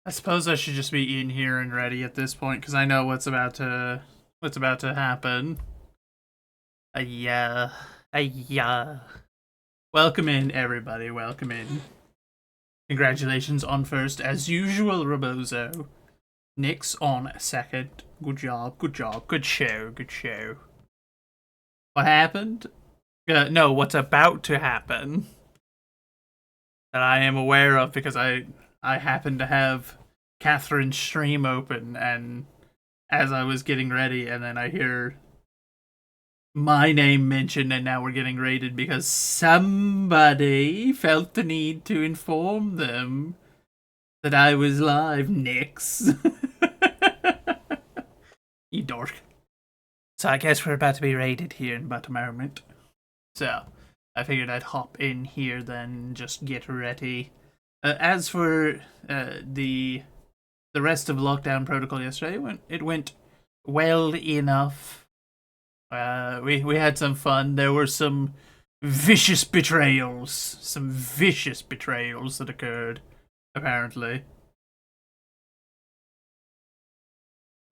I suppose I should just be in here and ready at this point because I know what's about to happen. Yeah, yeah. Welcome in, everybody. Welcome in. Congratulations on first, as usual, Rebozo. Nick's on second. Good job. Good job. Good show. Good show. What happened? No, what's about to happen that I am aware of because I happen to have Catherine's stream open and as I was getting ready, and then I hear my name mentioned, and now we're getting raided because somebody felt the need to inform them that I was live. Nix. You dork. So I guess we're about to be raided here in about a moment. So I figured I'd hop in here then, just get ready. As for the rest of lockdown protocol yesterday, it went well enough. We had some fun. There were some vicious betrayals, that occurred. Apparently,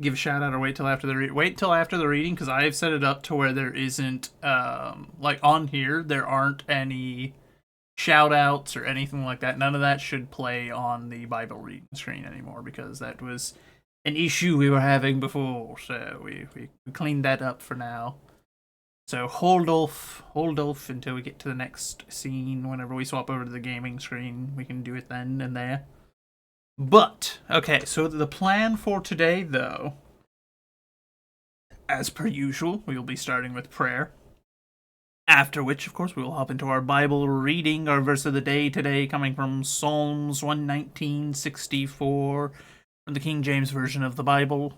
give a shout out or wait till after the reading because I have set it up to where there isn't like on here there aren't any shout outs or anything like that. None of that should play on the Bible reading screen anymore because that was an issue we were having before. So we cleaned that up for now. So hold off until we get to the next scene. Whenever we swap over to the gaming screen, we can do it then and there. But, okay, so the plan for today, though, as per usual, we will be starting with prayer. After which, of course, we will hop into our Bible reading, our verse of the day today coming from Psalms 119:64 from the King James Version of the Bible.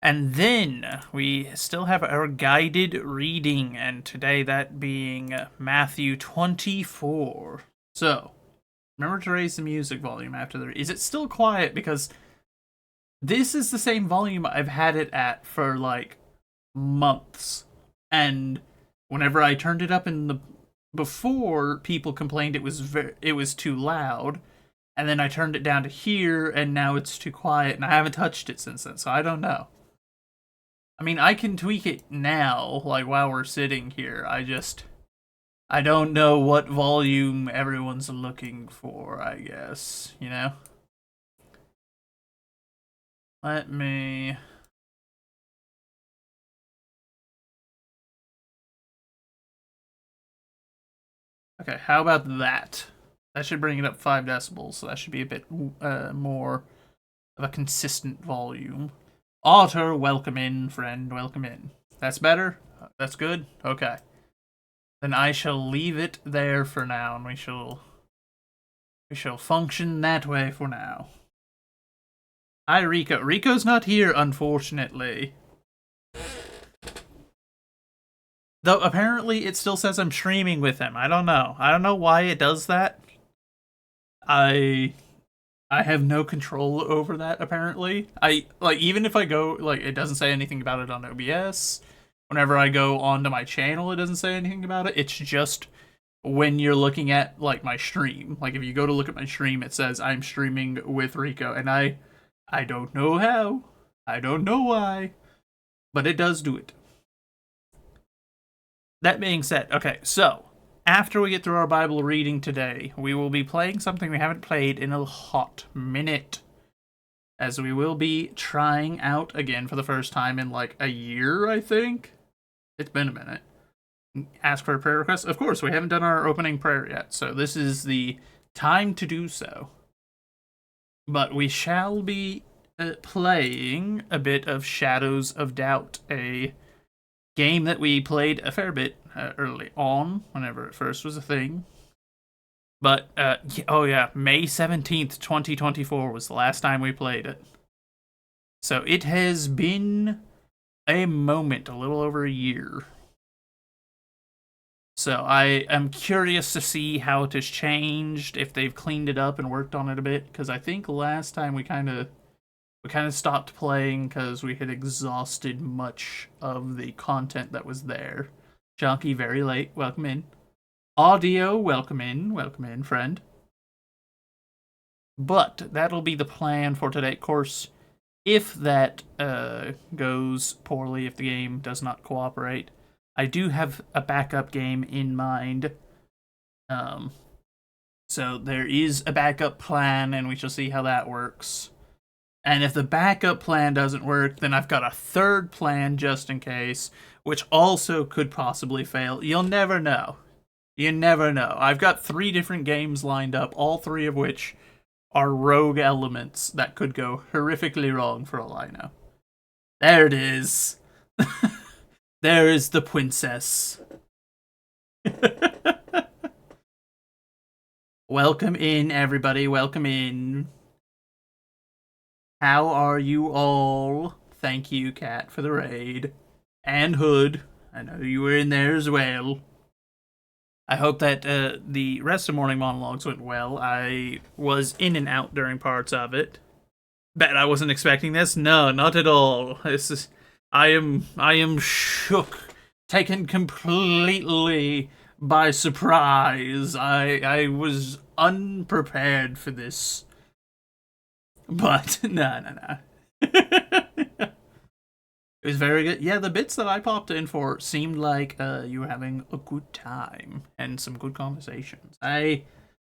And then we still have our guided reading, and today that being Matthew 24. So, remember to raise the music volume after the. Is it still quiet? Because this is the same volume I've had it at for like months. And whenever I turned it up in the. Before, people complained it was too loud. And then I turned it down to here, and now it's too quiet, and I haven't touched it since then, so I don't know. I mean, I can tweak it now, like while we're sitting here. I don't know what volume everyone's looking for, I guess, you know? Let me. Okay, how about that? That should bring it up 5 decibels, so that should be a bit more of a consistent volume. Otter, welcome in, friend, welcome in. That's better? That's good? Okay. Then I shall leave it there for now, and we shall function that way for now. Hi, Rico. Rico's not here, unfortunately. Though apparently it still says I'm streaming with him. I don't know. I don't know why it does that. I have no control over that apparently. I like even if I go like it doesn't say anything about it on OBS. Whenever I go onto my channel it doesn't say anything about it. It's just when you're looking at like my stream. Like if you go to look at my stream it says I'm streaming with Rico and I don't know how. I don't know why. But it does do it. That being said, okay, so after we get through our Bible reading today, we will be playing something we haven't played in a hot minute. As we will be trying out again for the first time in like a year, I think. It's been a minute. Ask for a prayer request. Of course, we haven't done our opening prayer yet, so this is the time to do so. But we shall be playing a bit of Shadows of Doubt, a game that we played a fair bit early on, whenever it first was a thing. But, oh yeah, May 17th, 2024 was the last time we played it. So it has been a moment, a little over a year. So I am curious to see how it has changed, if they've cleaned it up and worked on it a bit, because I think last time we kind of stopped playing because we had exhausted much of the content that was there. Junkie, very late. Welcome in. Audio, welcome in, friend. But that'll be the plan for today. Of course, if that goes poorly, if the game does not cooperate, I do have a backup game in mind. Um, so there is a backup plan, and we shall see how that works. And if the backup plan doesn't work, then I've got a third plan just in case, which also could possibly fail. You'll never know. You never know. I've got 3 different games lined up, all 3 of which are rogue elements that could go horrifically wrong for all I know. There it is. There is the princess. Welcome in, everybody. Welcome in. How are you all? Thank you, Cat, for the raid. And Hood. I know you were in there as well. I hope that the rest of Morning Monologues went well. I was in and out during parts of it. Bet I wasn't expecting this? No, not at all. I am shook, taken completely by surprise. I was unprepared for this. But no. It was very good. Yeah, the bits that I popped in for seemed like you were having a good time and some good conversations. I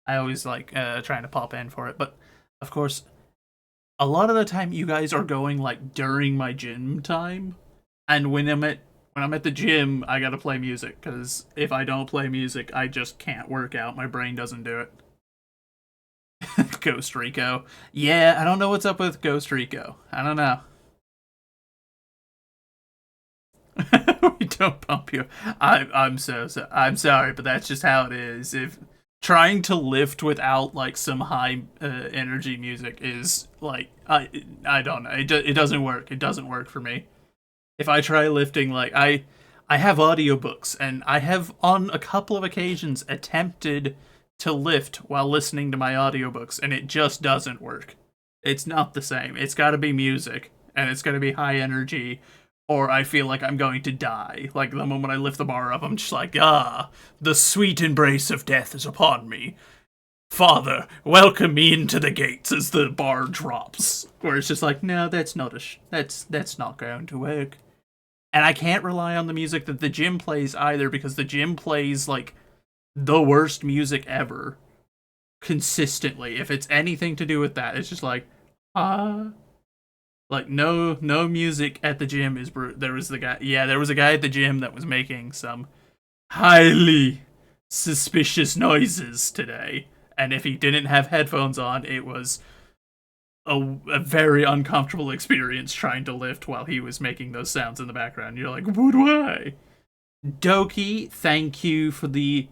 always like trying to pop in for it, but of course, a lot of the time you guys are going like during my gym time, and when I'm at the gym, I gotta play music because if I don't play music, I just can't work out. My brain doesn't do it. Ghost Rico. Yeah, I don't know what's up with Ghost Rico. I don't know. We don't pump you. I'm I'm sorry, but that's just how it is. If trying to lift without like some high energy music is like I don't know. It doesn't work. It doesn't work for me. If I try lifting, like I have audiobooks, and I have on a couple of occasions attempted to lift while listening to my audiobooks, and it just doesn't work. It's not the same. It's got to be music, and it's got to be high energy, or I feel like I'm going to die. Like the moment I lift the bar up, I'm just like, the sweet embrace of death is upon me. Father, welcome me into the gates as the bar drops. Where it's just like, no, that's not that's not going to work. And I can't rely on the music that the gym plays either, because the gym plays like the worst music ever consistently. If it's anything to do with that, it's just like, like no music at the gym is there was the guy, yeah, there was a guy at the gym that was making some highly suspicious noises today, and if he didn't have headphones on, it was a very uncomfortable experience trying to lift while he was making those sounds in the background. You're like, what do I? Doki, thank you for the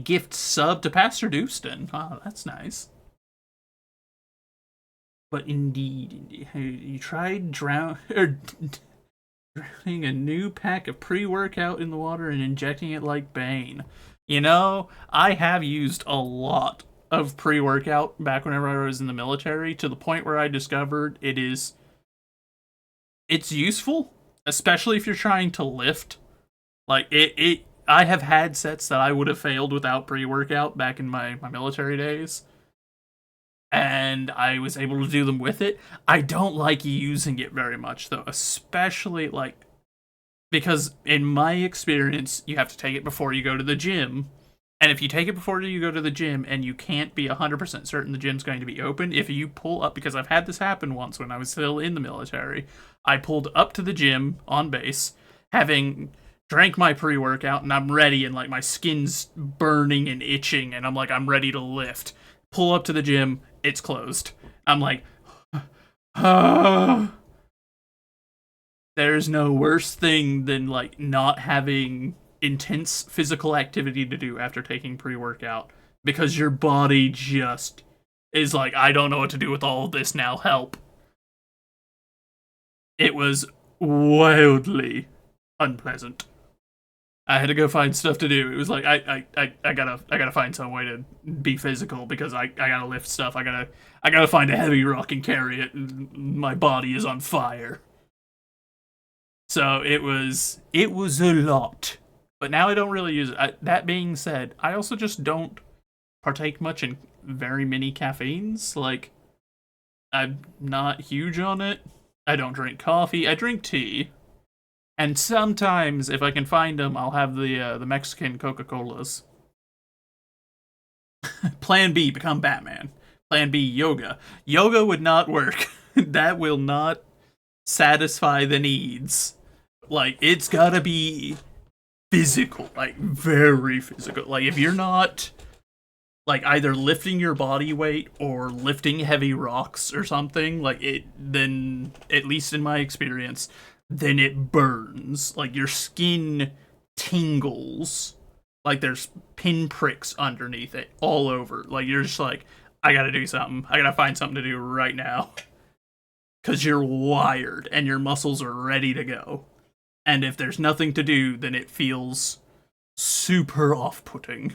gift sub to Pastor Dewston. Oh, that's nice. But indeed, you tried drowning a new pack of pre-workout in the water and injecting it like Bane. You know, I have used a lot of pre-workout back whenever I was in the military, to the point where I discovered it's useful, especially if you're trying to lift. Like I have had sets that I would have failed without pre-workout back in my military days, and I was able to do them with it. I don't like using it very much though, especially like because in my experience, you have to take it before you go to the gym. And if you take it before you go to the gym and you can't be 100% certain the gym's going to be open, if you pull up, because I've had this happen once when I was still in the military, I pulled up to the gym on base, having drank my pre-workout, and I'm ready, and like my skin's burning and itching, and I'm like, I'm ready to lift. Pull up to the gym, it's closed. I'm like, there's no worse thing than like not having intense physical activity to do after taking pre-workout, because your body just is like, I don't know what to do with all of this now, help. It was wildly unpleasant. I had to go find stuff to do. It was like I gotta find some way to be physical, because I gotta lift stuff. I gotta find a heavy rock and carry it. My body is on fire. So it was a lot. But now I don't really use it. That being said, I also just don't partake much in very many caffeines. Like, I'm not huge on it. I don't drink coffee. I drink tea. And sometimes, if I can find them, I'll have the Mexican Coca-Colas. Plan B, become Batman. Plan B, yoga. Yoga would not work. That will not satisfy the needs. Like, it's gotta be physical. Like, very physical. Like, if you're not, like, either lifting your body weight or lifting heavy rocks or something, like, then, at least in my experience, then it burns. Like, your skin tingles. Like, there's pinpricks underneath it all over. Like, you're just like, I gotta do something. I gotta find something to do right now. Because you're wired and your muscles are ready to go. And if there's nothing to do, then it feels super off-putting.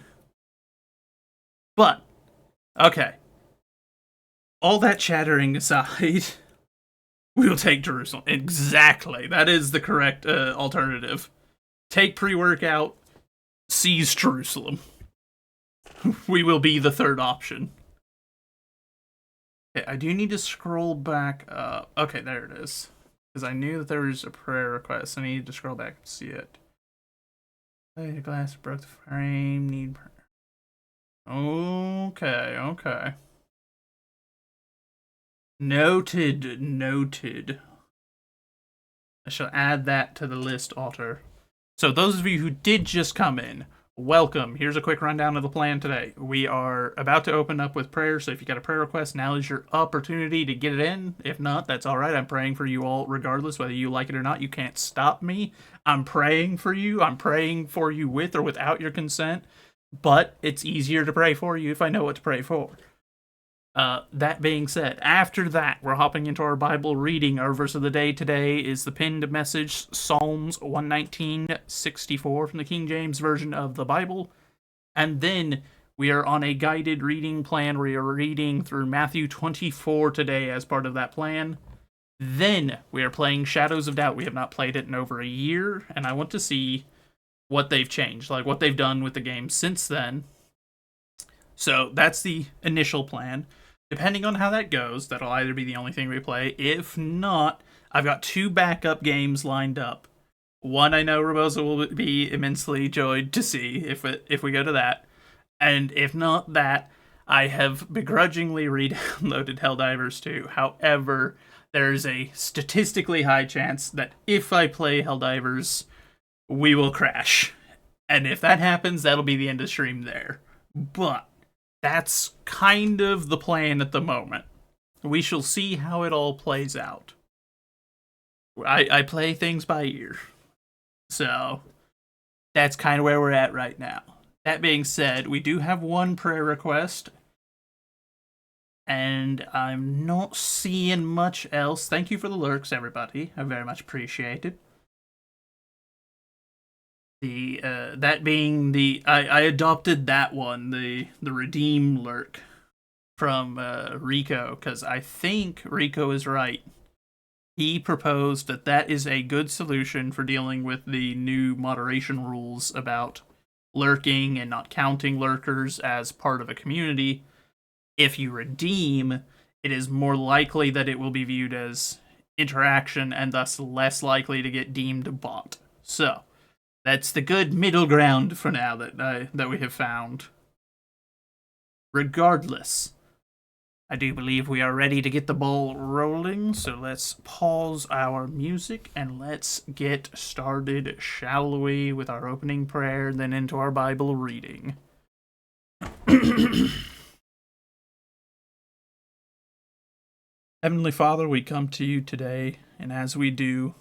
But, okay. All that chattering aside, we will take Jerusalem. Exactly. That is the correct alternative. Take pre-workout, seize Jerusalem. We will be the third option. Okay, I do need to scroll back up. Okay, there it is. Because I knew that there was a prayer request. I needed to scroll back and see it. Hey, the glass broke the frame. Need prayer. Okay, okay. Noted, noted. I shall add that to the list, Otter. So those of you who did just come in, welcome. Here's a quick rundown of the plan today. We are about to open up with prayer, so if you got a prayer request, now is your opportunity to get it in. If not, that's all right. I'm praying for you all regardless, whether you like it or not. You can't stop me. I'm praying for you. I'm praying for you with or without your consent, but it's easier to pray for you if I know what to pray for. That being said, after that, we're hopping into our Bible reading. Our verse of the day today is the pinned message, Psalms 119:64 from the King James Version of the Bible. And then we are on a guided reading plan. We are reading through Matthew 24 today as part of that plan. Then we are playing Shadows of Doubt. We have not played it in over a year, and I want to see what they've changed, like what they've done with the game since then. So that's the initial plan. Depending on how that goes, that'll either be the only thing we play. If not, I've got 2 backup games lined up. One I know Rabosa will be immensely joyed to see if we go to that. And if not that, I have begrudgingly re-downloaded Helldivers 2. However, there's a statistically high chance that if I play Helldivers, we will crash. And if that happens, that'll be the end of the stream there. But that's kind of the plan at the moment. We shall see how it all plays out. I play things by ear. So, that's kind of where we're at right now. That being said, we do have one prayer request. And I'm not seeing much else. Thank you for the lurks, everybody. I very much appreciate it. That being I adopted that one, the redeem lurk from Rico, because I think Rico is right. He proposed that is a good solution for dealing with the new moderation rules about lurking and not counting lurkers as part of a community. If you redeem, it is more likely that it will be viewed as interaction and thus less likely to get deemed a bot. So that's the good middle ground for now that we have found. Regardless, I do believe we are ready to get the ball rolling, so let's pause our music and let's get started, shall we, with our opening prayer and then into our Bible reading. Heavenly Father, we come to you today, and as we do,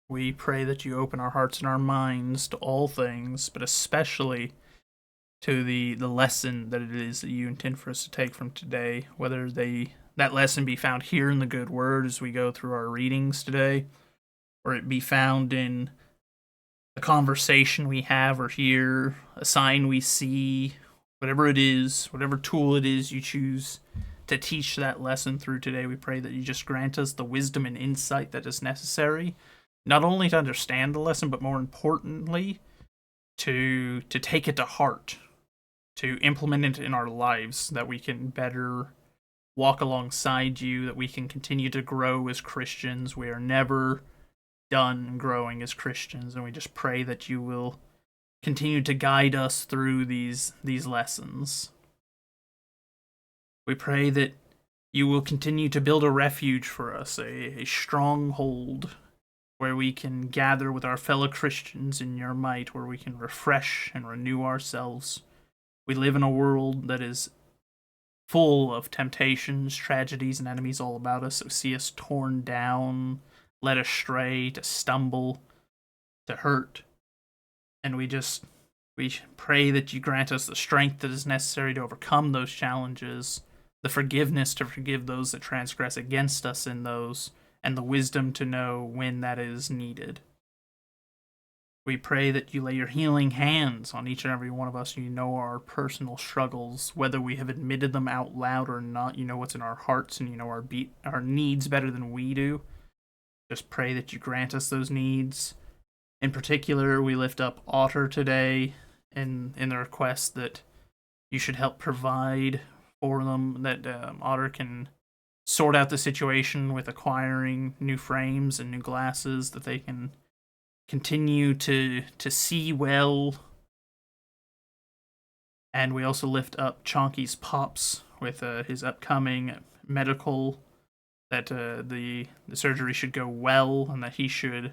we pray that you open our hearts and our minds to all things, but especially to the lesson that it is that you intend for us to take from today, whether that lesson be found here in the good word as we go through our readings today, or it be found in a conversation we have or hear, a sign we see, whatever it is, whatever tool it is you choose to teach that lesson through today. We pray that you just grant us the wisdom and insight that is necessary, not only to understand the lesson, but more importantly, to take it to heart, to implement it in our lives, that we can better walk alongside you, that we can continue to grow as Christians. We are never done growing as Christians, and we just pray that you will continue to guide us through these lessons. We pray that you will continue to build a refuge for us, a stronghold where we can gather with our fellow Christians in your might, where we can refresh and renew ourselves. We live in a world that is full of temptations, tragedies, and enemies all about us, that see us torn down, led astray, to stumble, to hurt. And we pray that you grant us the strength that is necessary to overcome those challenges, the forgiveness to forgive those that transgress against us in those, and the wisdom to know when that is needed. We pray that you lay your healing hands on each and every one of us. You know our personal struggles, whether we have admitted them out loud or not. You know what's in our hearts, and you know our needs better than we do. Just pray that you grant us those needs. In particular, we lift up Otter today in the request that you should help provide for them, that Otter can sort out the situation with acquiring new frames and new glasses, that they can continue to see well. And we also lift up Chonky's pops with his upcoming medical, that the surgery should go well, and that he should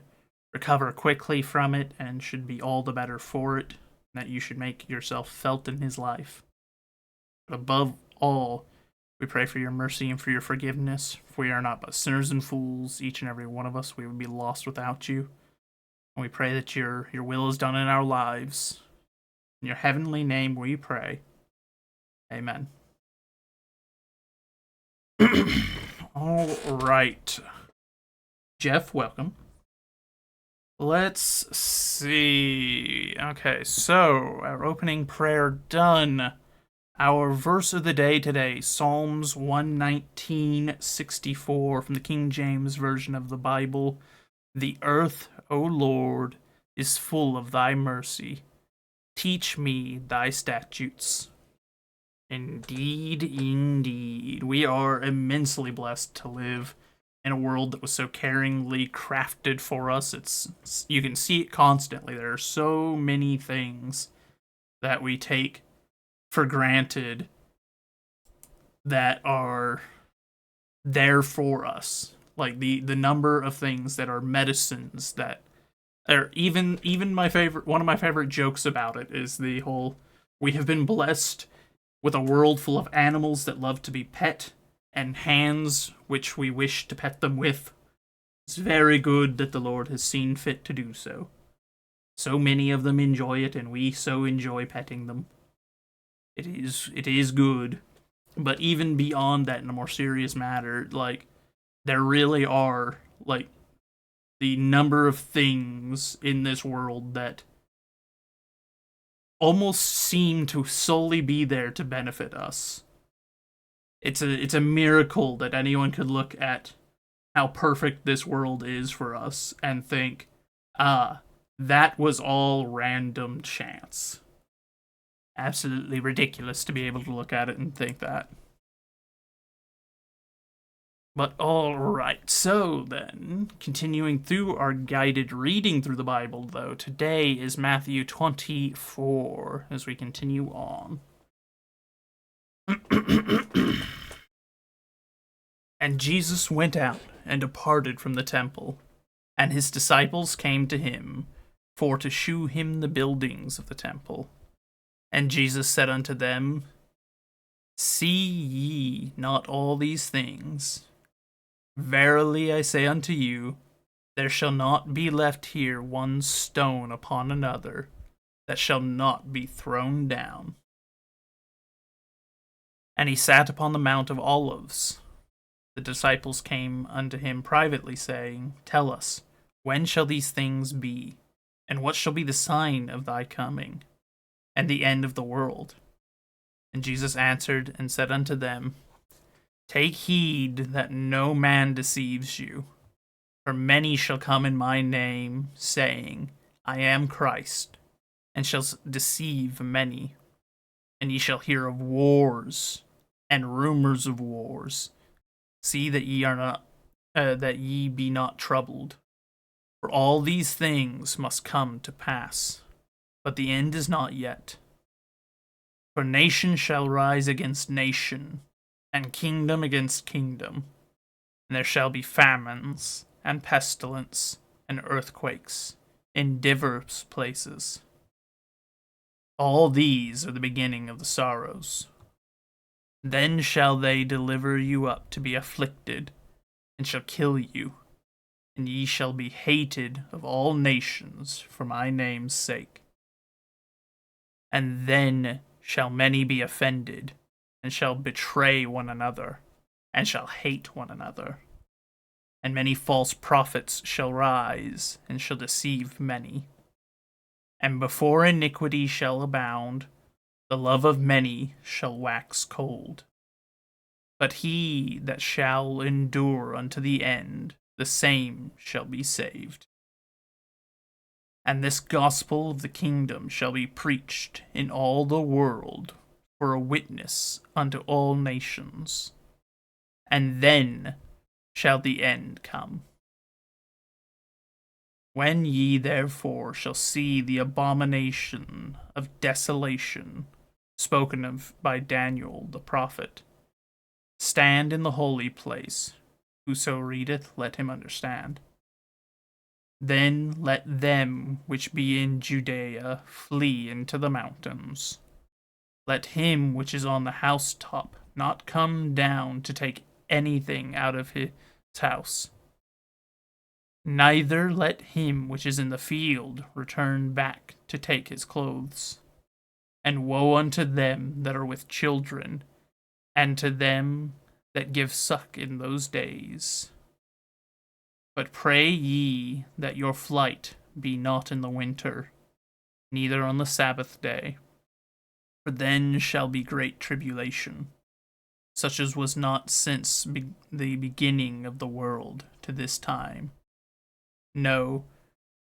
recover quickly from it and should be all the better for it, and that you should make yourself felt in his life. But above all, we pray for your mercy and for your forgiveness, for we are not but sinners and fools, each and every one of us. We would be lost without you. And we pray that your will is done in our lives. In your heavenly name we pray. Amen. All right. Jeff, welcome. Let's see. Okay, so our opening prayer done. Our verse of the day today, Psalms 119:64 from the King James Version of the Bible. The earth, O Lord, is full of thy mercy. Teach me thy statutes. Indeed, indeed. We are immensely blessed to live in a world that was so caringly crafted for us. You can see it constantly. There are so many things that we take for granted that are there for us, like the number of things that are medicines, that are even one of my favorite jokes about it is the whole, we have been blessed with a world full of animals that love to be pet, and hands which we wish to pet them with. It's very good that the Lord has seen fit to do so. So many of them enjoy it, and we so enjoy petting them. It is good. But even beyond that, in a more serious matter, like, there really are, like, the number of things in this world that almost seem to solely be there to benefit us. It's a miracle that anyone could look at how perfect this world is for us and think, that was all random chance. Absolutely ridiculous to be able to look at it and think that. But alright, so then, continuing through our guided reading through the Bible, though, today is Matthew 24, as we continue on. And Jesus went out and departed from the temple, and his disciples came to him for to shew him the buildings of the temple. And Jesus said unto them, See ye not all these things? Verily I say unto you, there shall not be left here one stone upon another that shall not be thrown down. And he sat upon the Mount of Olives. The disciples came unto him privately, saying, Tell us, when shall these things be? And what shall be the sign of thy coming, and the end of the world? And Jesus answered and said unto them, Take heed that no man deceives you. For many shall come in my name, saying, I am Christ, and shall deceive many. And ye shall hear of wars and rumors of wars. See that ye are not, that ye be not troubled. For all these things must come to pass, but the end is not yet. For nation shall rise against nation, and kingdom against kingdom, and there shall be famines, and pestilence, and earthquakes, in divers places. All these are the beginning of the sorrows. Then shall they deliver you up to be afflicted, and shall kill you, and ye shall be hated of all nations for my name's sake. And then shall many be offended, and shall betray one another, and shall hate one another. And many false prophets shall rise, and shall deceive many. And before iniquity shall abound, the love of many shall wax cold. But he that shall endure unto the end, the same shall be saved. And this gospel of the kingdom shall be preached in all the world for a witness unto all nations. And then shall the end come. When ye therefore shall see the abomination of desolation spoken of by Daniel the prophet, stand in the holy place, whoso readeth, let him understand. Then let them which be in Judea flee into the mountains. Let him which is on the housetop not come down to take anything out of his house. Neither let him which is in the field return back to take his clothes. And woe unto them that are with children, and to them that give suck in those days. But pray ye that your flight be not in the winter, neither on the Sabbath day. For then shall be great tribulation, such as was not since the beginning of the world to this time. No,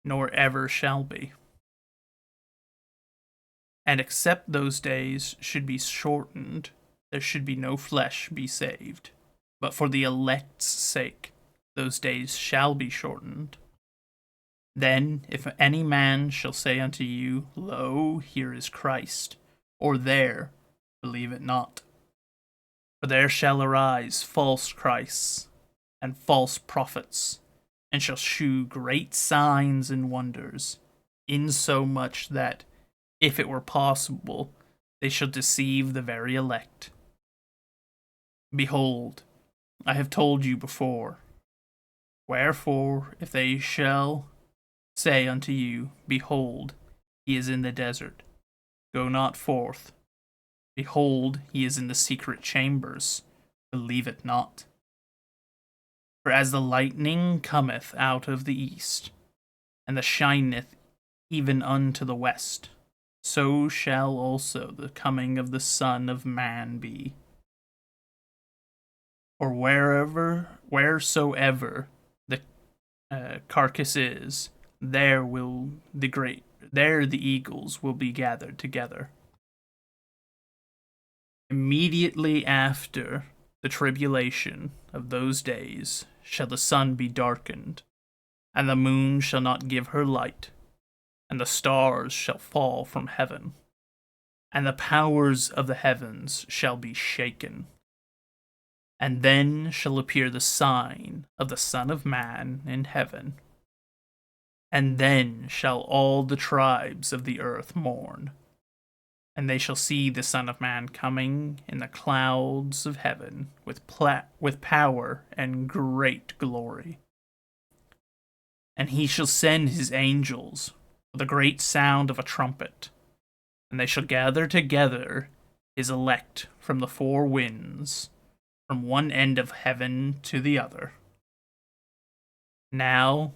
nor ever shall be. And except those days should be shortened, there should be no flesh be saved. But for the elect's sake, those days shall be shortened. Then, if any man shall say unto you, Lo, here is Christ, or there, believe it not. For there shall arise false Christs, and false prophets, and shall shew great signs and wonders, insomuch that, if it were possible, they shall deceive the very elect. Behold, I have told you before. Wherefore, if they shall say unto you, Behold, he is in the desert, go not forth. Behold, he is in the secret chambers, believe it not. For as the lightning cometh out of the east, and the shineth even unto the west, so shall also the coming of the Son of Man be. Or wheresoever the carcass is, there the eagles will be gathered together. Immediately after the tribulation of those days shall the sun be darkened, and the moon shall not give her light, and the stars shall fall from heaven, and the powers of the heavens shall be shaken. And then shall appear the sign of the Son of Man in heaven. And then shall all the tribes of the earth mourn, and they shall see the Son of Man coming in the clouds of heaven with power and great glory. And he shall send his angels with a great sound of a trumpet, and they shall gather together his elect from the four winds, from one end of heaven to the other. Now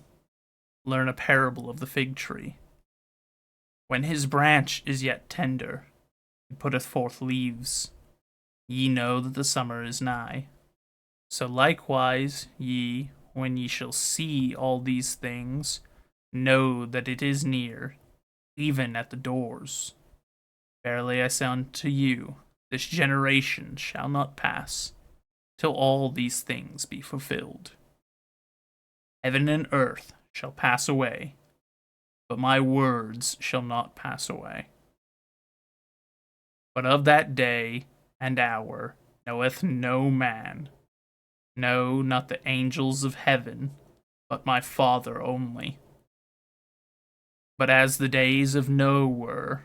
learn a parable of the fig tree. When his branch is yet tender, it putteth forth leaves. Ye know that the summer is nigh. So likewise ye, when ye shall see all these things, know that it is near, even at the doors. Verily I say unto you, this generation shall not pass till all these things be fulfilled. Heaven and earth shall pass away, but my words shall not pass away. But of that day and hour knoweth no man, no, not the angels of heaven, but my Father only. But as the days of Noah were,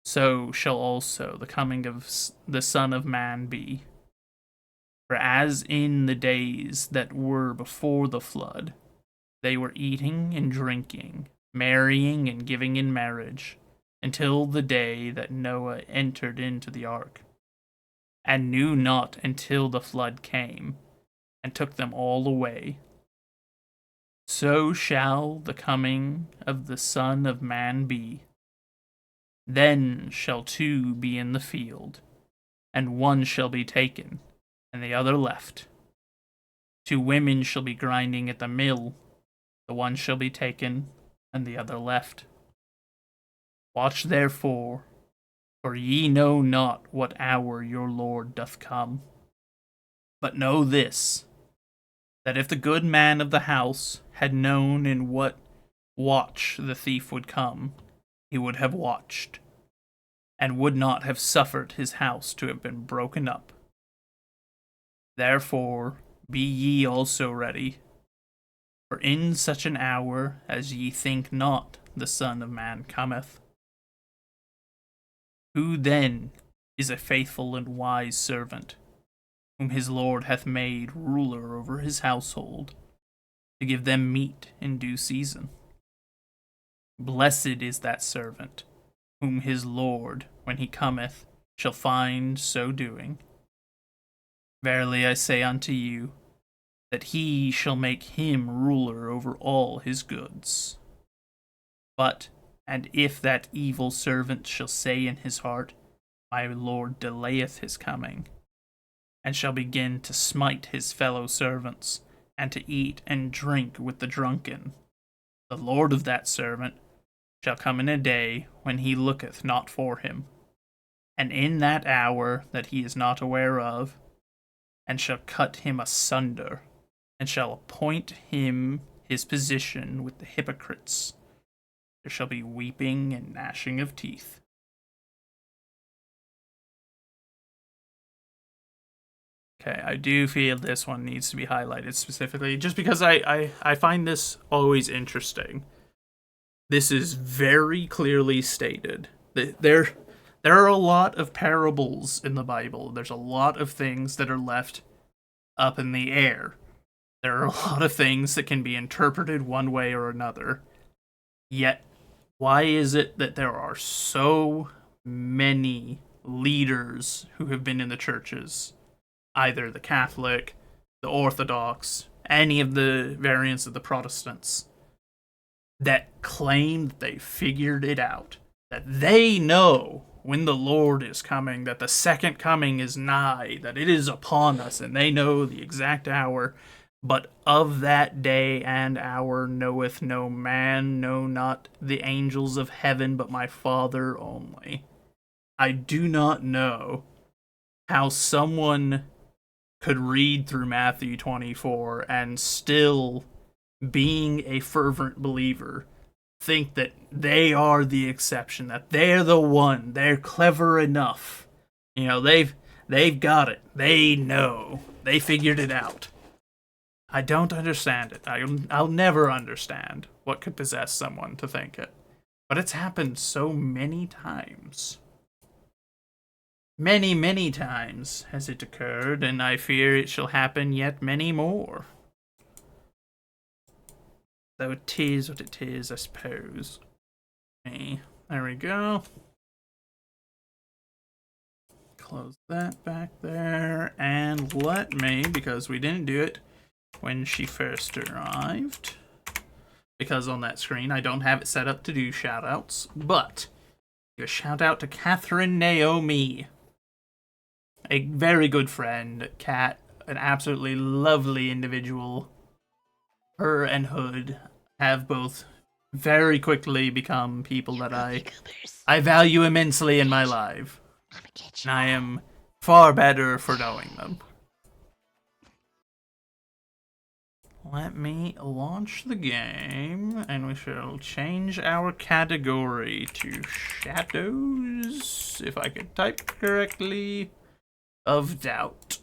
so shall also the coming of the Son of Man be. For as in the days that were before the flood, they were eating and drinking, marrying and giving in marriage, until the day that Noah entered into the ark, and knew not until the flood came, and took them all away. So shall the coming of the Son of Man be. Then shall two be in the field, and one shall be taken, and the other left. Two women shall be grinding at the mill, the one shall be taken, and the other left. Watch therefore, for ye know not what hour your Lord doth come. But know this, that if the good man of the house had known in what watch the thief would come, he would have watched, and would not have suffered his house to have been broken up. Therefore be ye also ready, for in such an hour as ye think not the Son of Man cometh. Who then is a faithful and wise servant, whom his Lord hath made ruler over his household, to give them meat in due season? Blessed is that servant, whom his Lord, when he cometh, shall find so doing. Verily I say unto you, that he shall make him ruler over all his goods. But, and if that evil servant shall say in his heart, my Lord delayeth his coming, and shall begin to smite his fellow servants, and to eat and drink with the drunken, the Lord of that servant shall come in a day when he looketh not for him, and in that hour that he is not aware of, and shall cut him asunder, and shall appoint him his position with the hypocrites. There shall be weeping and gnashing of teeth. Okay, I do feel this one needs to be highlighted specifically, just because I find this always interesting. This is very clearly stated. There are a lot of parables in the Bible. There's a lot of things that are left up in the air. There are a lot of things that can be interpreted one way or another. Yet, why is it that there are so many leaders who have been in the churches, either the Catholic, the Orthodox, any of the variants of the Protestants, that claim that they figured it out, that they know when the Lord is coming, that the second coming is nigh, that it is upon us, and they know the exact hour. But of that day and hour knoweth no man, no, not the angels of heaven, but my Father only. I do not know how someone could read through Matthew 24 and still, being a fervent believer, think that they are the exception, that they're the one, they're clever enough. You know, they've got it. They know. They figured it out. I don't understand it. I'll never understand what could possess someone to think it. But it's happened so many times. Many, many times has it occurred, and I fear it shall happen yet many more. Though it is what it is, I suppose. Okay, there we go. Close that back there, and let me, because we didn't do it when she first arrived, because on that screen I don't have it set up to do shoutouts, but a shout out to Catherine Naomi, a very good friend, Kat, an absolutely lovely individual. Her and Hood have both very quickly become people that I value immensely in my life. And I am far better for knowing them. Let me launch the game, and we shall change our category to Shadows, if I could type correctly, of Doubt.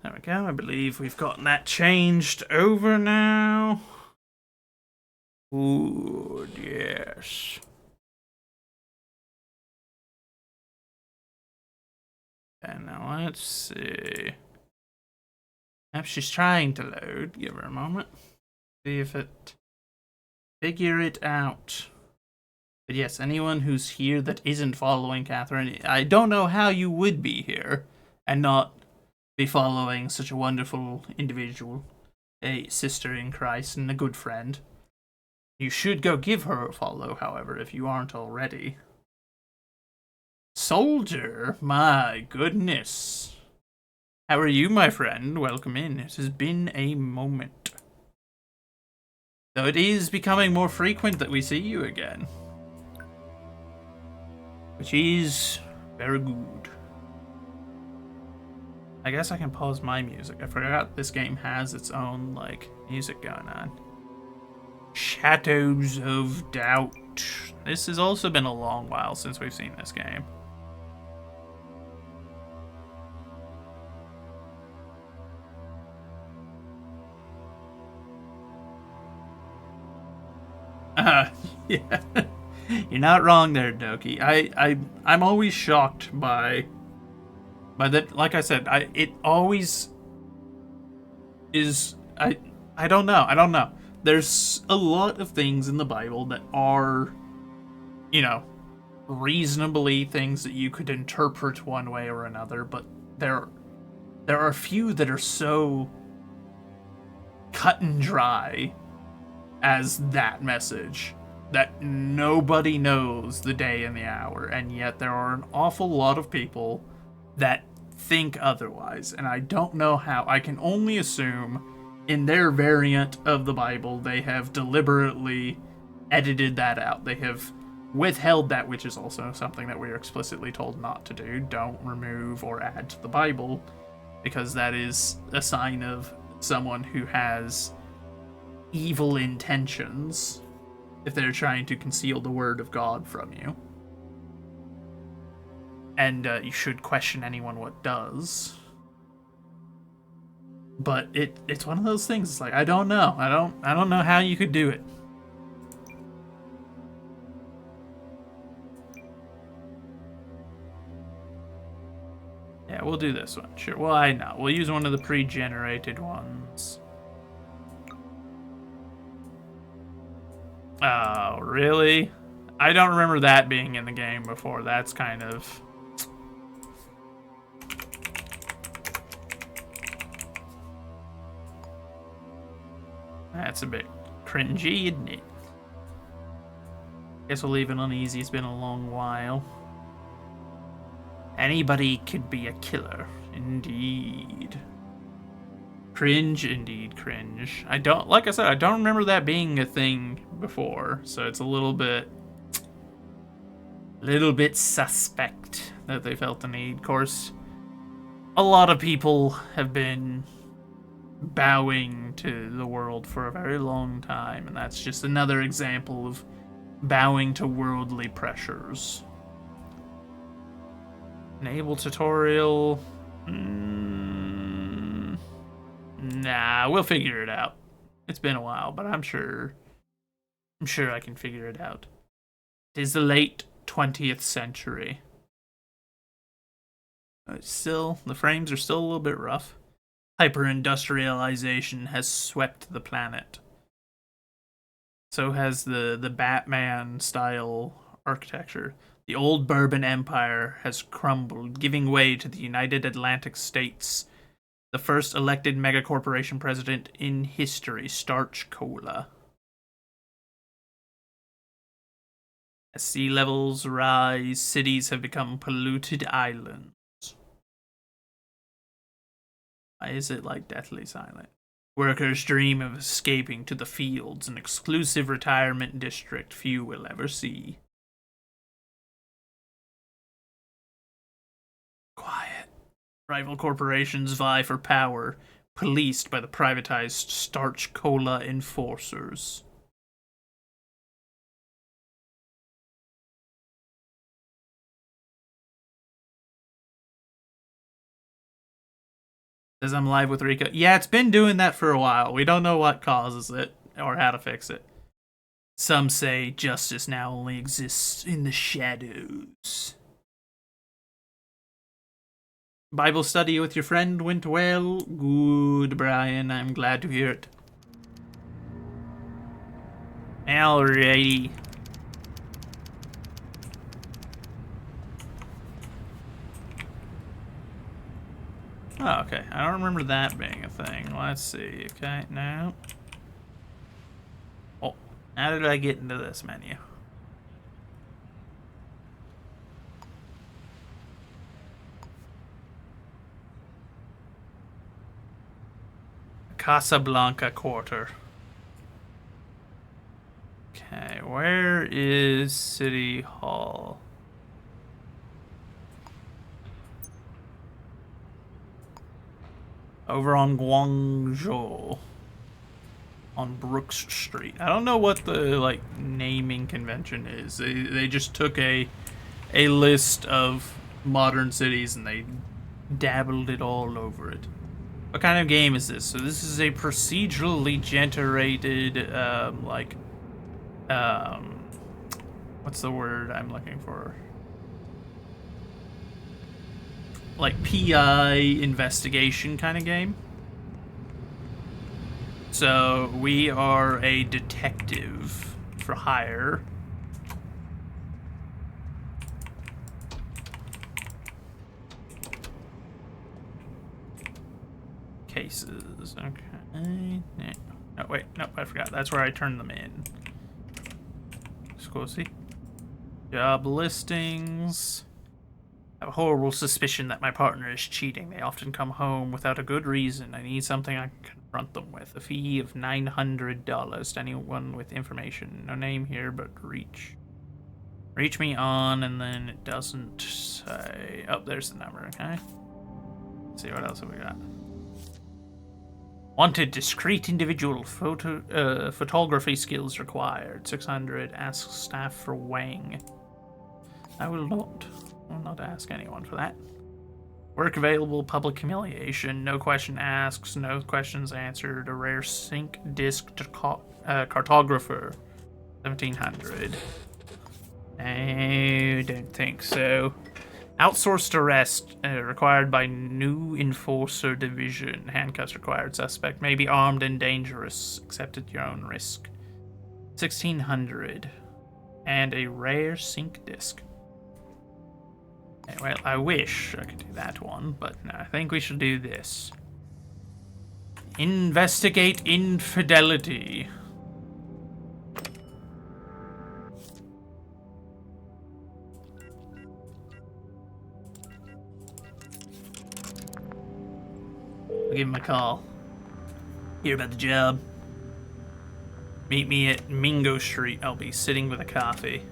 There we go, I believe we've gotten that changed over now. Good, yes. And now let's see. If she's trying to load, give her a moment. See if it... Figure it out. But yes, anyone who's here that isn't following Catherine, I don't know how you would be here and not be following such a wonderful individual, a sister in Christ and a good friend. You should go give her a follow, however, if you aren't already. Soldier, my goodness. How are you, my friend? Welcome in. It has been a moment. Though it is becoming more frequent that we see you again. Which is very good. I guess I can pause my music. I forgot this game has its own, like, music going on. Shadows of Doubt. This has also been a long while since we've seen this game. Yeah. You're not wrong there, Doki. I'm always shocked by that. Like I said, it always is. I don't know. There's a lot of things in the Bible that are, you know, reasonably things that you could interpret one way or another, but there are a few that are so cut and dry as that message that nobody knows the day and the hour, and yet there are an awful lot of people that think otherwise, and I don't know how. I can only assume in their variant of the Bible they have deliberately edited that out. They have withheld that, which is also something that we are explicitly told not to do. Don't remove or add to the Bible, because that is a sign of someone who has evil intentions if they're trying to conceal the word of God from you. And you should question anyone what does. But it's one of those things. It's like, I don't know. I don't know how you could do it. Yeah, we'll do this one. Sure. Well, I know. We'll use one of the pre-generated ones. Oh, really? I don't remember that being in the game before. That's kind of... That's a bit cringy, isn't it? Guess we'll leave it on easy. It's been a long while. Anybody could be a killer. Indeed. Cringe, indeed, cringe. Like I said, I don't remember that being a thing before, so it's a little bit suspect that they felt the need. Of course, a lot of people have been bowing to the world for a very long time, and that's just another example of bowing to worldly pressures. Enable tutorial. Nah, we'll figure it out. It's been a while, but I'm sure I can figure it out. It is the late 20th century. Still, the frames are still a little bit rough. Hyper-industrialization has swept the planet. So has the Batman-style architecture. The old Bourbon Empire has crumbled, giving way to the United Atlantic States. The first elected megacorporation president in history, Starch Cola. As sea levels rise, cities have become polluted islands. Why is it like deathly silent? Workers dream of escaping to the fields, an exclusive retirement district few will ever see. Quiet. Rival corporations vie for power, policed by the privatized starch cola enforcers. Says I'm live with Rico. Yeah, it's been doing that for a while. We don't know what causes it or how to fix it. Some say justice now only exists in the shadows. Bible study with your friend went well. Good, Brian. I'm glad to hear it. Alrighty. Oh, okay. I don't remember that being a thing. Let's see. Okay, now. Oh, how did I get into this menu? Casablanca Quarter. Okay, where is City Hall? Over on Guangzhou. On Brooks Street. I don't know what the, like, naming convention is. They just took a list of modern cities and they dabbled it all over it. What kind of game is this? So this is a procedurally generated, what's the word I'm looking for? Like PI investigation kind of game. So we are a detective for hire. Cases. Okay. No, wait. Nope, I forgot. That's where I turned them in. Let's go see. Job listings. I have a horrible suspicion that my partner is cheating. They often come home without a good reason. I need something I can confront them with. A fee of $900 to anyone with information. No name here, but reach. Reach me on, and then it doesn't say... Oh, there's the number, okay? Let's see, what else have we got? Wanted discreet individual photography skills required. 600. Ask staff for Wang. I will not ask anyone for that. Work available, public humiliation, no question asked, no questions answered, a rare sync disk cartographer, 1700. I don't think so. Outsourced arrest required by new enforcer division. Handcuffs required. Suspect may be armed and dangerous. Accept at your own risk. 1600. And a rare sync disk. Okay, well, I wish I could do that one, but no, I think we should do this. Investigate infidelity. I'll give him a call. Hear about the job. Meet me at Mingo Street. I'll be sitting with a coffee.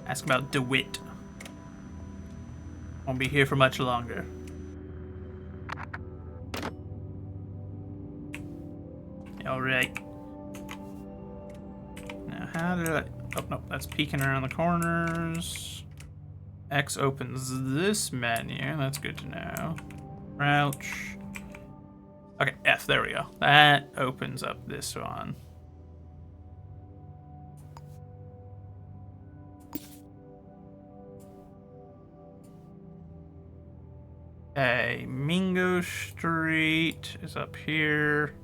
Ask about DeWitt. Won't be here for much longer. Alright. Now, how did I... Oh, no, that's peeking around the corners. X opens this menu. That's good to know. Crouch. Okay, F, there we go. That opens up this one. Okay, Mingo Street is up here.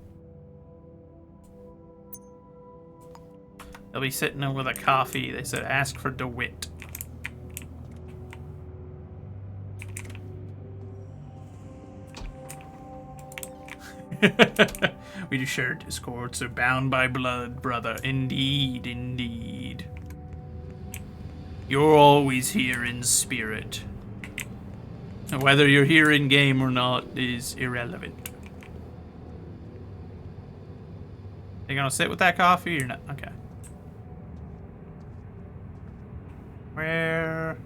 They'll be sitting there with a coffee. They said ask for DeWitt. We do share Discord, so bound by blood, brother. Indeed, indeed. You're always here in spirit. Whether you're here in game or not is irrelevant. You gonna sit with that coffee or not? Okay. Where?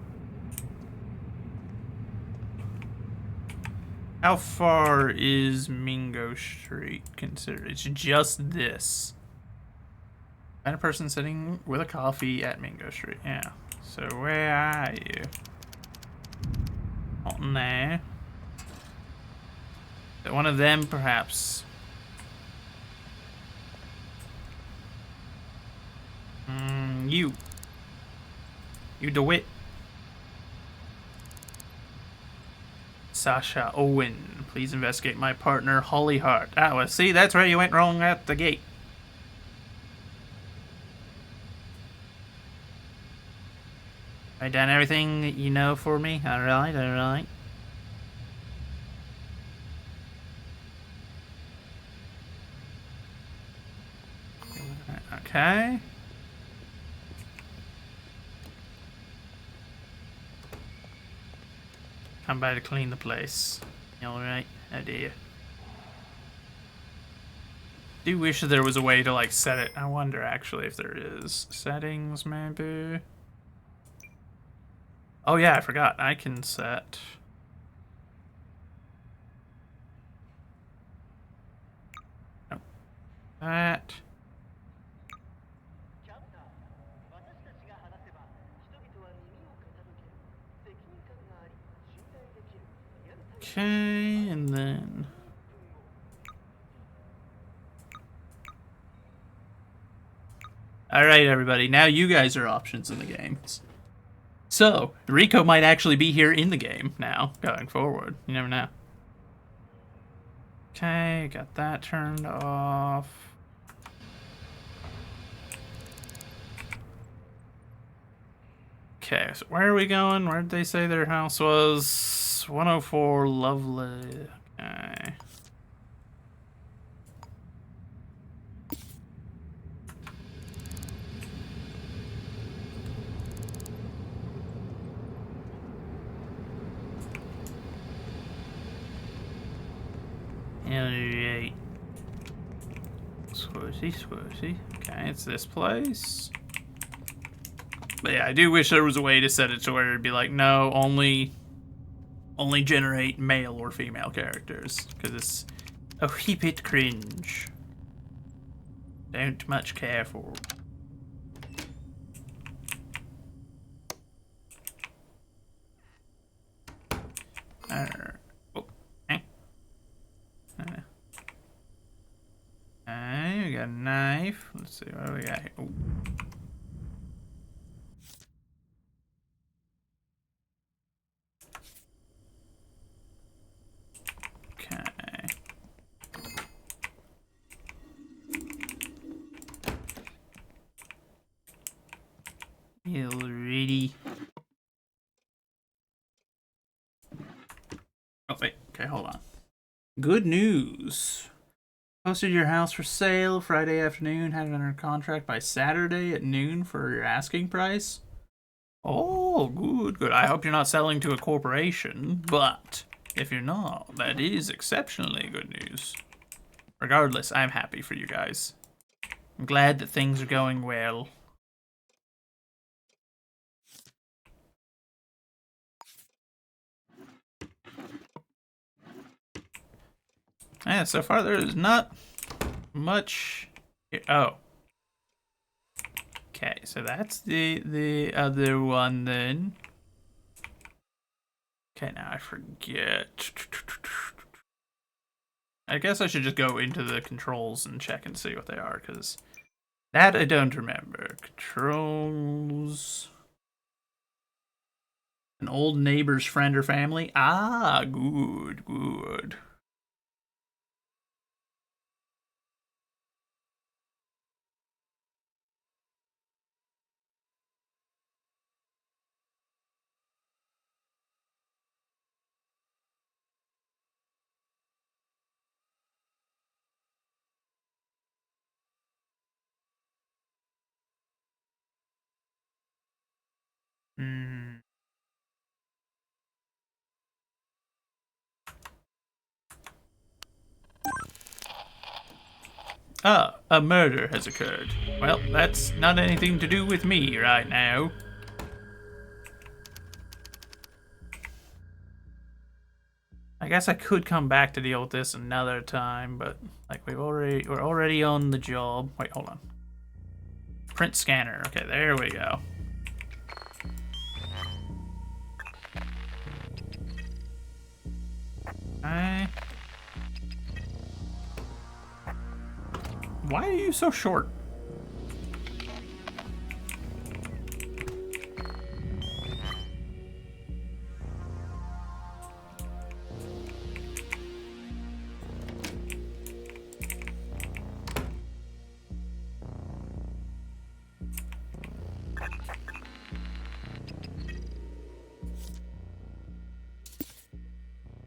How far is Mingo Street considered? It's just this. And a person sitting with a coffee at Mingo Street. Yeah. So where are you? On there. Is it one of them, perhaps? You. You DeWitt. Sasha Owen. Please investigate my partner, Holly Hart. Ah, well, see, that's where you went wrong at the gate. I done everything that you know for me? Alright, alright. Okay. Come by to clean the place. Alright. Oh dear. Do wish there was a way to like set it. I wonder actually if there is. Settings maybe. Oh yeah, I forgot. I can set that. Okay, and then alright everybody, now you guys are options in the game. So, Rico might actually be here in the game now, going forward. You never know. Okay, got that turned off. Okay, so where are we going? Where did they say their house was? 104 Lovely. Okay. Alright. Squishy, squishy. Okay, it's this place. But yeah, I do wish there was a way to set it to where it'd be like, no, only generate male or female characters. Because it's a wee bit cringe. Don't much care for. Oh, okay. Okay, we got a knife. Let's see, what do we got here? Ooh. Okay. Alrighty. Oh, wait. Okay, hold on. Good news. Posted your house for sale Friday afternoon. Had it under contract by Saturday at noon for your asking price. Oh, good, good. I hope you're not selling to a corporation, but if you're not, that is exceptionally good news. Regardless, I'm happy for you guys. I'm glad that things are going well. Yeah, so far there is not much. Oh. Okay, so that's the other one then. Okay, now I forget. I guess I should just go into the controls and check and see what they are, because that I don't remember. Controls. An old neighbor's friend or family. Ah, good, good. Hmm. Ah, a murder has occurred. Well, that's not anything to do with me right now. I guess I could come back to deal with this another time, but like we're already on the job. Wait, hold on. Print scanner. Okay, there we go. Okay. Why are you so short?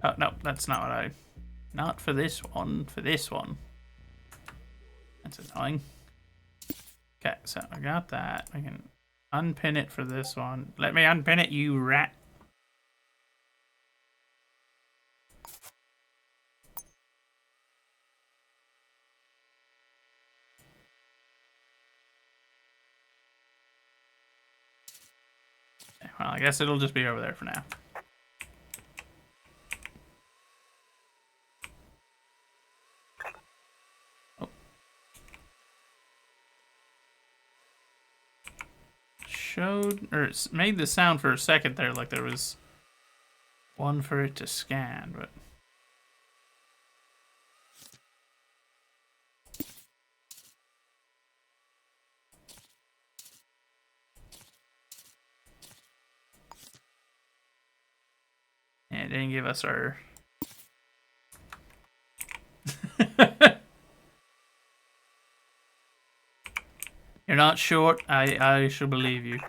Oh, no, that's not what I... Not for this one, for this one. That's annoying. Okay, so I got that. I can unpin it for this one. Let me unpin it, you rat. Okay, well, I guess it'll just be over there for now. Showed, or it made the sound for a second there like there was one for it to scan, but yeah, it didn't give us our You're not short. I shall believe you.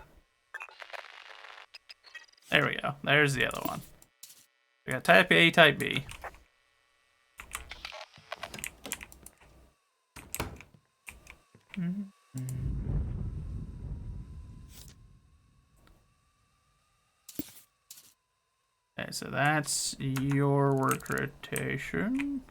There we go. There's the other one. We got type A, type B. Okay, so that's your work rotation.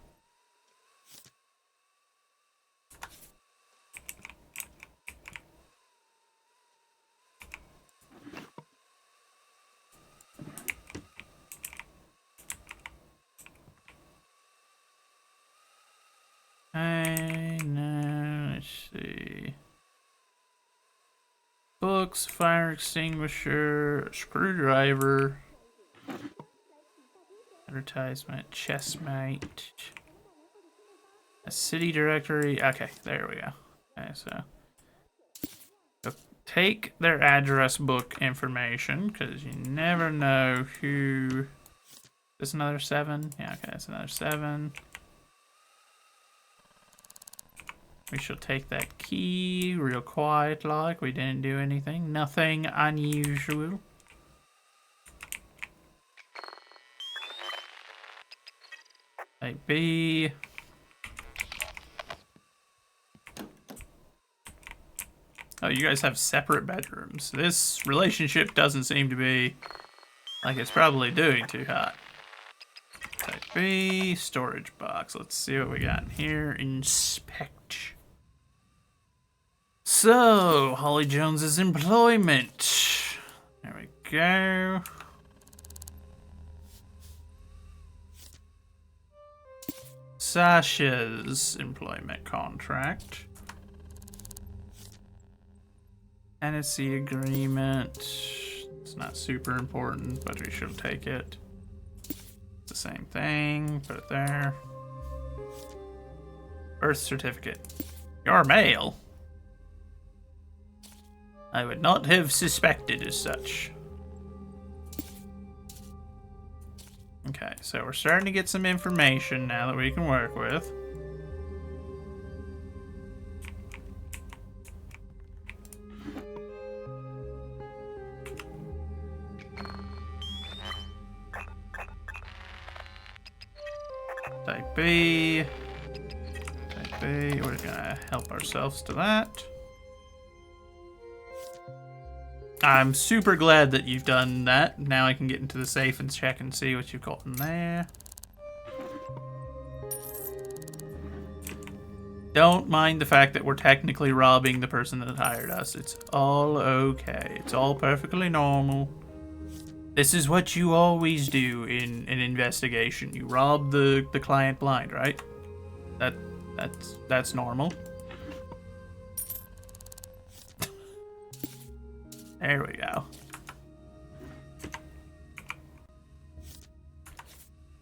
Okay, now let's see. Books, fire extinguisher, screwdriver, advertisement, chessmate, a city directory. Okay, there we go. Okay, so take their address book information because you never know who. Is another 7? Yeah, okay, that's another 7. We shall take that key real quiet like we didn't do anything. Nothing unusual. Type B. Oh, you guys have separate bedrooms. This relationship doesn't seem to be like it's probably doing too hot. Type B, storage box. Let's see what we got in here. Inspect. So, Holly Jones's employment. There we go. Sasha's employment contract. Tenancy agreement. It's not super important, but we should take it. It's the same thing. Put it there. Birth certificate. Your mail? I would not have suspected as such. Okay, so we're starting to get some information now that we can work with. Type B. Type B. We're gonna help ourselves to that. I'm super glad that you've done that. Now I can get into the safe and check and see what you've got in there. Don't mind the fact that we're technically robbing the person that hired us. It's all okay. It's all perfectly normal. This is what you always do in an investigation. You rob the client blind, right? That's normal. There we go.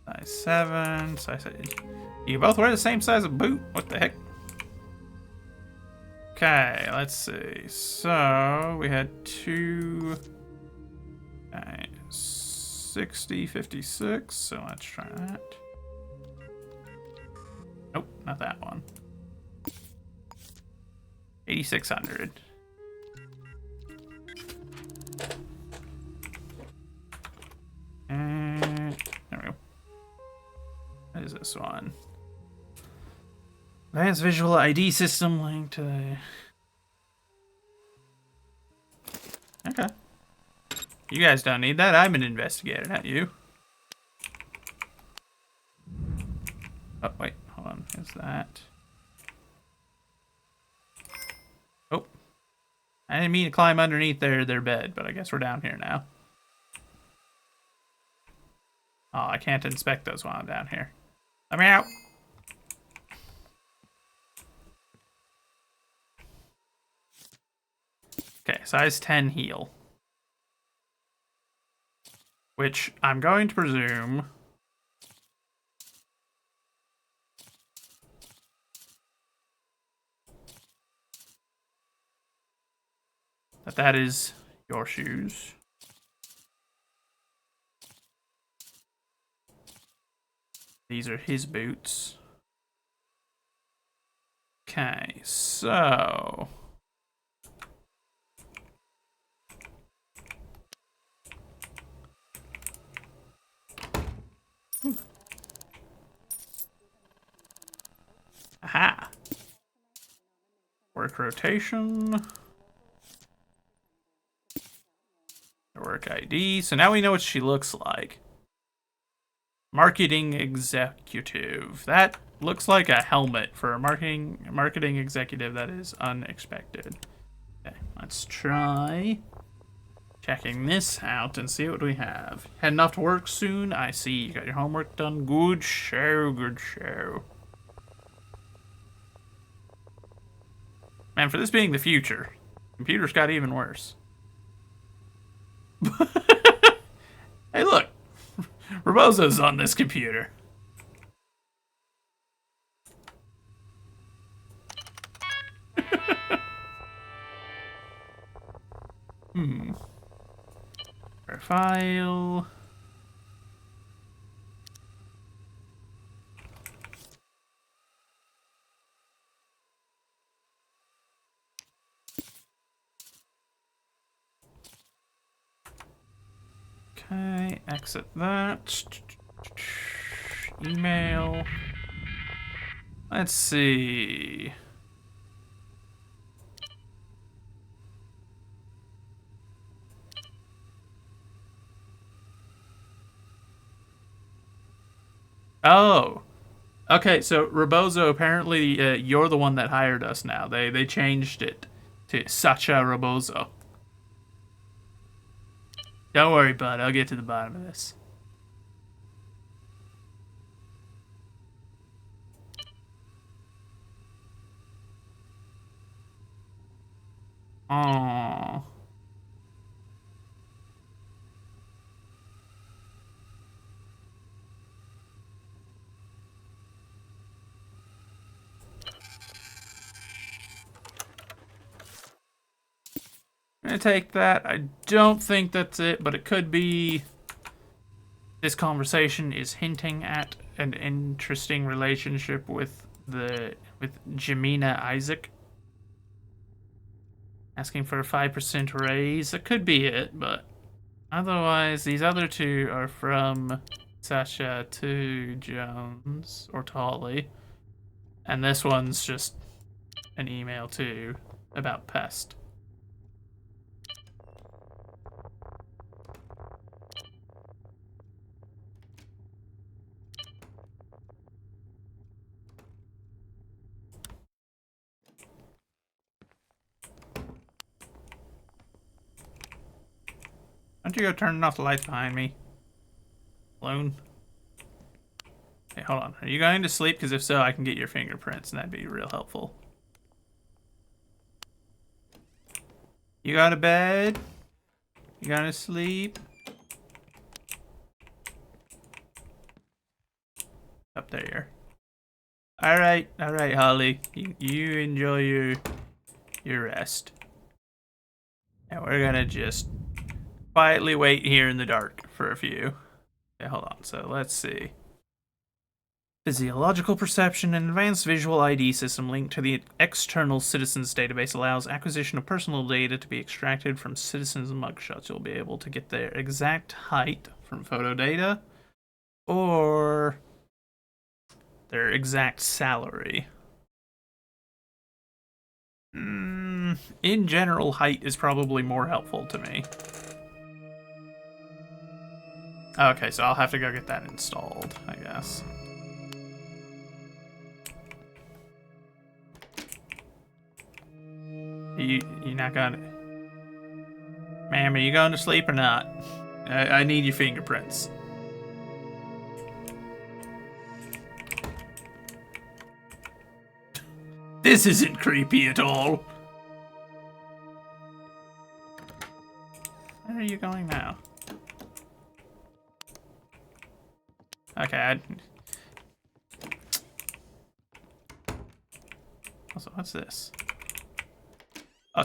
Size 7, size 8. You both wear the same size of boot? What the heck? Okay, let's see. So, we had 2... 60, 56, so let's try that. Nope, not that one. 8,600. And there we go. What is this one? Advanced visual ID system linked to the... Okay. You guys don't need that. I'm an investigator, not you. Oh, wait. Hold on. Is that... Oh. I didn't mean to climb underneath their bed, but I guess we're down here now. Oh, I can't inspect those while I'm down here. Let me out. Okay, size 10 heel. Which I'm going to presume... that is your shoes. These are his boots. Okay, so... Aha! Work rotation. Work ID. So now we know what she looks like. Marketing executive. That looks like a helmet for a marketing executive. That is unexpected. Okay, let's try checking this out and see what we have. Heading off to work soon. I see you got your homework done. Good show, good show. Man, for this being the future, computers got even worse. Hey, look. Rebozo's on this computer. Profile. Okay, exit that. Email. Let's see. Oh. Okay, so Rebozo, apparently you're the one that hired us now. They changed it to Sacha Rebozo. Don't worry, bud. I'll get to the bottom of this. Oh. I'm gonna take that. I don't think that's it, but it could be. This conversation is hinting at an interesting relationship with Jamina Isaac. Asking for a 5% raise. That could be it, but otherwise, these other two are from Sasha to Jones or Tolly. And this one's just an email too about Pest. don't you go turning off the lights behind me? Alone. Hey, hold on. Are you going to sleep? Because if so, I can get your fingerprints, and that'd be real helpful. You go to bed? You going to sleep? Up there. Alright, Holly. You enjoy your rest. And we're gonna just quietly wait here in the dark for a few. Okay, hold on. So let's see. Physiological perception, an advanced visual ID system linked to the external citizens database allows acquisition of personal data to be extracted from citizens' mugshots. You'll be able to get their exact height from photo data or their exact salary. In general, height is probably more helpful to me. Okay, so I'll have to go get that installed, I guess. You not gonna... Ma'am, are you going to sleep or not? I need your fingerprints. This isn't creepy at all. Where are you going now? Okay, Also, what's this? Oh.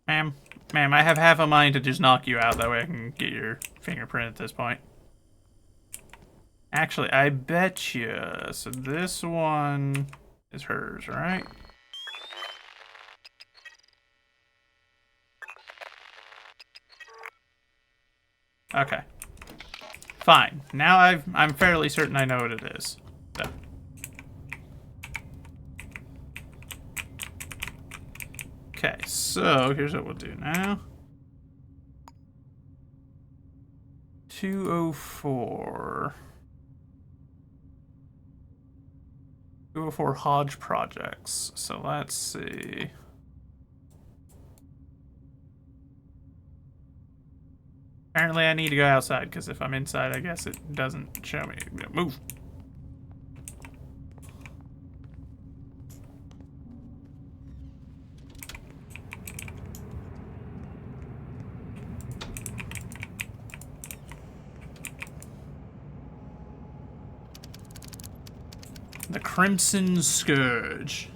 Ma'am, I have half a mind to just knock you out. That way I can get your fingerprint at this point. Actually, I bet you. So this one is hers, right? Okay. Fine. Now I'm fairly certain I know what it is. So. Okay, so here's what we'll do now. 204. 204 Hodge projects. So let's see. Apparently I need to go outside, because if I'm inside, I guess it doesn't show me. Move. The Crimson Scourge.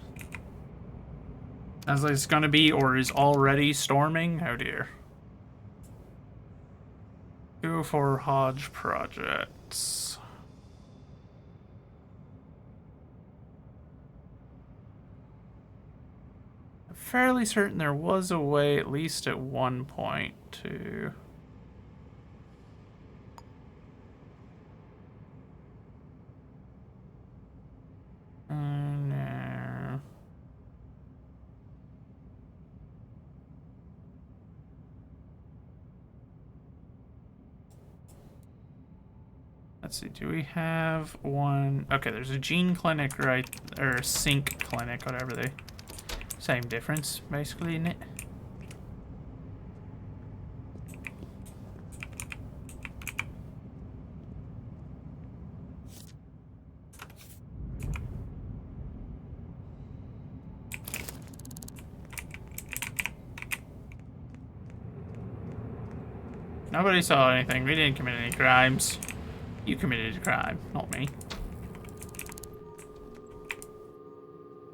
As it's gonna be, or is already storming. Oh dear. 204 Hodge projects. I'm fairly certain there was a way, at least at one point, to... no. Let's see, do we have one? Okay, there's a gene clinic, right? Or a sync clinic, whatever they... Same difference, basically, isn't it? Nobody saw anything. We didn't commit any crimes. You committed a crime, not me.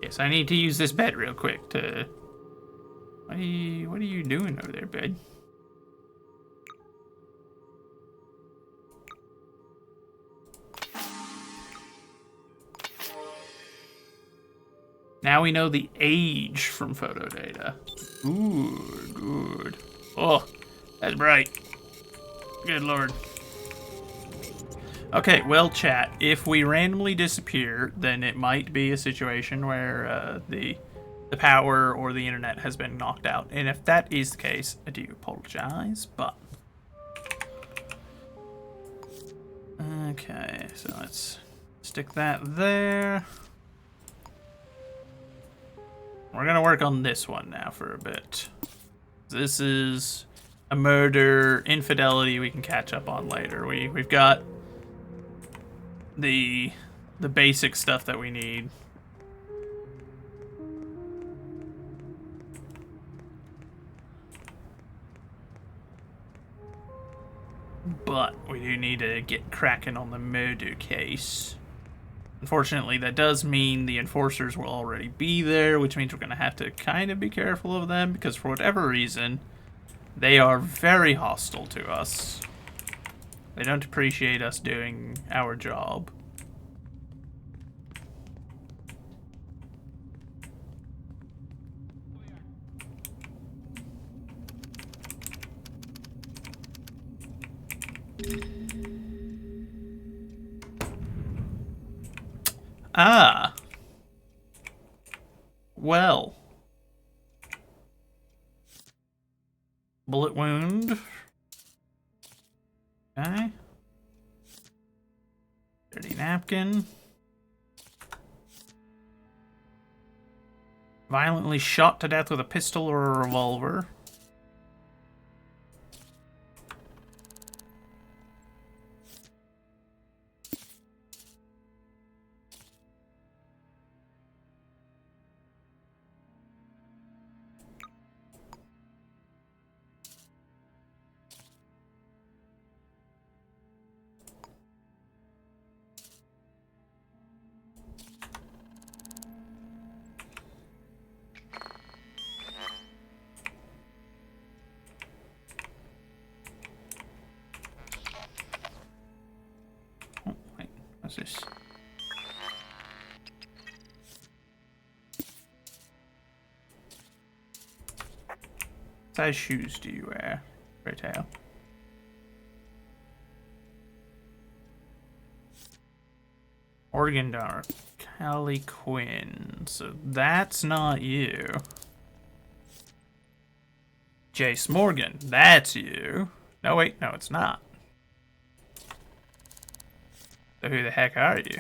Yes, I need to use this bed real quick to... What are you doing over there, bed? Now we know the age from photo data. Good, good. Oh, that's bright. Good lord. Okay, well, chat, if we randomly disappear, then it might be a situation where the power or the internet has been knocked out. And if that is the case, I do apologize, but... Okay, so let's stick that there. We're gonna work on this one now for a bit. This is a murder, infidelity we can catch up on later. We've got the basic stuff that we need. But we do need to get cracking on the murder case. Unfortunately, that does mean the enforcers will already be there, which means we're going to have to kind of be careful of them, because for whatever reason, they are very hostile to us. They don't appreciate us doing our job. Ah. Well. Bullet wound. Okay. Dirty napkin. Violently shot to death with a pistol or a revolver. Oh, wait, what's this? What size shoes do you wear, Greytail? Organ donor, Callie Quinn. So that's not you. Jace Morgan, that's you. No, wait, no, it's not. So who the heck are you?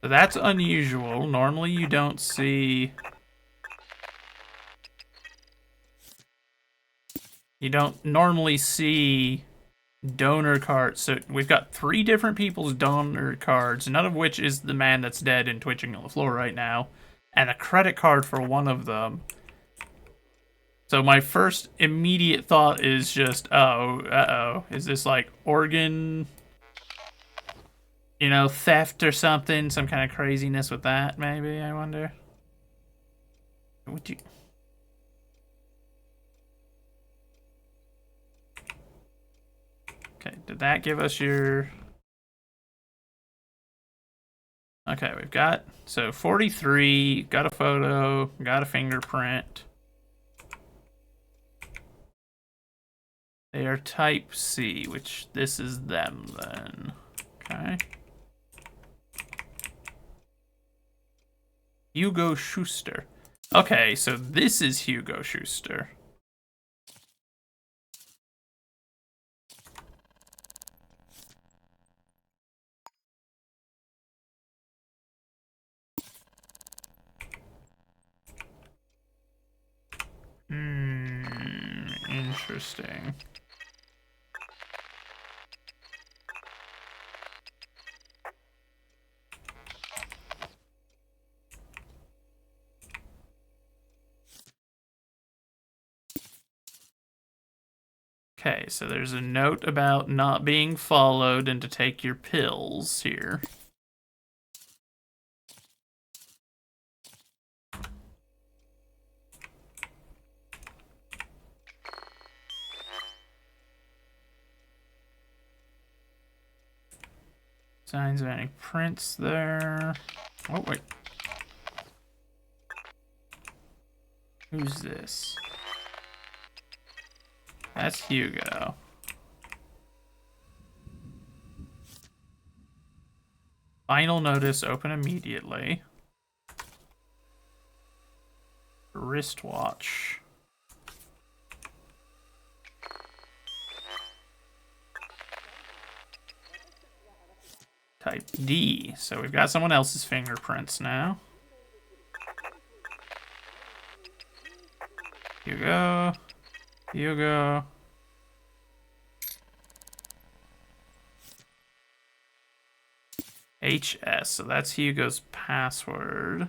So that's unusual. Normally you don't see... You don't normally see donor cards. So we've got 3 different people's donor cards, none of which is the man that's dead and twitching on the floor right now, and a credit card for one of them. So my first immediate thought is just, uh-oh. Is this like organ, you know, theft or something? Some kind of craziness with that, maybe, I wonder? Would you... Okay, did that give us your... Okay, we've got... So 43, got a photo, got a fingerprint. They are type C, which this is them then. Okay. Hugo Schuster. Okay, so this is Hugo Schuster. Interesting. Okay, so there's a note about not being followed and to take your pills here. Signs of any prints there. Oh, wait. Who's this? That's Hugo. Final notice, open immediately. Wristwatch. Type D. So we've got someone else's fingerprints now. Hugo. Hugo. HS. So that's Hugo's password.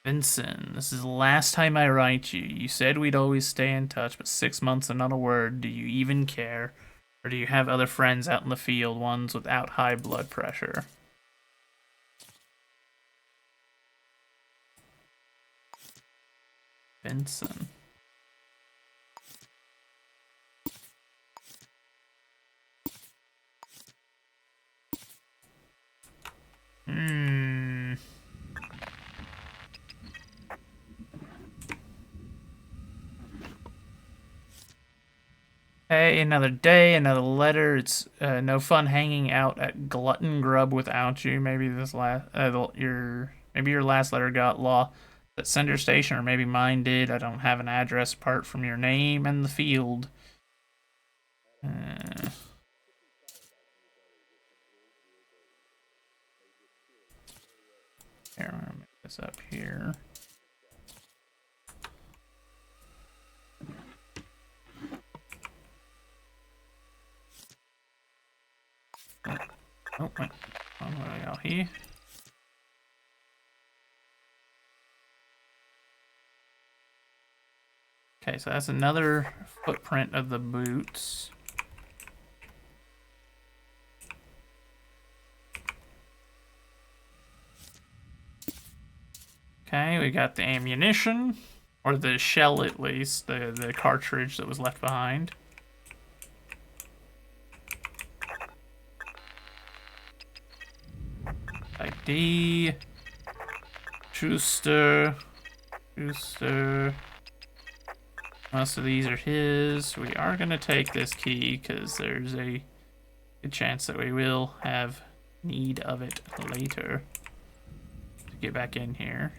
Vincent, this is the last time I write you. You said we'd always stay in touch, but 6 months and not a word. Do you even care? Or do you have other friends out in the field, ones without high blood pressure? Vincent. Hey, another day, another letter. It's no fun hanging out at Glutton Grub without you. Maybe this last maybe your last letter got lost at Sender Station, or maybe mine did. I don't have an address apart from your name and the field. Here, I'm gonna make this up here. Oh, wait. Oh, what do we got here? Okay, so that's another footprint of the boots. Okay, we got the ammunition, or the shell at least, the cartridge that was left behind. ID. Schuster. Most of these are his. We are going to take this key because there's a good chance that we will have need of it later to get back in here.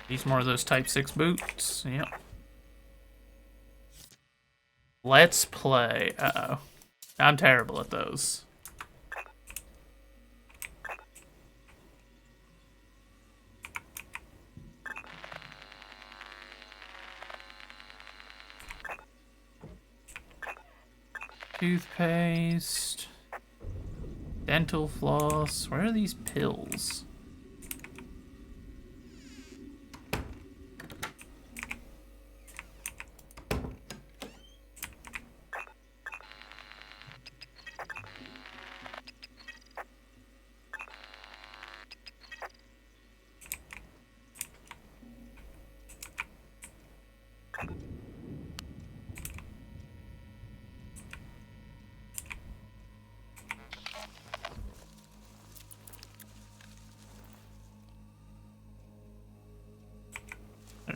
These more of those Type 6 boots. Yep. Let's play. Uh-oh. I'm terrible at those. Toothpaste. Dental floss. Where are these pills?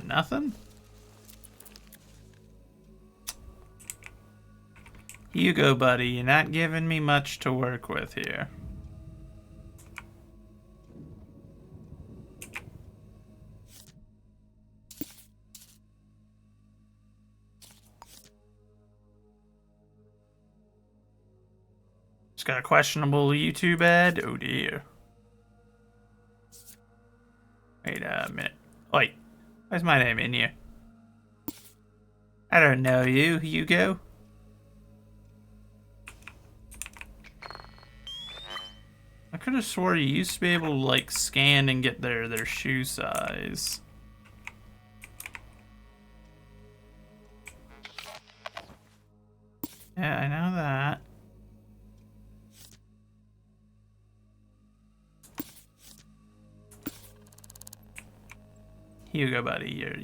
Nothing? You go, buddy. You're not giving me much to work with here. Just got a questionable YouTube ad? Oh dear. Wait a minute. Wait. Why's my name in here? I don't know you, Hugo. I could have swore you used to be able to, like, scan and get their shoe size. Yeah, I know that. Hugo, buddy, you're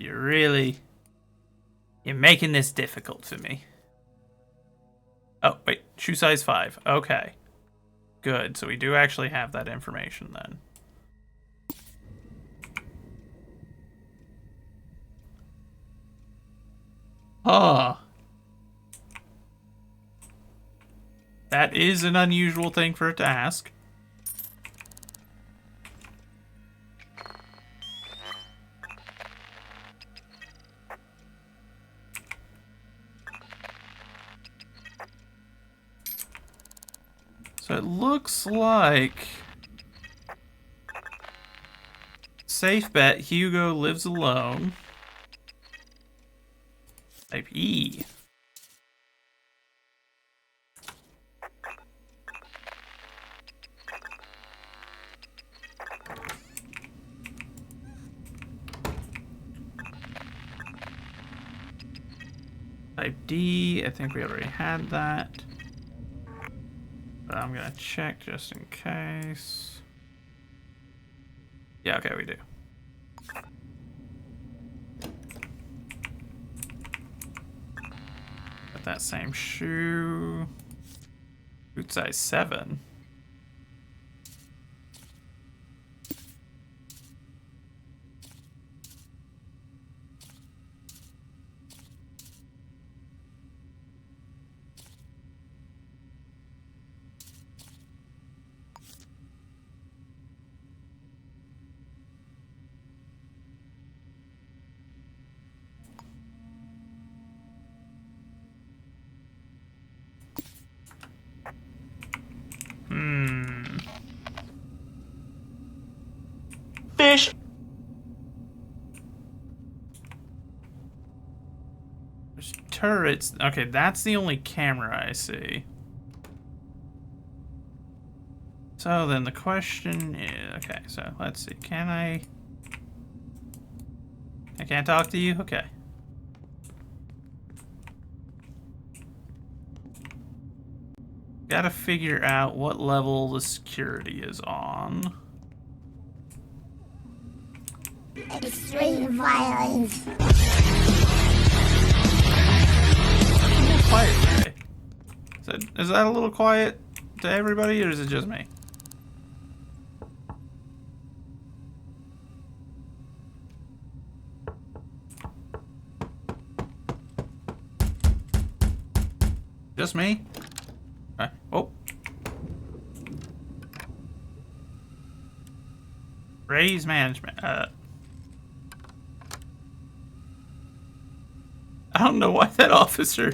making this difficult for me. Oh, wait, shoe size 5. Okay. Good, so we do actually have that information then. Huh. That is an unusual thing for it to ask. So it looks like... Safe bet, Hugo lives alone. Type E. Type D, I think we already had that. But I'm gonna check just in case. Yeah, okay, we do. Got that same shoe. Boot size 7. Fish. There's turrets. Okay, that's the only camera I see. So then the question is... Okay, so let's see. Can I can't talk to you? Okay. Gotta figure out what level the security is on. Extreme violence. A little quiet today. Is that a little quiet to everybody, or is it just me? Just me? Okay. Oh. Raise management. I don't know why that officer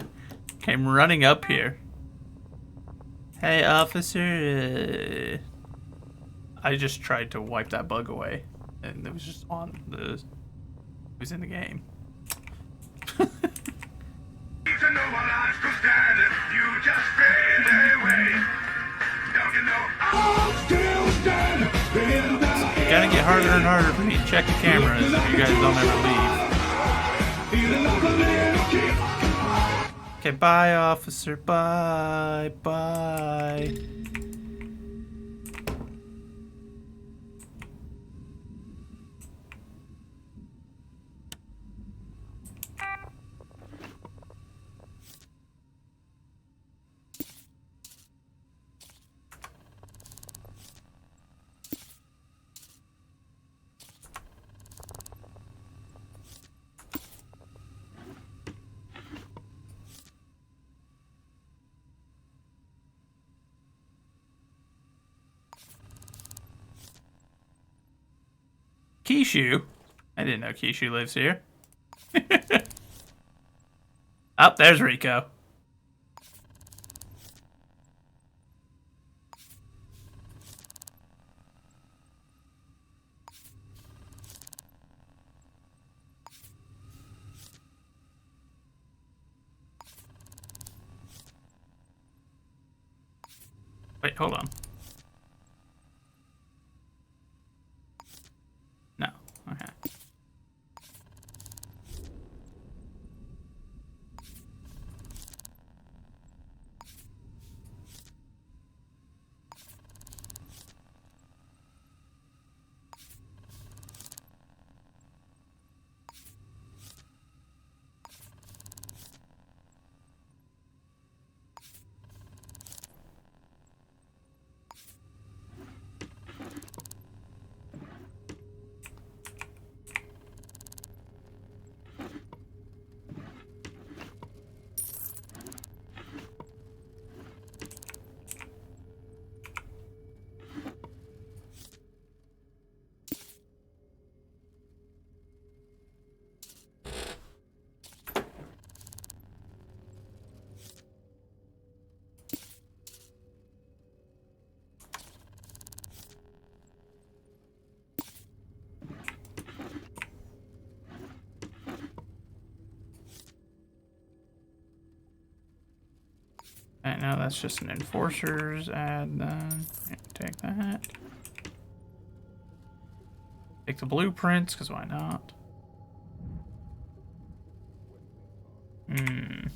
came running up here. Hey, officer. I just tried to wipe that bug away, and it was just on the. It was in the game. It's gonna get harder and harder for me to check the cameras if you guys don't ever leave. Okay, bye, officer. Bye. Bye. Kishu? I didn't know Kishu lives here. Oh, there's Rico. Wait, hold on. No. Okay. Right now, that's just an enforcer's ad. Take that. Take the blueprints, because why not? Hmm.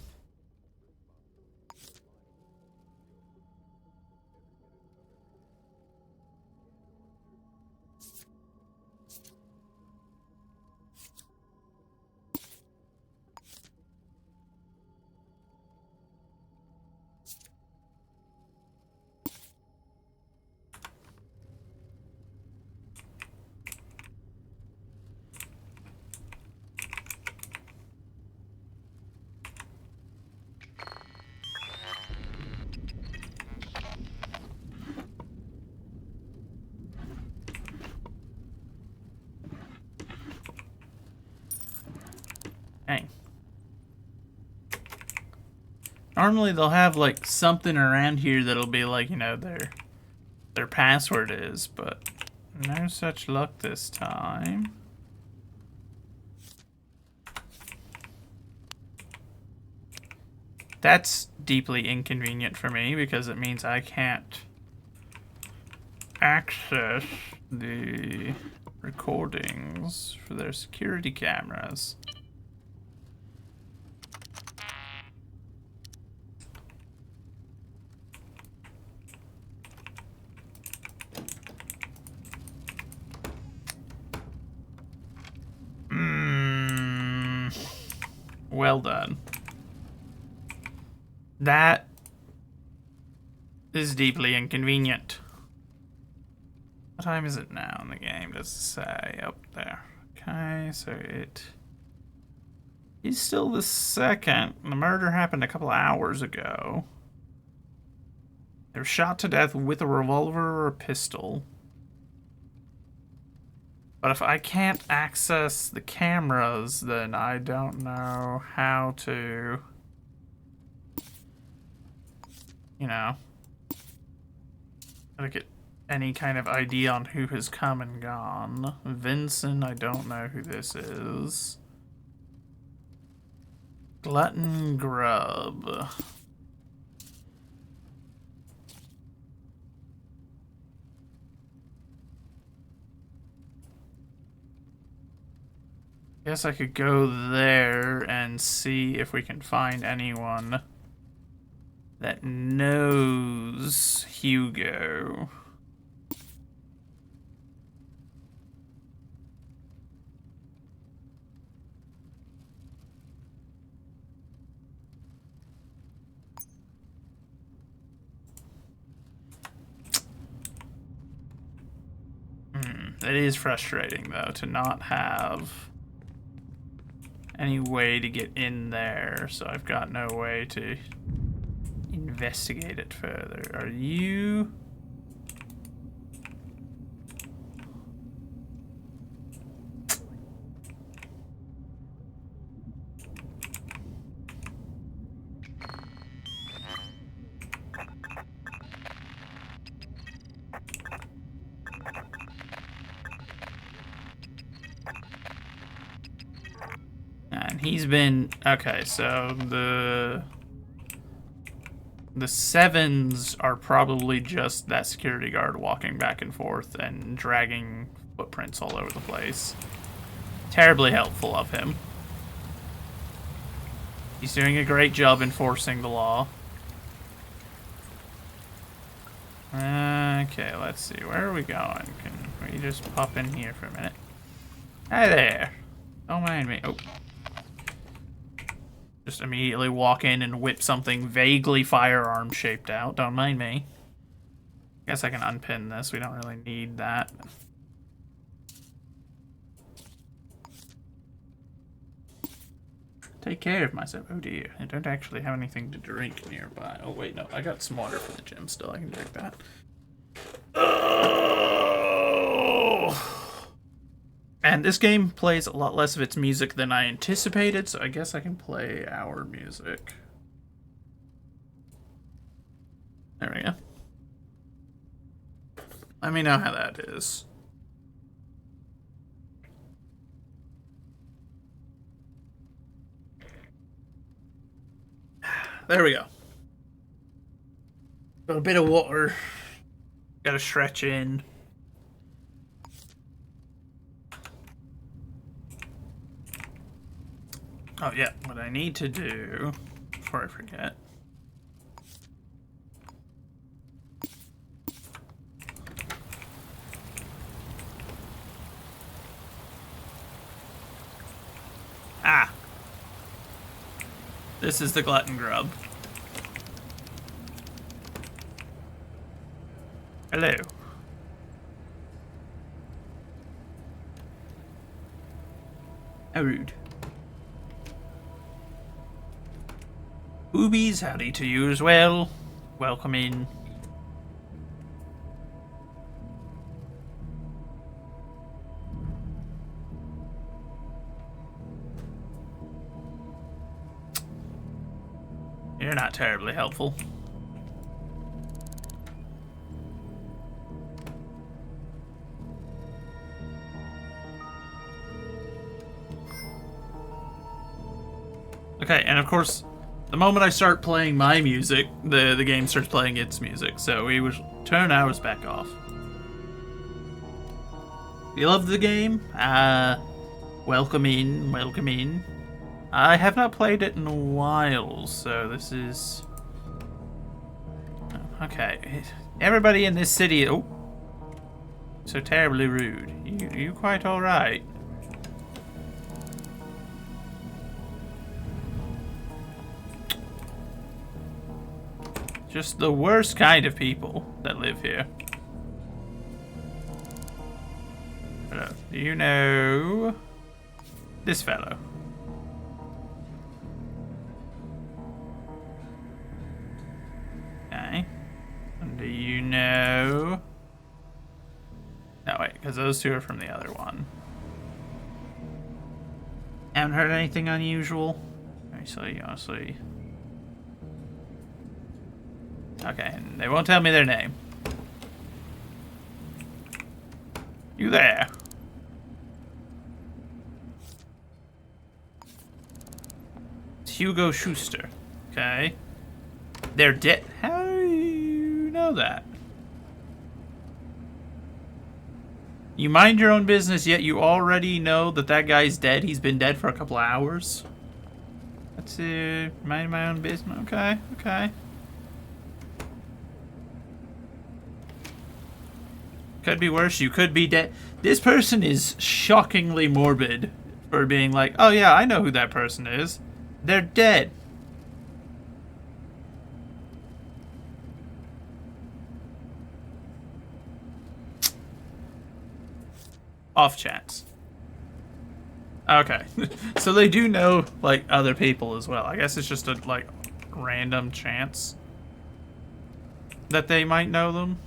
Dang. Normally they'll have like something around here that'll be like, you know, their password is, but no such luck this time. That's deeply inconvenient for me because it means I can't access the recordings for their security cameras. Well done. That is deeply inconvenient. What time is it now in the game? Does it say up there? Okay, so it is still the second. The murder happened a couple hours ago. They were shot to death with a revolver or a pistol. But if I can't access the cameras, then I don't know how to, you know, how to get any kind of idea on who has come and gone. Vincent, I don't know who this is. Glutton Grub. Guess I could go there and see if we can find anyone that knows Hugo. It is frustrating, though, to not have any way to get in there, so I've got no way to investigate it further. Are you... And he's been... Okay, so the sevens are probably just that security guard walking back and forth and dragging footprints all over the place. Terribly helpful of him. He's doing a great job enforcing the law. Okay, let's see. Where are we going? Can we just pop in here for a minute? Hi there. Don't mind me. Oh. Just immediately walk in and whip something vaguely firearm shaped out. Don't mind me. Guess I can unpin this. We don't really need that. Take care of myself. Oh dear. I don't actually have anything to drink nearby. Oh wait, no. I got some water from the gym still. I can drink that. Oh. And this game plays a lot less of its music than I anticipated, so I guess I can play our music. There we go. Let me know how that is. There we go. Got a bit of water. Gotta stretch in. Oh yeah, what I need to do before I forget. Ah! This is the glutton grub. Hello. How rude. Boobies, howdy to you as well. Welcome in. You're not terribly helpful. Okay, and of course, the moment I start playing my music, the game starts playing its music, so we will turn ours back off. You love the game? Welcome in, welcome in. I have not played it in a while, so this is... Okay, everybody in this city... Oh, so terribly rude. You quite alright? Just the worst kind of people that live here. Hello. Do you know this fellow? Okay. And do you know... No, wait, because those two are from the other one. Haven't heard anything unusual? Honestly. Okay, and they won't tell me their name. You there? It's Hugo Schuster. Okay. They're dead. How do you know that? You mind your own business, yet you already know that that guy's dead. He's been dead for a couple of hours. That's mind my own business. Okay. Could be worse. You could be dead. This person is shockingly morbid for being like, oh yeah, I know who that person is. They're dead. Off chance. Okay. So they do know, like, other people as well. I guess it's just a, like, random chance that they might know them.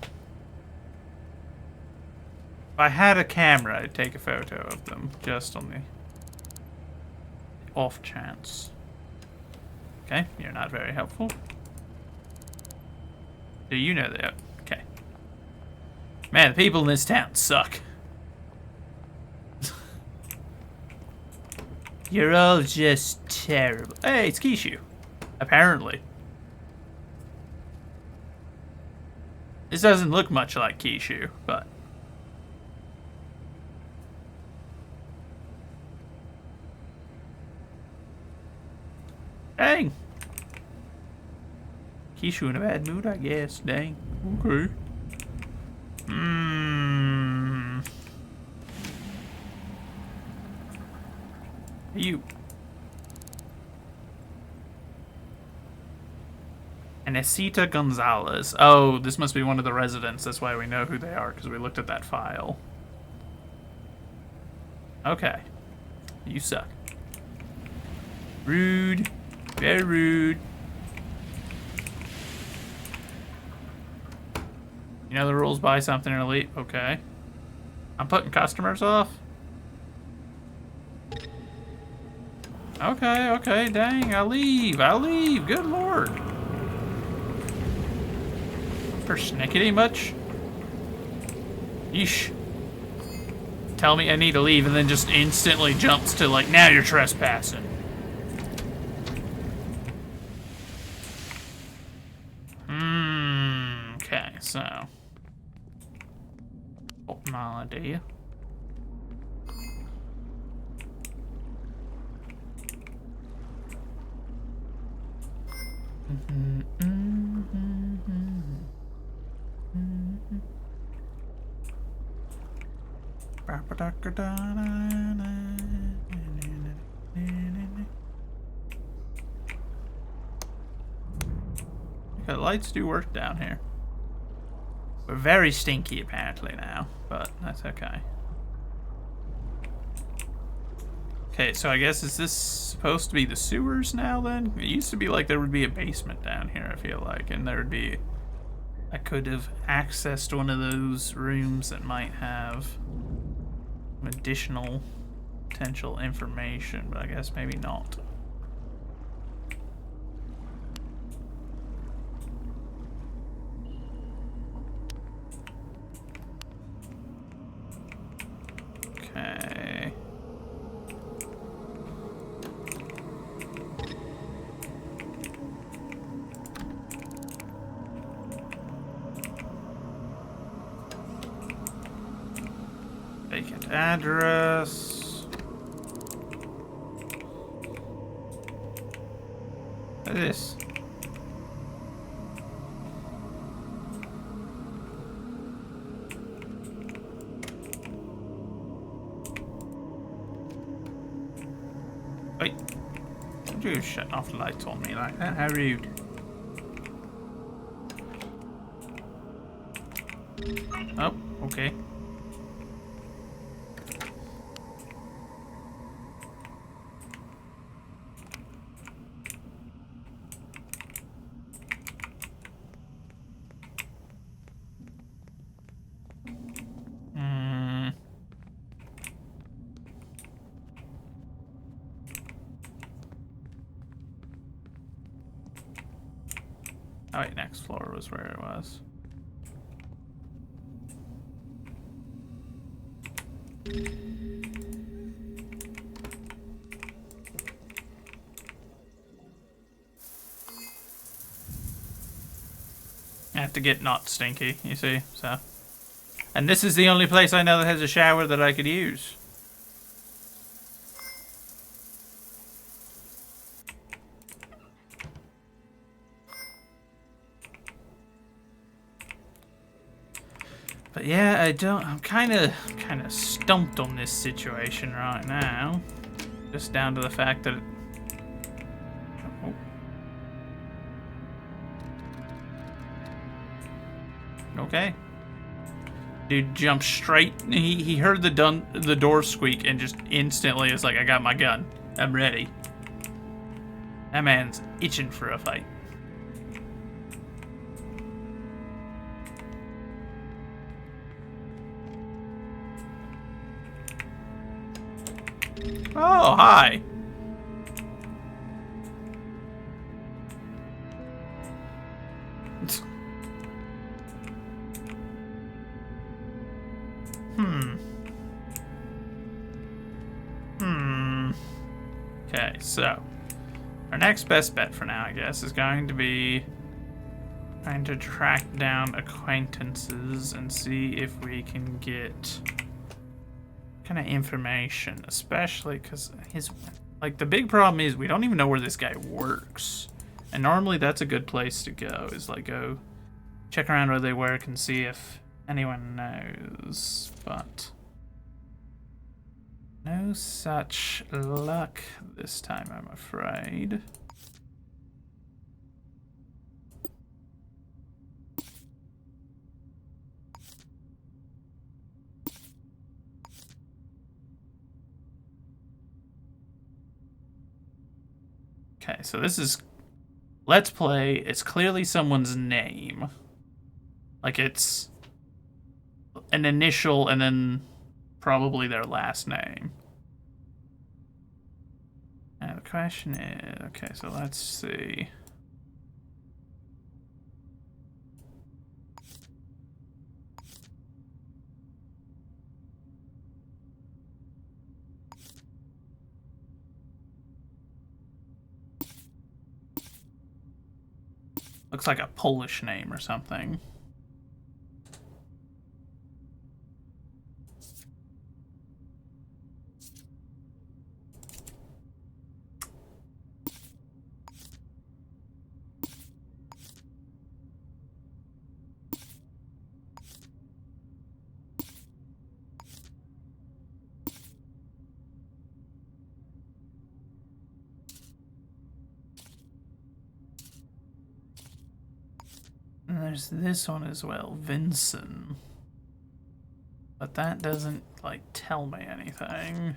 If I had a camera, I'd take a photo of them, just on the off chance. Okay, you're not very helpful. Do you know that? Okay. Man, the people in this town suck. You're all just terrible. Hey, it's Kishu. Apparently. This doesn't look much like Kishu, but... Dang. Kishu in a bad mood, I guess. Dang. Okay. You. Anesita Gonzalez. Oh, this must be one of the residents. That's why we know who they are, because we looked at that file. Okay. You suck. Rude. Very rude. You know the rules, buy something and leave. Okay. I'm putting customers off? Okay, dang, I'll leave. Good lord. Persnickety much? Yeesh. Tell me I need to leave and then just instantly jumps to like, now you're trespassing. so. Melody. The lights do work down here. We're very stinky apparently now, but that's okay. Okay, so I guess is this supposed to be the sewers now then? It used to be like there would be a basement down here, I feel like, and there would be... I could have accessed one of those rooms that might have additional potential information, but I guess maybe not. Okay. Vacant address. What is this? Wait. Don't you shut off the lights on me like that? How rude. Oh, okay. Oh wait, next floor was where it was. I have to get not stinky, you see, so. And this is the only place I know that has a shower that I could use. But yeah, I'm kind of stumped on this situation right now. Just down to the fact that... Oh. Okay. Dude jumped straight. He heard the door squeak and just instantly is like, I got my gun. I'm ready. That man's itching for a fight. Oh, hi. Okay, so our next best bet for now, I guess, is going to be trying to track down acquaintances and see if we can get kind of information, especially because the big problem is we don't even know where this guy works, and normally that's a good place to go, is like go check around where they work and see if anyone knows, but no such luck this time, I'm afraid. Okay, so this is Let's Play. It's clearly someone's name. Like it's an initial and then probably their last name. And the question is, okay, so let's see. Looks like a Polish name or something. And there's this one as well, Vincent. But that doesn't, like, tell me anything.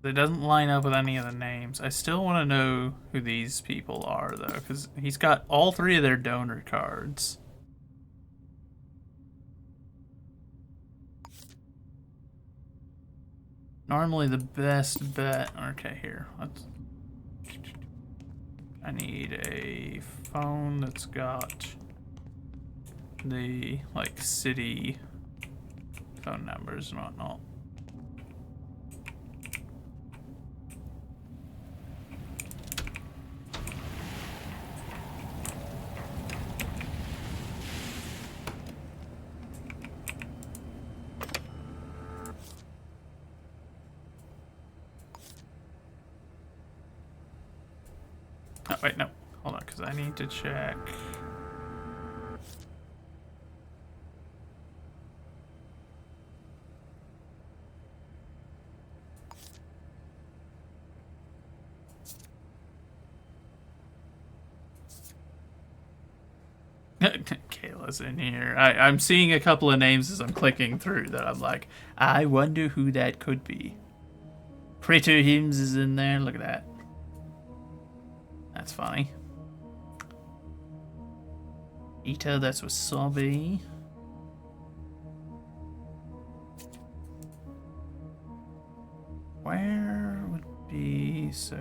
It doesn't line up with any of the names. I still want to know who these people are, though, because he's got all 3 of their donor cards. Normally the best bet... Okay, here. I need a phone that's got the, like, city phone numbers and whatnot. Oh, wait, no. Hold on, because I need to check. Kayla's in here. I'm seeing a couple of names as I'm clicking through that I'm like, I wonder who that could be. Pretty Hims is in there. Look at that. That's funny. Ita, that's Wasabi. Where would be so...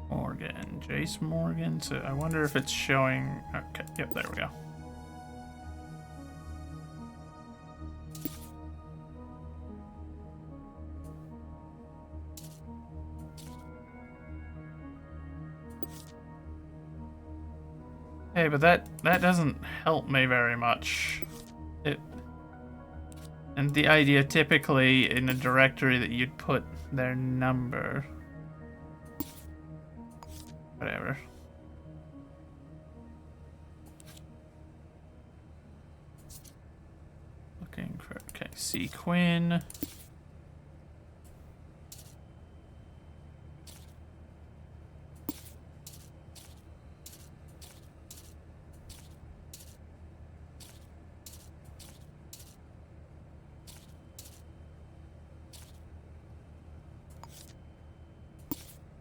Morgan, Jace Morgan. So I wonder if it's showing. Okay, yep, there we go. Hey, but that doesn't help me very much. And the idea typically in a directory that you'd put their number. Whatever. Looking for, okay, C. Quinn.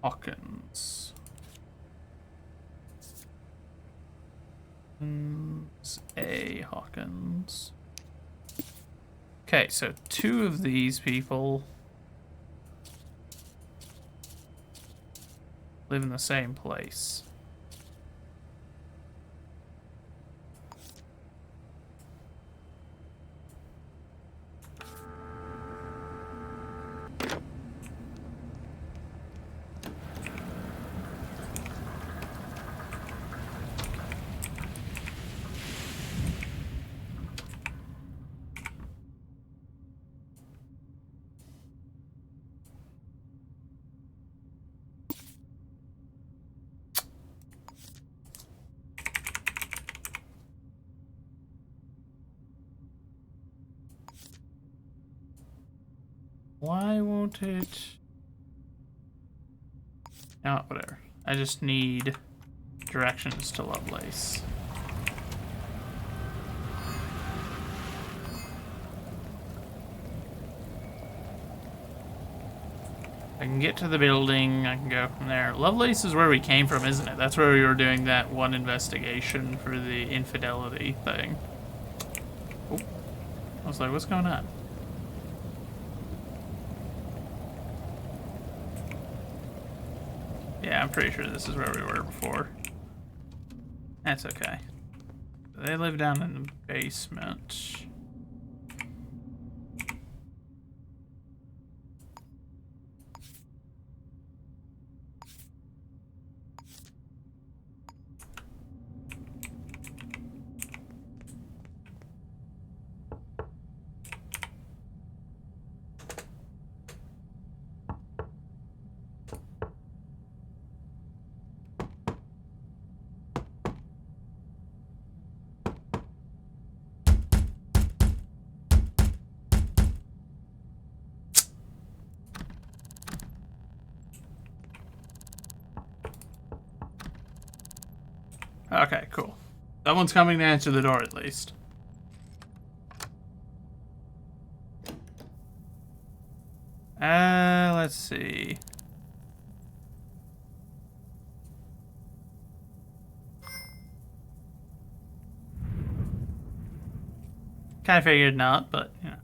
Hawkins. A. Hawkins. Okay, so 2 of these people live in the same place. Why won't it? Oh, whatever. I just need directions to Lovelace. I can get to the building, I can go from there. Lovelace is where we came from, isn't it? That's where we were doing that one investigation for the infidelity thing. Oh. I was like, what's going on? Yeah, I'm pretty sure this is where we were before. That's okay. They live down in the basement. Okay, cool. Someone's coming to answer the door at least. Let's see. Kind of figured not, but, you know.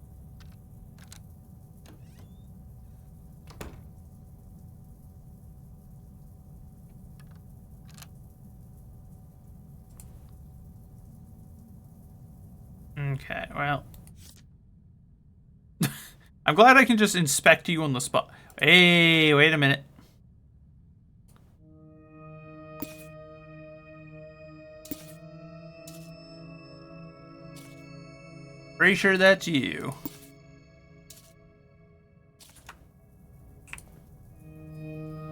Okay, well. I'm glad I can just inspect you on the spot. Hey, wait a minute. Pretty sure that's you.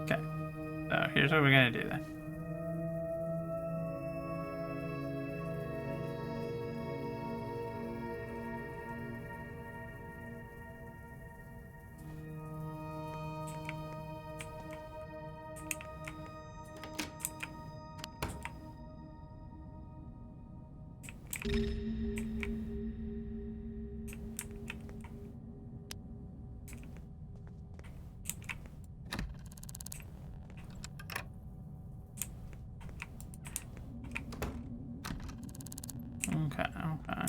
Okay. So here's what we're gonna do then. Okay, okay.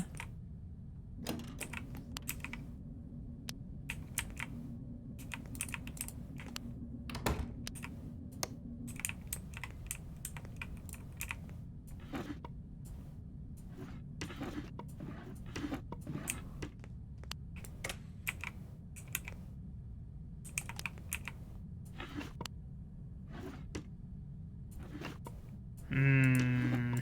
Hmm.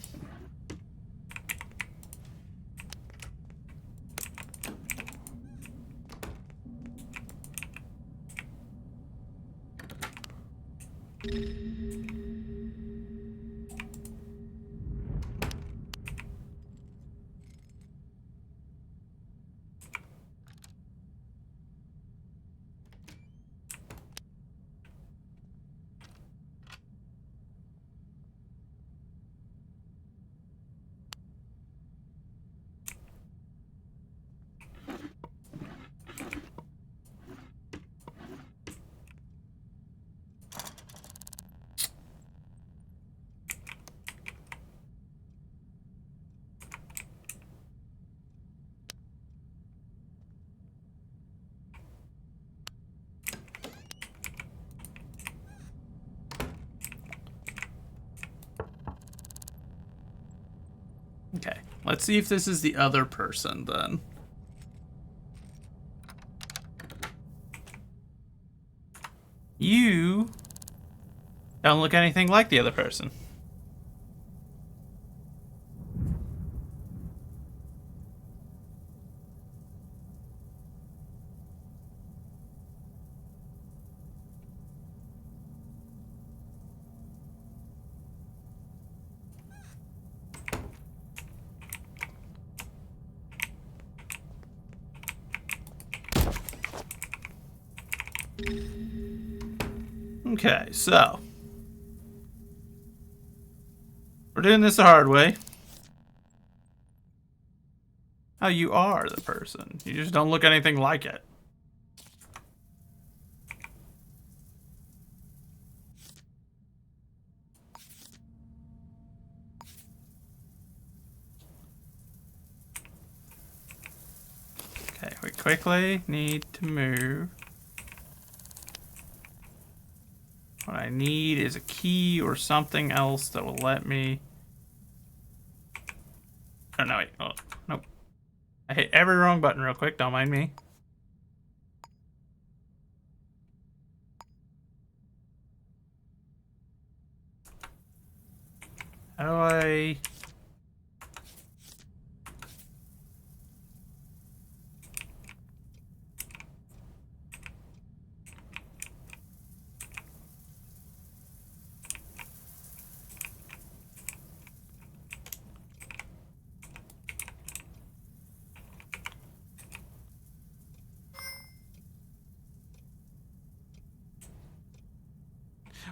Okay, let's see if this is the other person then. You don't look anything like the other person. Okay, so we're doing this the hard way. Oh, you are the person. You just don't look anything like it. Okay, we quickly need to move. What I need is a key or something else that will let me... Oh, no, wait. Oh, nope. I hit every wrong button real quick. Don't mind me. How do I...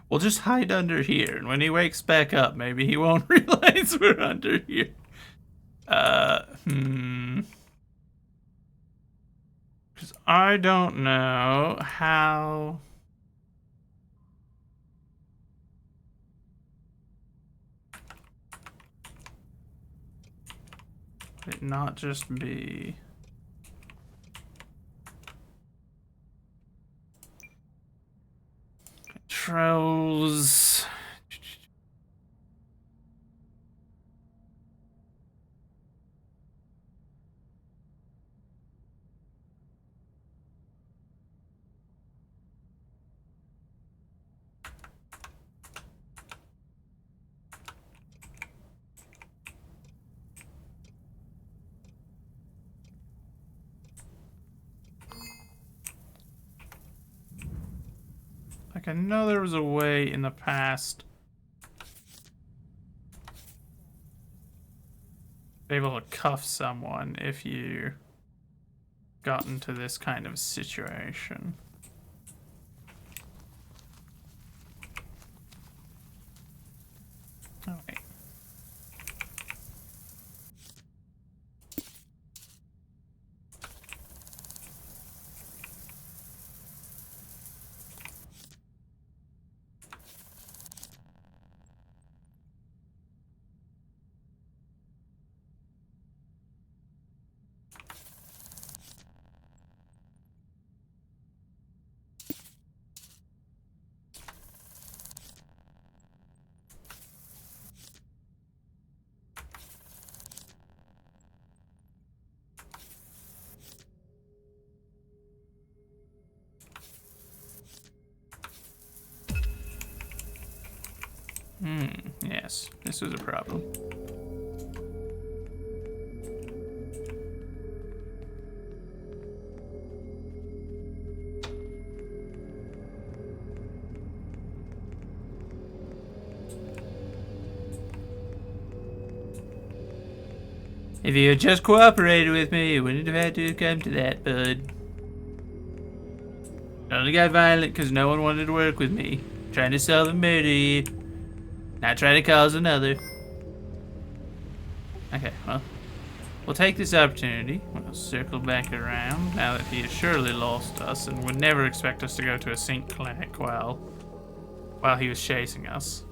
We'll just hide under here, and when he wakes back up, maybe he won't realize we're under here. Because I don't know how... it not just be... controls... Like, I know there was a way in the past to be able to cuff someone if you got into this kind of situation. Oh, wait. Yes, this was a problem. If you had just cooperated with me, you wouldn't have had to come to that, bud. I only got violent because no one wanted to work with me. Trying to solve a murder. Not trying to cause another. Okay, well, we'll take this opportunity. We'll circle back around now that he has surely lost us and would never expect us to go to a sync clinic while he was chasing us.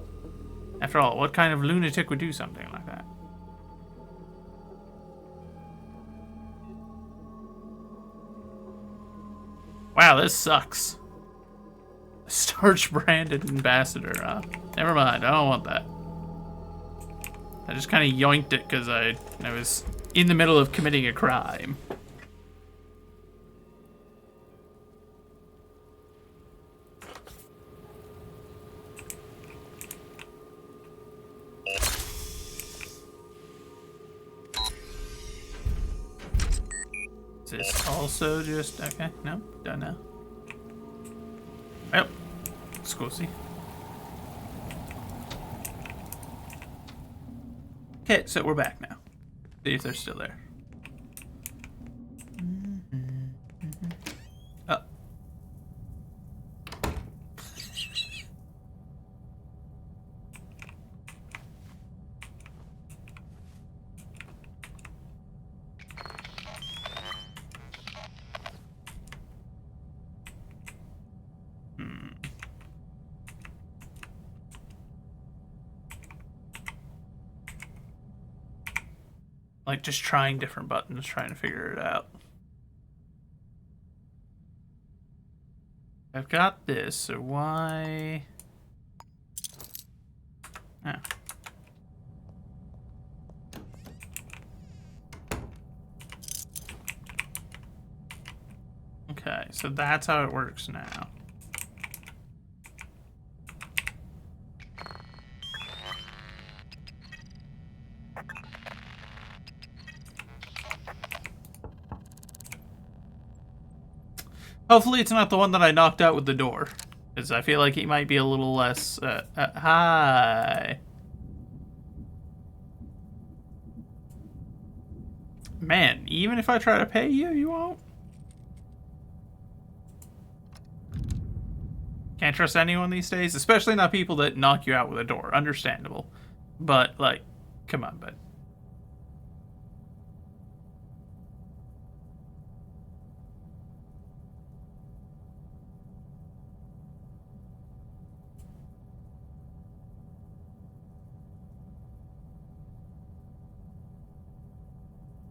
After all, what kind of lunatic would do something like that? Wow, this sucks. Starch branded ambassador. Never mind, I don't want that. I just kind of yoinked it because I was in the middle of committing a crime. Is this also just... okay, no, done now. Well, scusi. Okay, so we're back now. See if they're still there. Oh. Like, just trying different buttons, trying to figure it out. I've got this, so why... oh. Okay, so that's how it works now. Hopefully it's not the one that I knocked out with the door. Because I feel like he might be a little less... hi. Man, even if I try to pay you, you won't? Can't trust anyone these days, especially not people that knock you out with a door. Understandable. But, like, come on, bud.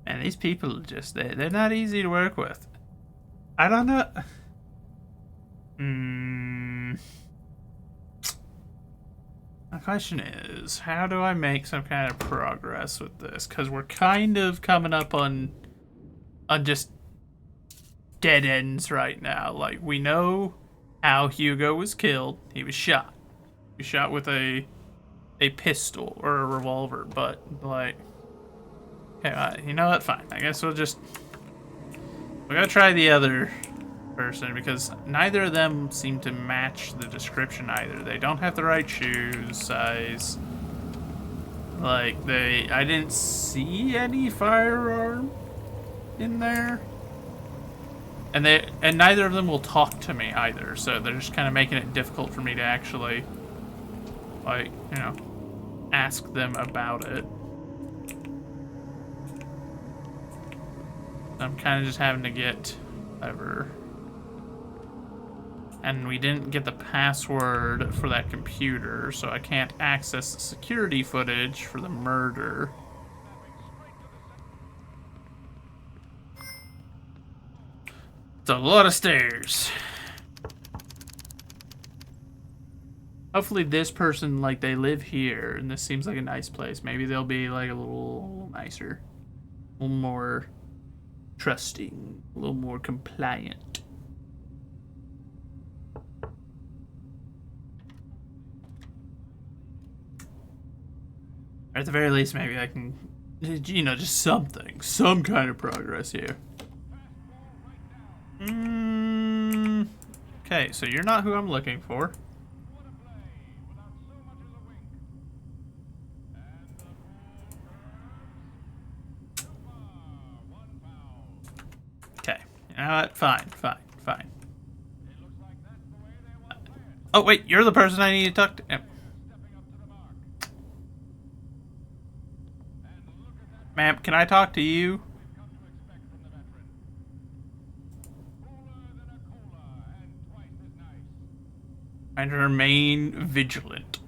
And these people just, they're not easy to work with. I don't know. My question is, how do I make some kind of progress with this? Because we're kind of coming up on just dead ends right now. Like, we know how Hugo was killed. He was shot. He was shot with a pistol or a revolver, but, like... Okay, you know what? Fine. I guess we're gonna try the other person because neither of them seem to match the description either. They don't have the right shoes size. Like I didn't see any firearm in there. And neither of them will talk to me either. So they're just kind of making it difficult for me to actually, like, you know, ask them about it. I'm kind of just having to get whatever. And we didn't get the password for that computer, so I can't access the security footage for the murder. It's a lot of stairs. Hopefully this person, like, they live here, and this seems like a nice place. Maybe they'll be, like, a little nicer. A little more... trusting, a little more compliant. Or at the very least, maybe I can, you know, just something, some kind of progress here. Okay, so you're not who I'm looking for. Okay, you know what? Fine. Oh, wait, you're the person I need to talk to. Ma'am, can I talk to you? And remain vigilant.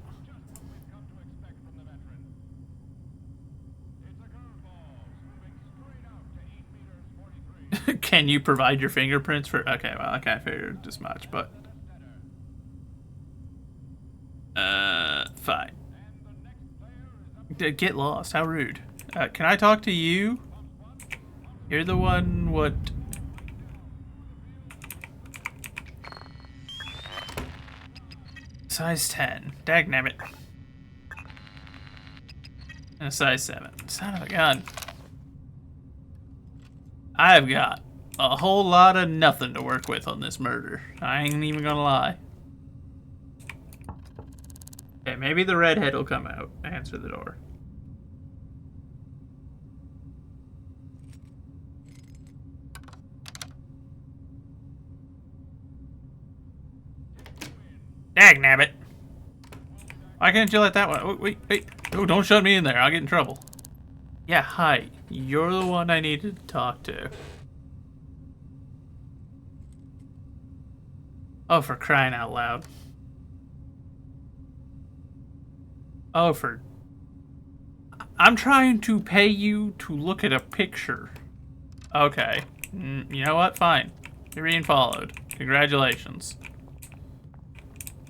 Can you provide your fingerprints for... Okay, well, I kind of figured as much, but... Fine. Get lost. How rude. Can I talk to you? You're the one, what... Size 10. Dagnabbit. And a size 7. Son of a gun. I've got a whole lot of nothing to work with on this murder. I ain't even gonna lie. Okay, maybe the redhead will come out. Answer the door. Dagnabbit. Why can't you let that one... Oh, wait. Oh, don't shut me in there. I'll get in trouble. Yeah, hi. You're the one I needed to talk to. Oh, for crying out loud. Oh, for... I'm trying to pay you to look at a picture. Okay. You know what? Fine. You're being followed. Congratulations.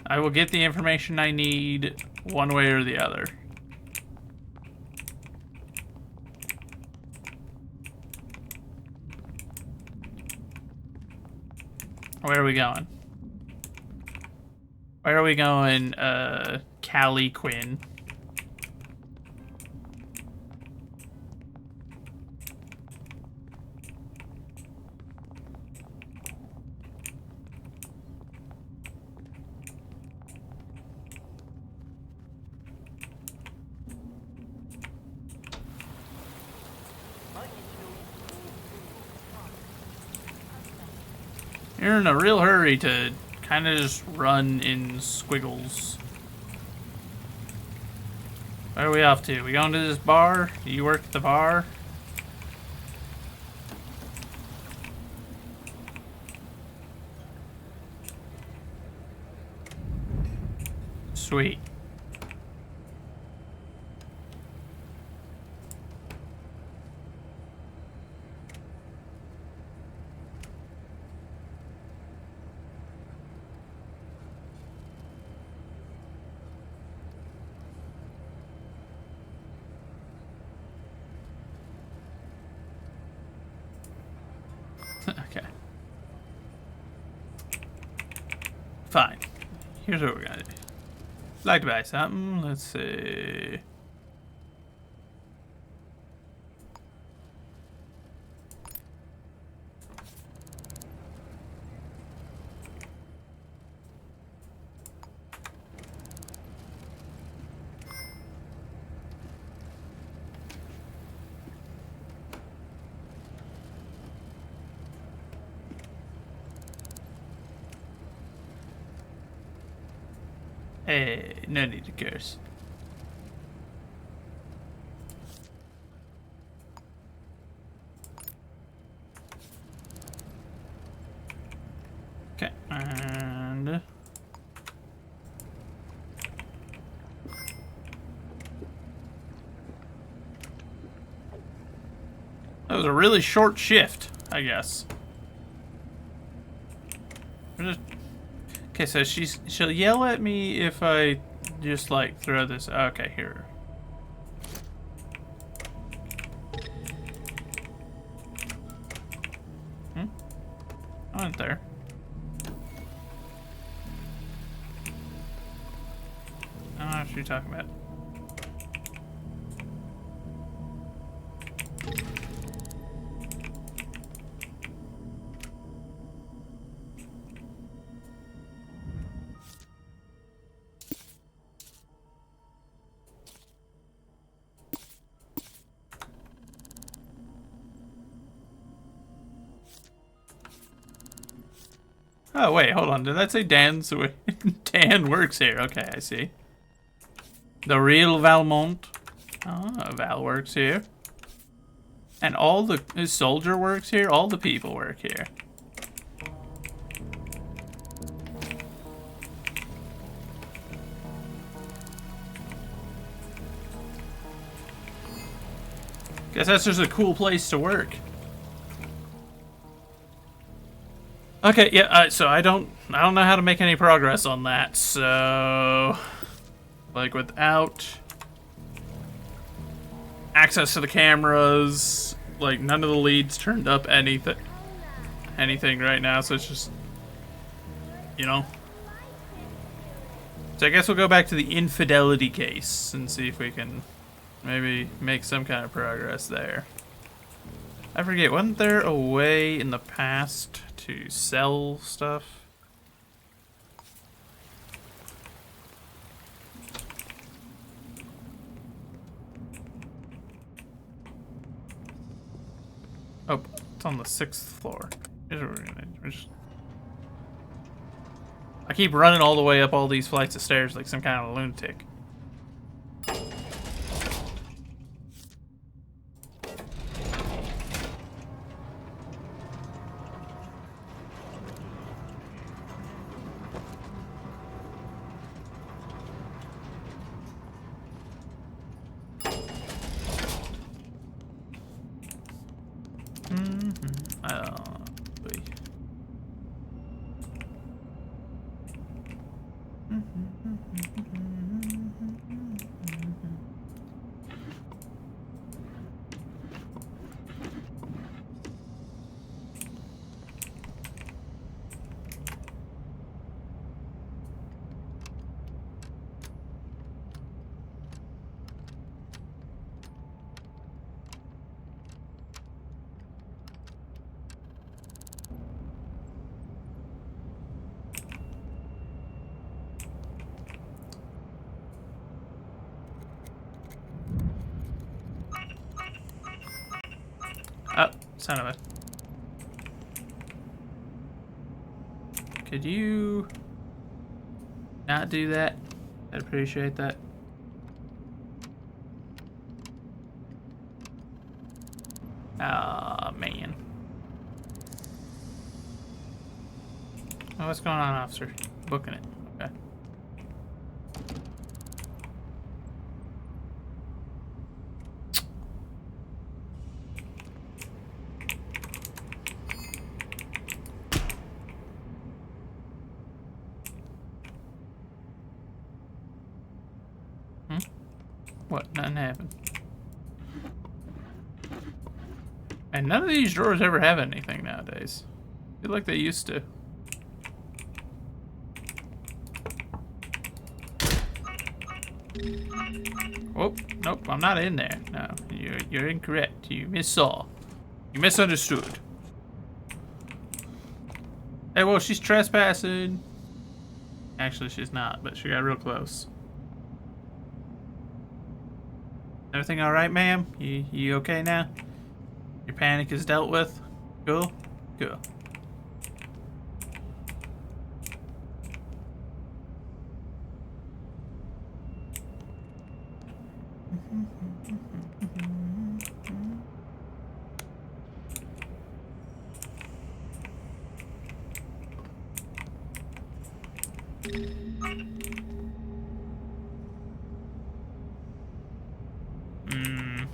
I will get the information I need one way or the other. Where are we going? Where are we going, Callie Quinn? You're in a real hurry to kind of just run in squiggles. Where are we off to? We going to this bar? Do you work at the bar? Sweet. Okay. Fine. Here's what we're gonna do. Like to buy something. Let's see. Hey, no need to curse. Okay, and that was a really short shift, I guess. Okay, so she'll yell at me if I just like throw this. Okay, here. I went there. I don't know what you're talking about. Oh, wait, hold on. Did that say Dan's? Dan works here. Okay, I see. The real Valmont. Oh, Val works here. And all the soldier works here. All the people work here. Guess that's just a cool place to work. Okay, yeah, so I don't know how to make any progress on that, so like without access to the cameras, like none of the leads turned up anything right now, so it's just, you know. So I guess we'll go back to the infidelity case and see if we can maybe make some kind of progress there. I forget, wasn't there a way in the past to sell stuff? Oh, it's on the 6th floor. Here's what we're gonna do. I keep running all the way up all these flights of stairs like some kind of lunatic. Oh, son of a... Could you not do that? I'd appreciate that. Ah, man. Oh, what's going on, officer? Booking it. Okay. What? Nothing happened. And none of these drawers ever have anything nowadays. I feel like they used to. Oh, nope, I'm not in there. No, you're incorrect. You missaw. You misunderstood. Hey, well, she's trespassing. Actually, she's not, but she got real close. Everything all right, ma'am? You okay now? Your panic is dealt with? Cool? Cool.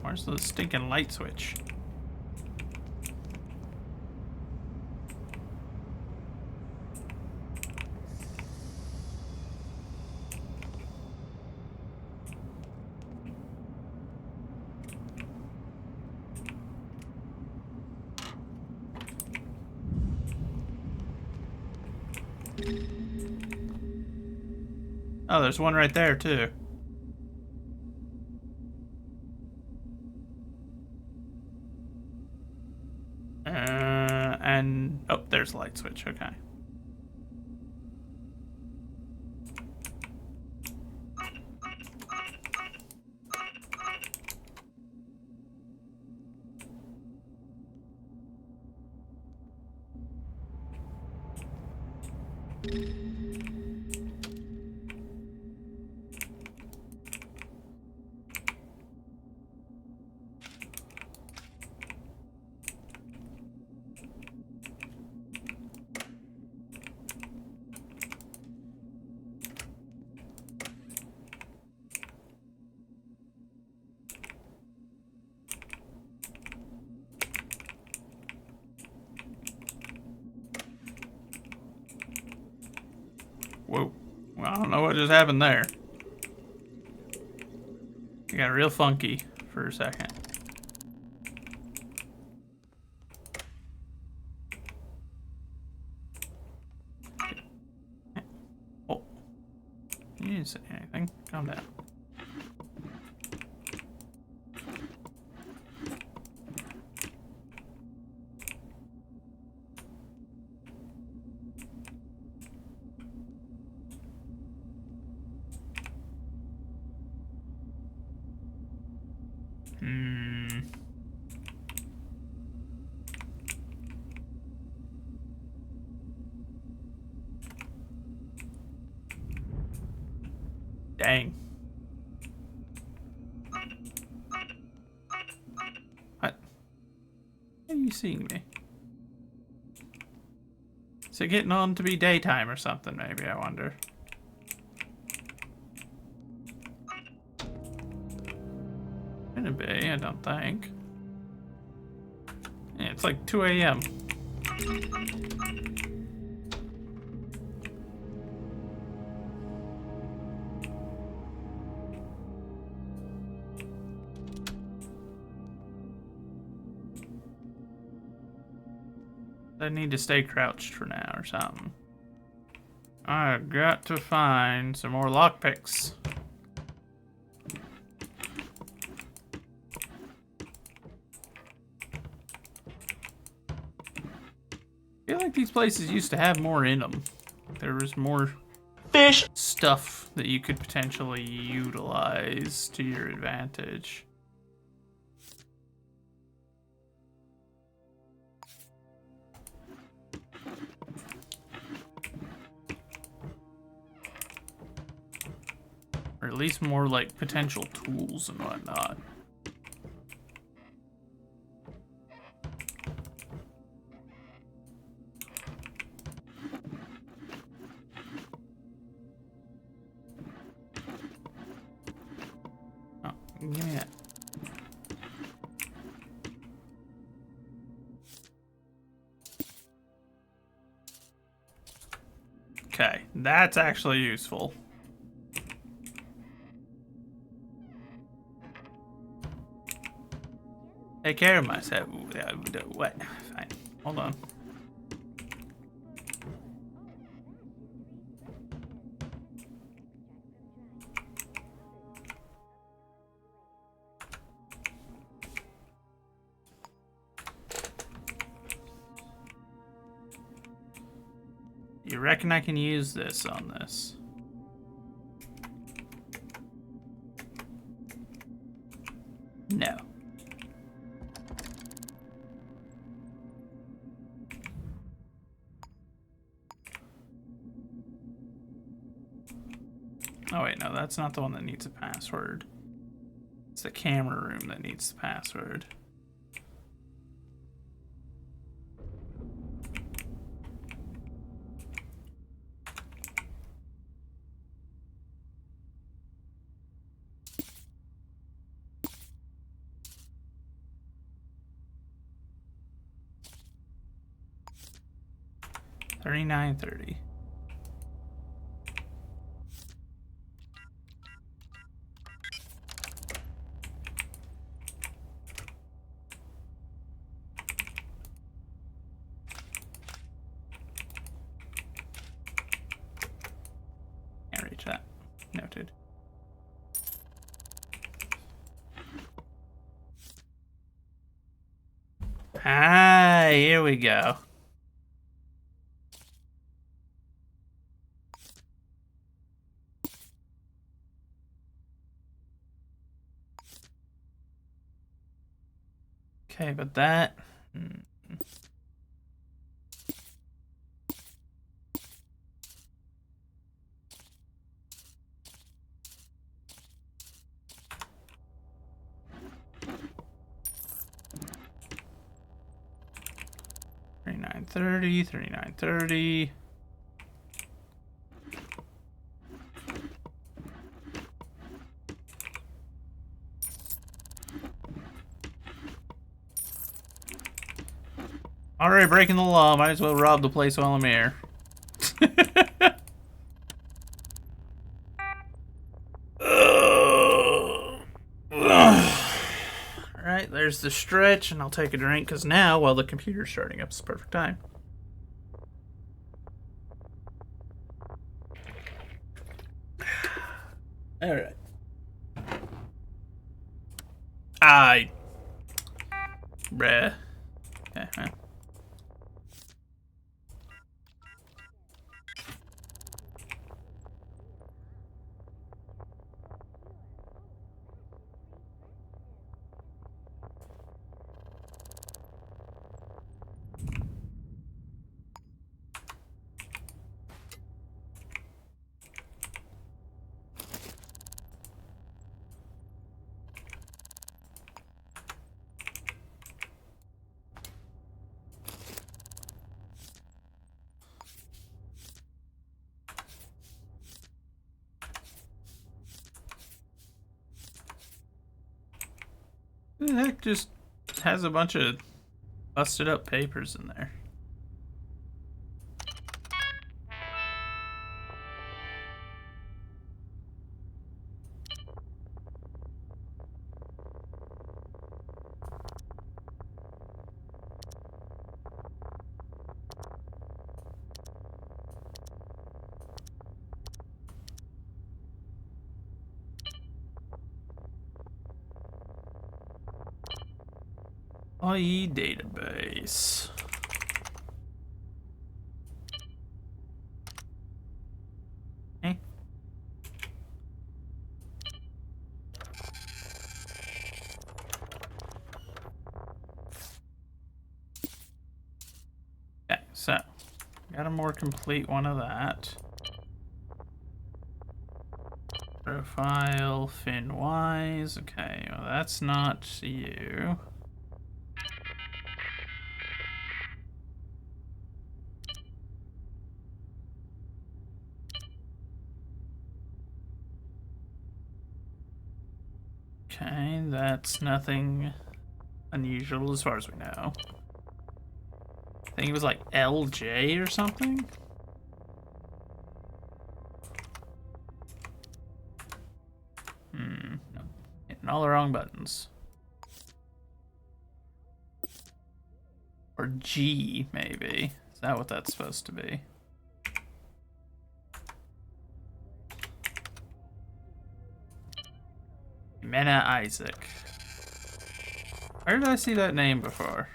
Where's the stinking light switch? Oh, there's one right there, too. And... oh, there's the light switch. Okay. Whoa. Well, I don't know what just happened there. It got real funky for a second. Oh. You didn't say anything. Calm down. Dang. What? Are you seeing me? Is it getting on to be daytime or something, maybe, I wonder? Couldn't be, I don't think. Yeah, it's like 2 a.m. I need to stay crouched for now or something. I've got to find some more lockpicks. I feel like these places used to have more in them. There was more fish stuff that you could potentially utilize to your advantage. at least more like potential tools and whatnot. Oh, give me that. Okay, that's actually useful. Take care of myself. What? Fine. Hold on. You reckon I can use this on this? No. Oh wait, no, that's not the one that needs a password. It's the camera room that needs the password. $39.30. Can't reach that. Noted. Ah, here we go. Okay, but that... $39.30. Already breaking the law, might as well rob the place while I'm here. Alright, there's the stretch, and I'll take a drink, because now, while the computer's starting up, it's the perfect time. Alright. Bruh. Okay, huh. Who the heck just has a bunch of busted up papers in there? IE database. Okay. Okay, so got a more complete one of that. Profile, Finwise. Okay, well, that's not you. Okay, that's nothing unusual as far as we know. I think it was like LJ or something? No. Hitting all the wrong buttons. Or G, maybe. Is that what that's supposed to be? Mena Isaac. Where did I see that name before?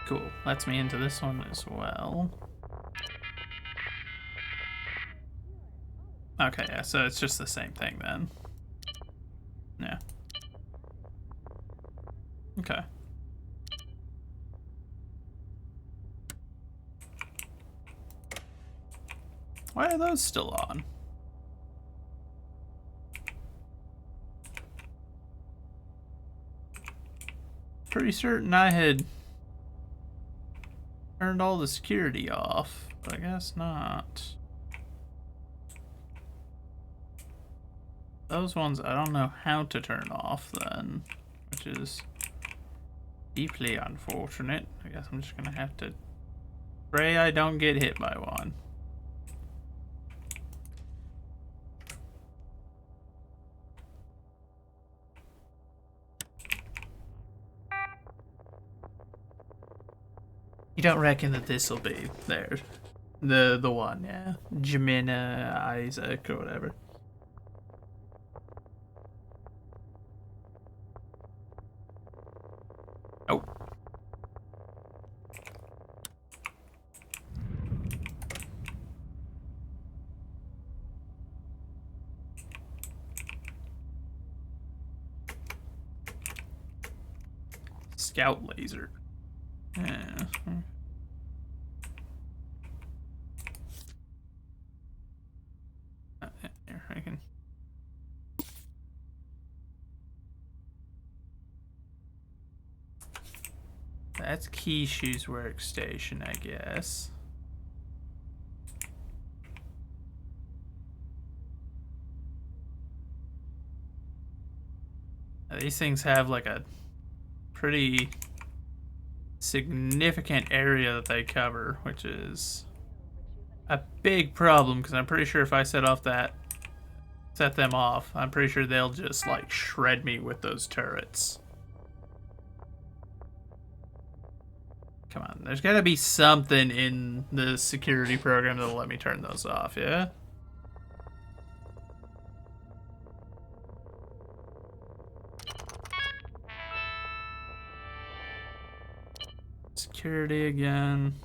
Cool. Lets me into this one as well. Okay, yeah, so it's just the same thing then. Yeah. Okay. Why are those still on? Pretty certain I had turned all the security off, but I guess not. Those ones I don't know how to turn off then, which is deeply unfortunate. I guess I'm just gonna have to pray I don't get hit by one. You don't reckon that this'll be there? The one, yeah. Jemina Isaac or whatever. Oh. Scout laser. Yeah. Here, I can. That's Kishu's workstation, I guess. Now, these things have like a pretty significant area that they cover, which is a big problem because I'm pretty sure if I set them off, I'm pretty sure they'll just like shred me with those turrets. Come on, there's gotta be something in the security program that'll let me turn those off, yeah? Security again.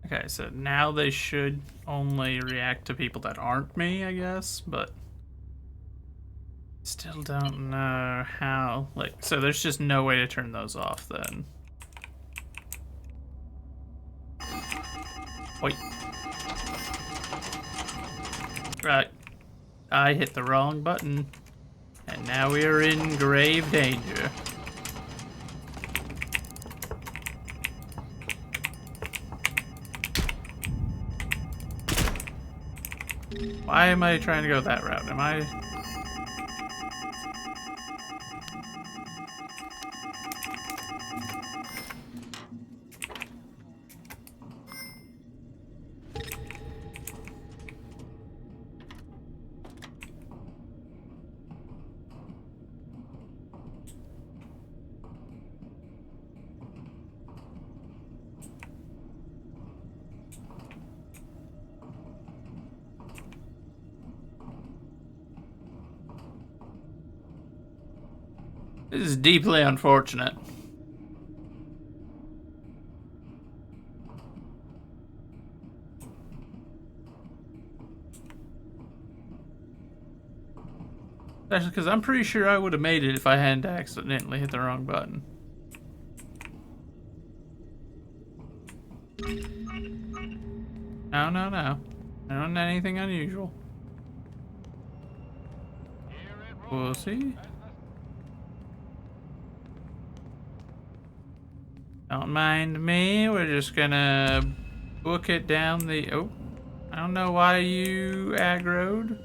Okay, so now they should only react to people that aren't me, I guess, but still don't know how. Like, so there's just no way to turn those off then. Wait. Right. I hit the wrong button. And now we are in grave danger. Why am I trying to go that route? Am I... This is deeply unfortunate. Especially because I'm pretty sure I would have made it if I hadn't accidentally hit the wrong button. No, no, no. I don't know anything unusual. We'll see. Don't mind me. We're just gonna book it down the... Oh, I don't know why you aggroed.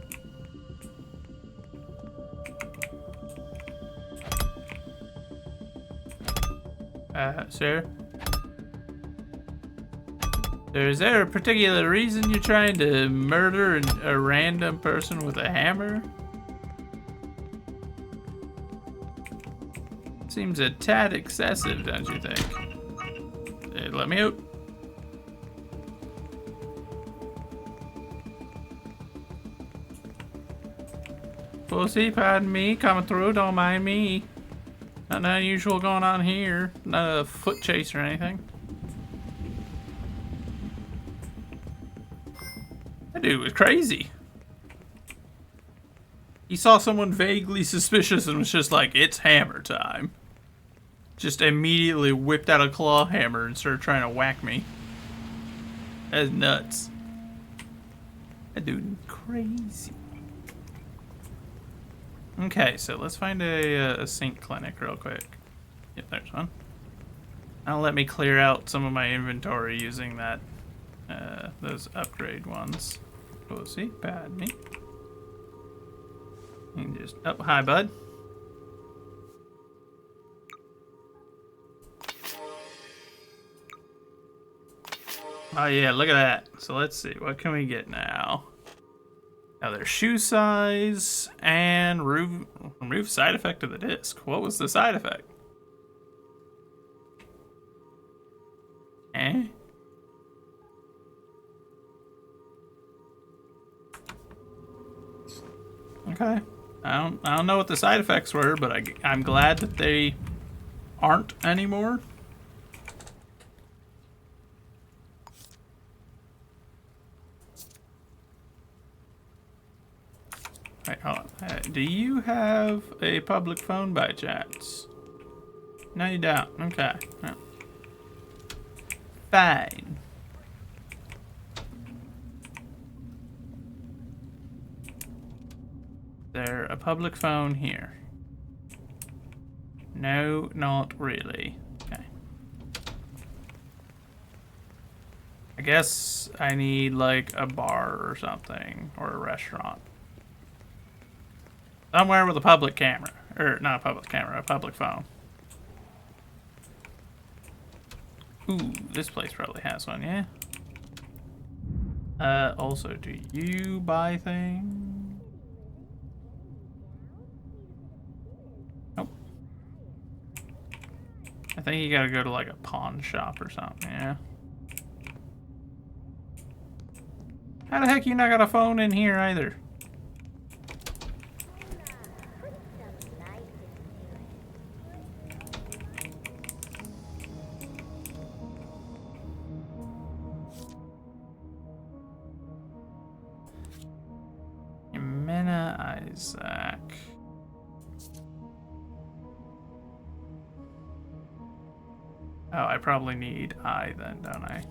Sir? Is there a particular reason you're trying to murder a random person with a hammer? Seems a tad excessive, don't you think? Let me out. Pussy, pardon me, coming through, don't mind me. Nothing unusual going on here. Not a foot chase or anything. That dude was crazy. He saw someone vaguely suspicious and was just like, it's hammer time. Just immediately whipped out a claw hammer and started trying to whack me. That's nuts. That dude crazy. Okay, so let's find a Saint clinic real quick. Yep, there's one. That'll let me clear out some of my inventory using that those upgrade ones. We'll see. Pardon me. And just hi, bud. Oh yeah, look at that. So let's see, what can we get now? Now there's shoe size and remove side effect of the disc. What was the side effect? Eh? Okay. I don't know what the side effects were, but I'm glad that they aren't anymore. Wait, hold on. Do you have a public phone by chance? No, you don't. Okay. No. Fine. There a public phone here? No, not really. Okay. I guess I need like a bar or something, or a restaurant. Somewhere with a public camera. Or, not a public camera, a public phone. Ooh, this place probably has one, yeah? Also, do you buy things? Nope. I think you gotta go to like a pawn shop or something, yeah? How the heck you not got a phone in here either? Isaac. Oh, I probably need I then, don't I?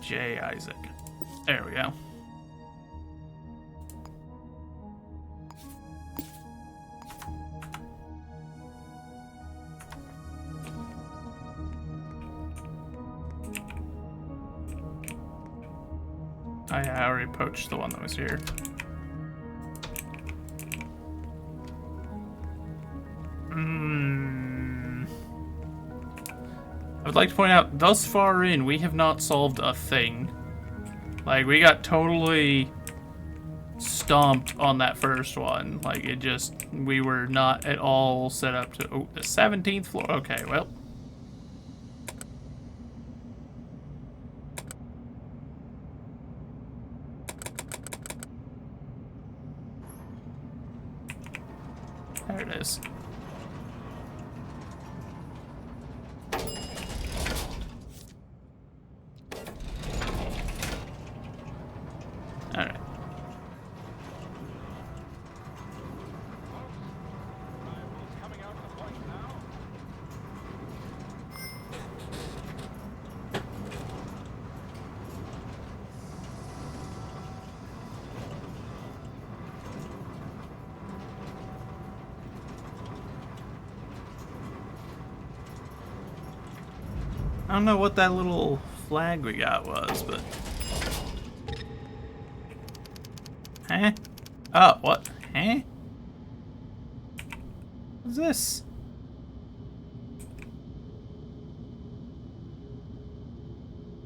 J. Isaac. There we go. Oh yeah, I already poached the one that was here. I would like to point out, thus far in, we have not solved a thing. Like, we got totally stomped on that first one. Like, it just, we were not at all set up to, oh, the 17th floor. Okay, well. There it is. Alright. I don't know what that little flag we got was, but... Huh? Oh, what? Huh? What's this?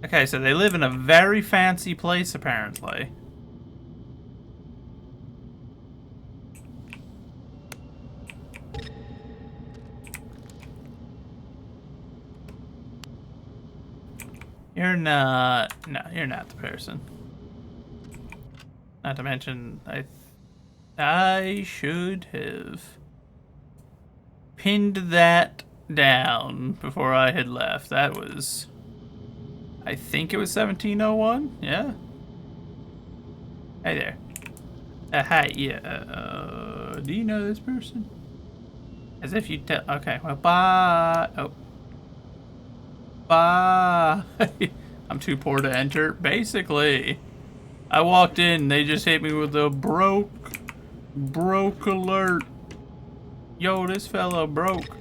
Okay, so they live in a very fancy place, apparently. You're not... No, you're not the person. Not to mention, I should have pinned that down before I had left. That was... I think it was 1701? Yeah? Hey there. Hi, yeah, do you know this person? As if you tell... Okay, well, bye. Oh. Bye. I'm too poor to enter. Basically, I walked in, they just hit me with a broke alert. Yo, this fella broke.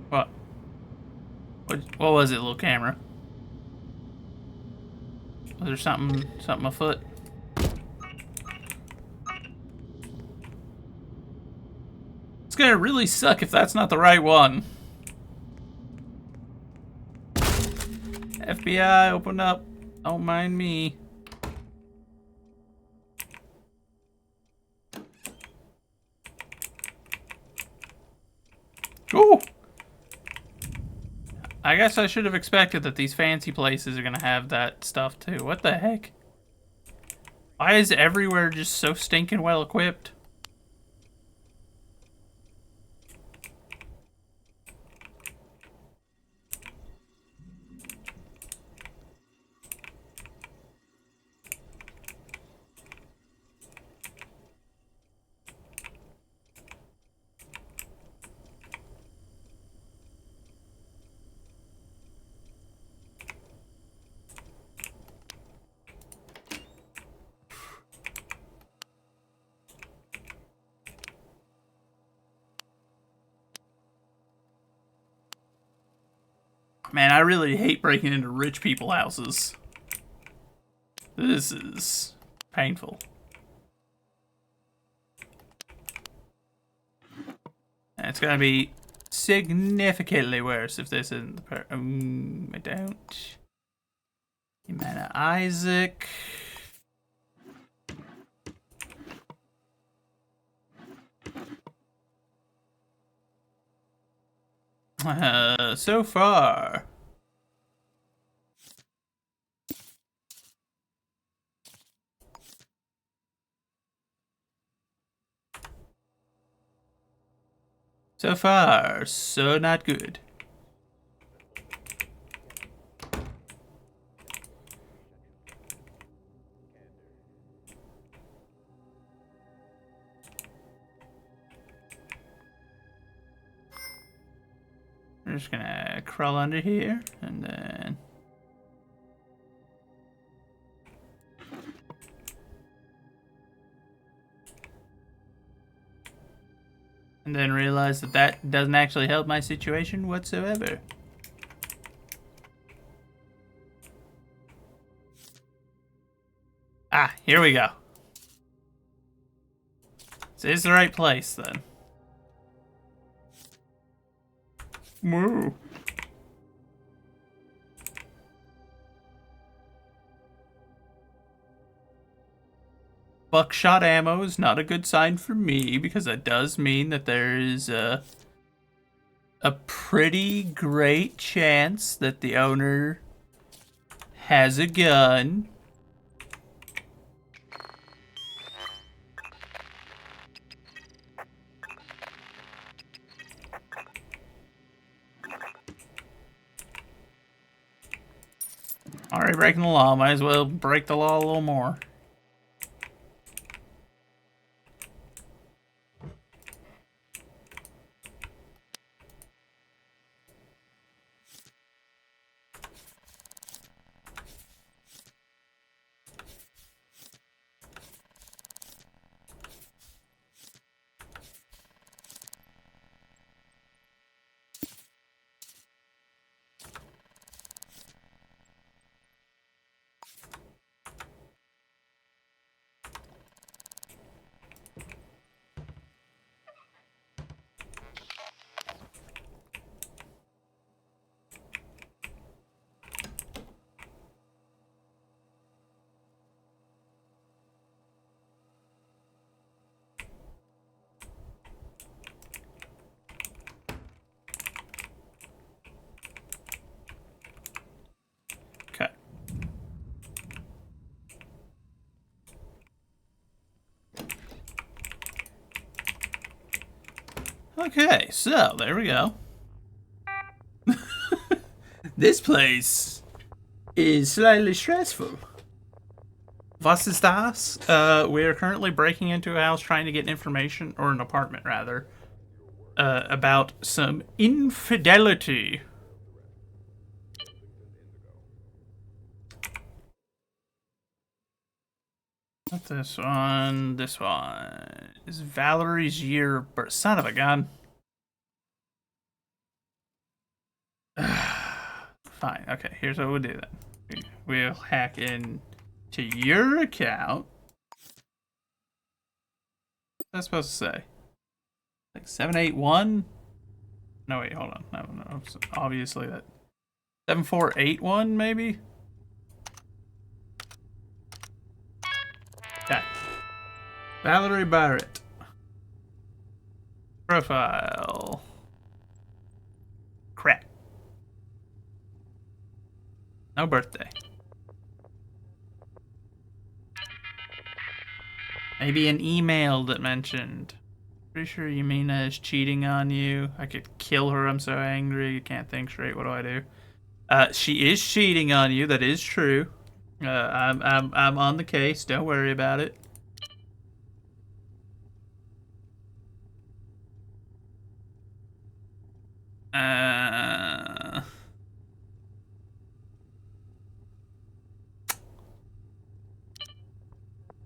What? What was it, little camera? Was there something afoot? It's gonna really suck if that's not the right one. FBI, open up. Don't mind me. Ooh! I guess I should have expected that these fancy places are gonna have that stuff too. What the heck? Why is everywhere just so stinking well equipped? Man, I really hate breaking into rich people's houses. This is painful. And it's gonna be significantly worse if this isn't the I don't. Humana Isaac. So far. So far, so not good. we're just gonna crawl under here and then. And then realize that that doesn't actually help my situation whatsoever. Ah, here we go. So this is the right place then. Woo. Buckshot ammo is not a good sign for me because that does mean that there is a pretty great chance that the owner has a gun. Already breaking the law, might as well break the law a little more. Okay. Okay, so there we go. This place is slightly stressful. Was ist das? We are currently breaking into a house trying to get information, or an apartment rather, about some infidelity. Not this one. This one is Valerie's year of birth. Son of a gun. Fine. Okay, here's what we'll do then. We'll hack in to your account. What's that supposed to say? Like 781? No, wait, hold on. No. It's obviously that. 7481, maybe? Okay. Valerie Barrett. Profile. Crap. No birthday. Maybe an email that mentioned. Pretty sure Yamina is cheating on you. I could kill her. I'm so angry. You can't think straight. What do I do? She is cheating on you. That is true. I'm on the case. Don't worry about it.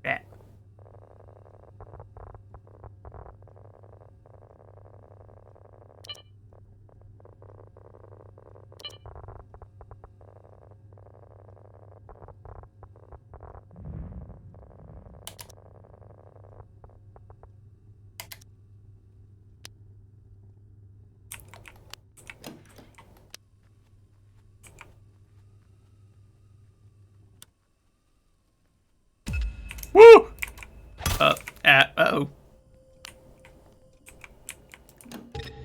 Yeah. Woo! Uh-oh.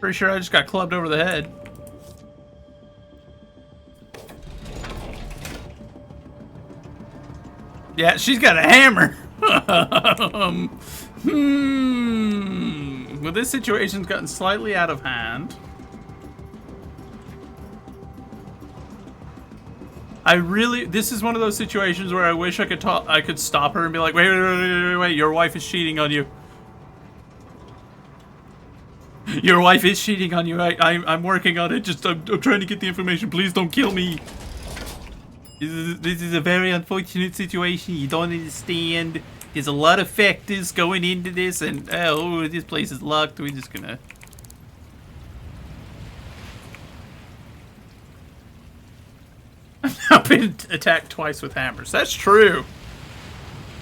Pretty sure I just got clubbed over the head. Yeah, she's got a hammer. Well, this situation's gotten slightly out of hand. This is one of those situations where I wish I could stop her and be like, wait, your wife is cheating on you. Your wife is cheating on you. I'm working on it. Just I'm trying to get the information. Please don't kill me. This is a very unfortunate situation. You don't understand. There's a lot of factors going into this, and oh, this place is locked. We're just gonna. I've been attacked twice with hammers. That's true.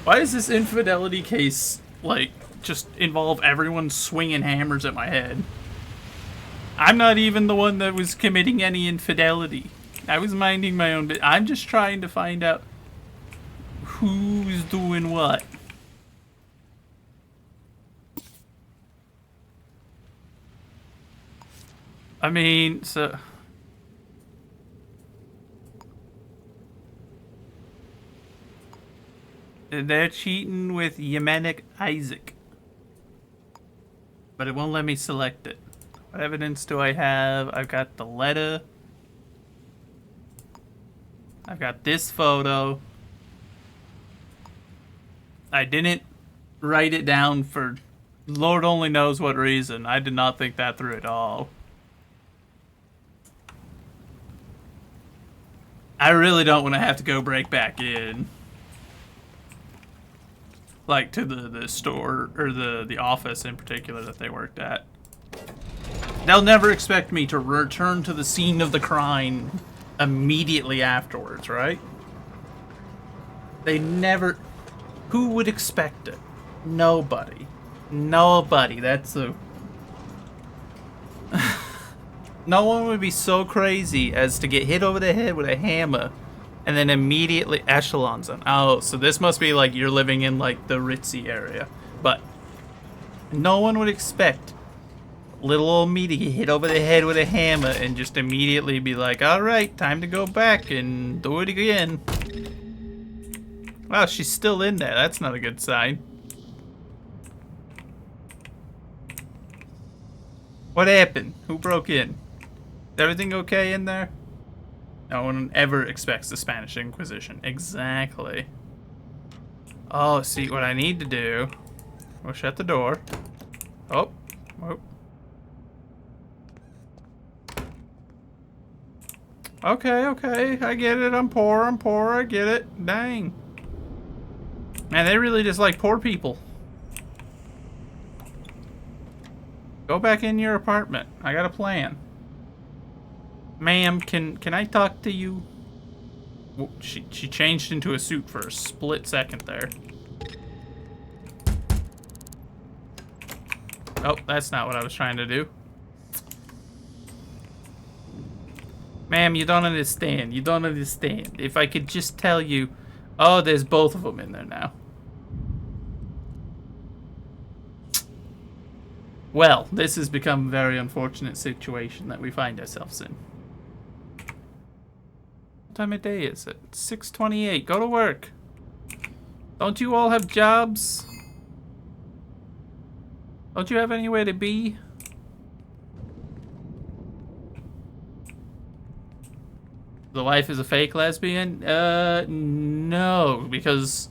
Why does this infidelity case like just involve everyone swinging hammers at my head? I'm not even the one that was committing any infidelity. I was minding my own business. I'm just trying to find out who's doing what. I mean, so... They're cheating with Yemenic Isaac. But it won't let me select it. What evidence do I have? I've got the letter. I've got this photo. I didn't write it down for Lord only knows what reason. I did not think that through at all. I really don't want to have to go break back in. Like to the store, or the office in particular that they worked at. They'll never expect me to return to the scene of the crime immediately afterwards, right? They never... Who would expect it? Nobody. Nobody. That's a... No one would be so crazy as to get hit over the head with a hammer and then immediately echelons on. Oh, so this must be like you're living in like the ritzy area. But no one would expect little old me to get hit over the head with a hammer and just immediately be like, alright, time to go back and do it again. Wow, she's still in there. That's not a good sign. What happened? Who broke in? Is everything okay in there? No one ever expects the Spanish Inquisition. Exactly. Oh, see, what I need to do... We'll shut the door. Oh. Oh. Okay, okay. I get it. I'm poor. I get it. Dang. Man, they really just like poor people. Go back in your apartment. I got a plan. Ma'am, can I talk to you? She changed into a suit for a split second there. Oh, that's not what I was trying to do. Ma'am, you don't understand. You don't understand. If I could just tell you... Oh, there's both of them in there now. Well, this has become a very unfortunate situation that we find ourselves in. What time of day is it? 6:28. Go to work. Don't you all have jobs? Don't you have anywhere to be? The wife is a fake lesbian? No, because...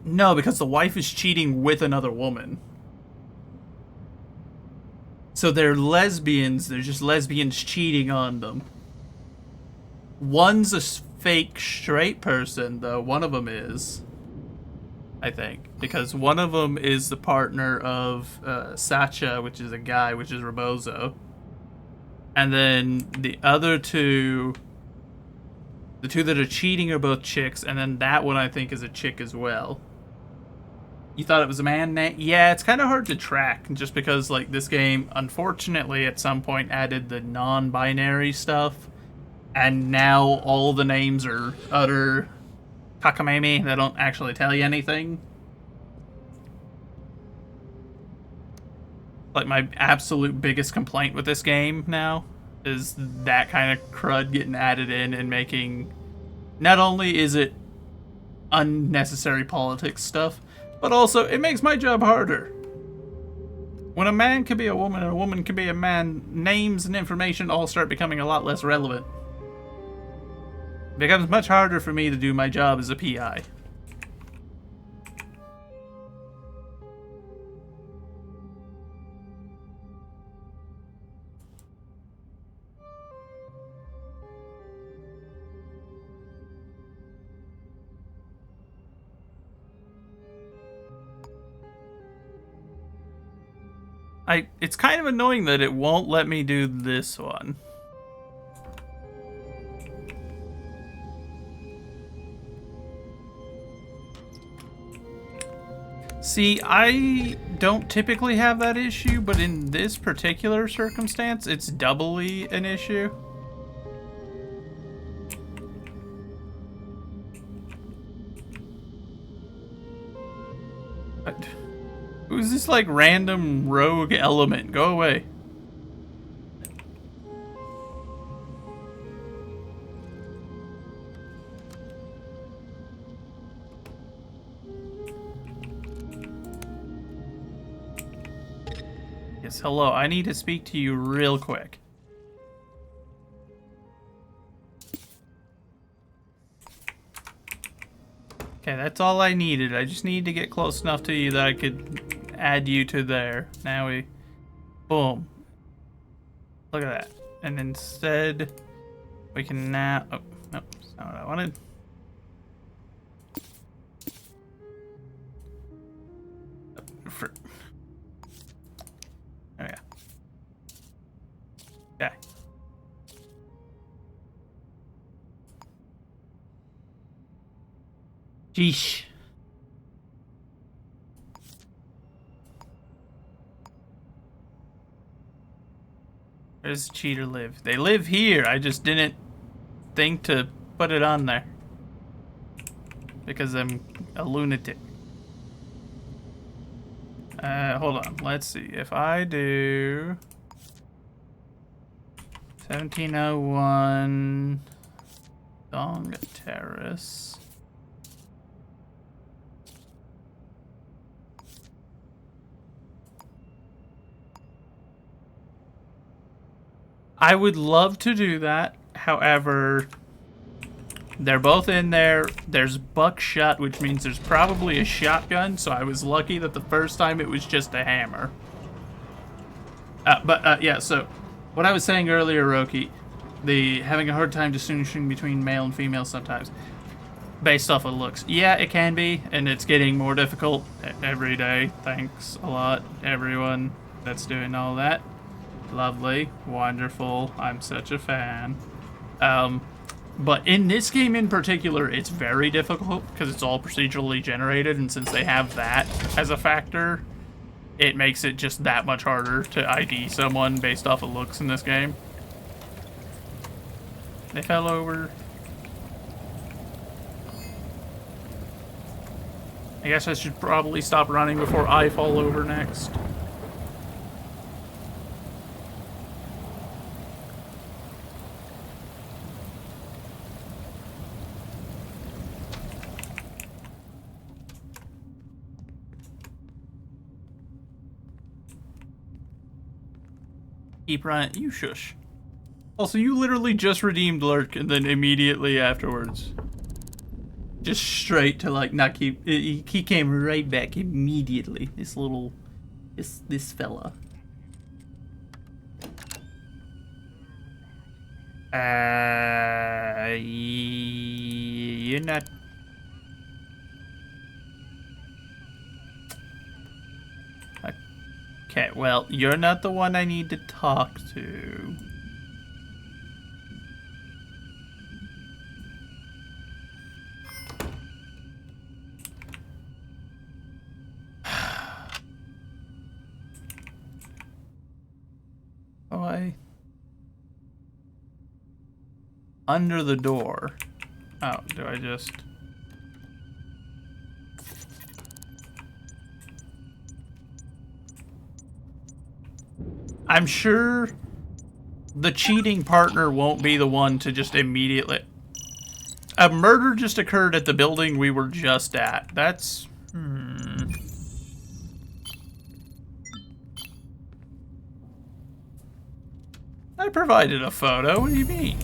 No, because the wife is cheating with another woman. So they're lesbians, they're just lesbians cheating on them. One's a fake straight person, though. One of them is. I think. Because one of them is the partner of Sacha, which is a guy, which is Rebozo. And then the other two... The two that are cheating are both chicks, and then that one I think is a chick as well. You thought it was a man name? Yeah, it's kind of hard to track, just because like this game, unfortunately, at some point added the non-binary stuff. And now all the names are utter cockamamie. They don't actually tell you anything. Like, my absolute biggest complaint with this game now is that kind of crud getting added in and making... Not only is it unnecessary politics stuff, but also it makes my job harder. When a man can be a woman and a woman can be a man, names and information all start becoming a lot less relevant. It becomes much harder for me to do my job as a PI. It's kind of annoying that it won't let me do this one. See, I don't typically have that issue, but in this particular circumstance, it's doubly an issue. What? Who's this, like, random rogue element? Go away. Yes, hello. I need to speak to you real quick. Okay, that's all I needed. I just need to get close enough to you that I could add you to there. Now we... Boom. Look at that. And instead, we can now... Oh, no, that's not what I wanted. There we go. Okay. Sheesh. Where does the cheater live? They live here. I just didn't think to put it on there. Because I'm a lunatic. Hold on. Let's see. If I do 1701 Dong Terrace. I would love to do that. However, they're both in there. There's buckshot, which means there's probably a shotgun, so I was lucky that the first time it was just a hammer. Yeah, so what I was saying earlier, Roki, the having a hard time distinguishing between male and female sometimes, based off of looks. Yeah, it can be, and it's getting more difficult every day. Thanks a lot, everyone that's doing all that. Lovely, wonderful, I'm such a fan. But in this game in particular, it's very difficult because it's all procedurally generated, and since they have that as a factor, it makes it just that much harder to ID someone based off of looks in this game. They fell over. I guess I should probably stop running before I fall over next. Keep running. You shush. Also, you literally just redeemed Lurk and then immediately afterwards. Just straight to, like, not keep... He came right back immediately. This little... This fella. You're not... Okay, well, you're not the one I need to talk to. Oh, under the door. Oh, do I just... I'm sure the cheating partner won't be the one to just immediately... A murder just occurred at the building we were just at. That's... I provided a photo. What do you mean?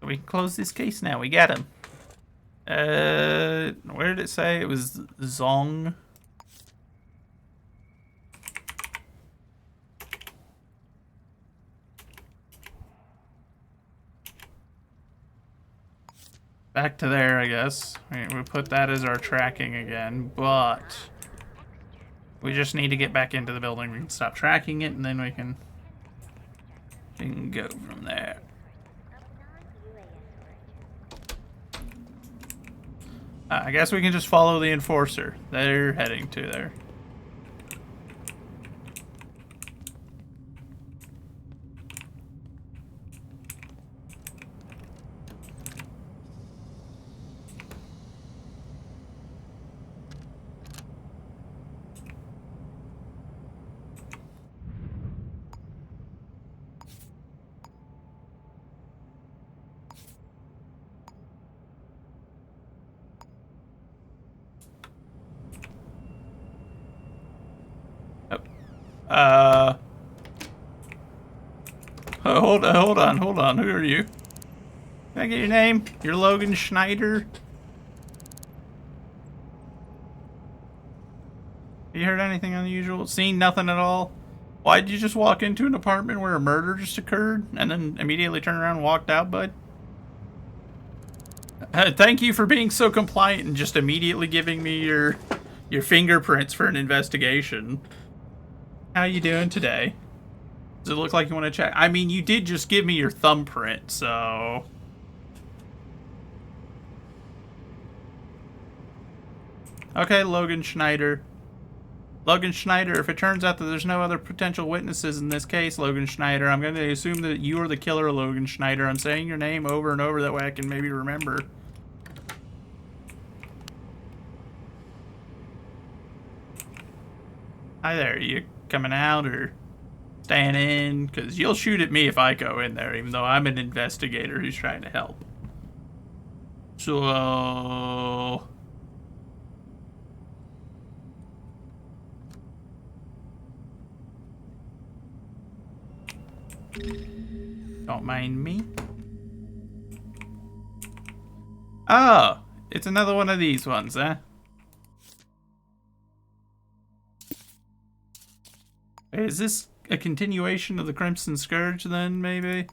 We can close this case now. We got him. Where did it say? It was Zong. back to there, I guess. We put that as our tracking again, but we just need to get back into the building. We can stop tracking it, and then we can go from there. I guess we can just follow the enforcer. They're heading to there. Hold on. Who are you? Can I get your name? You're Logan Schneider? Have you heard anything unusual? Seen nothing at all? Why did you just walk into an apartment where a murder just occurred and then immediately turn around and walked out, bud? Thank you for being so compliant and just immediately giving me your fingerprints for an investigation. How you doing today? Does it look like you want to check? I mean, you did just give me your thumbprint, so... Okay, Logan Schneider. Logan Schneider, if it turns out that there's no other potential witnesses in this case, Logan Schneider, I'm going to assume that you are the killer, Logan Schneider. I'm saying your name over and over, that way I can maybe remember. Hi there, are you coming out or staying in? Because you'll shoot at me if I go in there, even though I'm an investigator who's trying to help. So... Don't mind me. Oh, it's another one of these ones, huh? Is this a continuation of the Crimson Scourge then, maybe?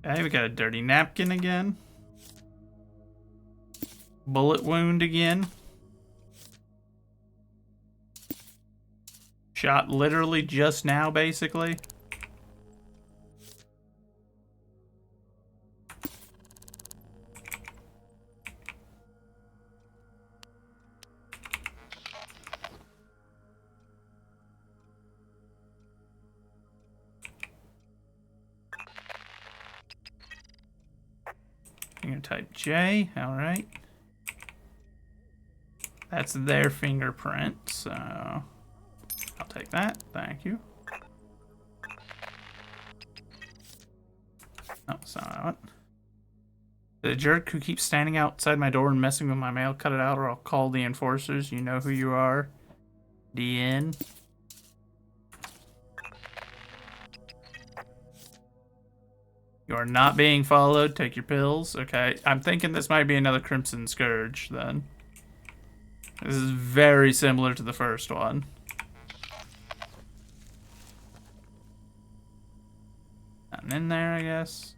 Okay, we got a dirty napkin again. Bullet wound again. Shot literally just now, basically. Fingertype J, alright. That's their fingerprint, so I'll take that, thank you. Oh, it's not that one. The jerk who keeps standing outside my door and messing with my mail, cut it out or I'll call the enforcers. You know who you are. DN. You are not being followed. Take your pills. Okay. I'm thinking this might be another Crimson Scourge, then. This is very similar to the first one. Nothing in there, I guess.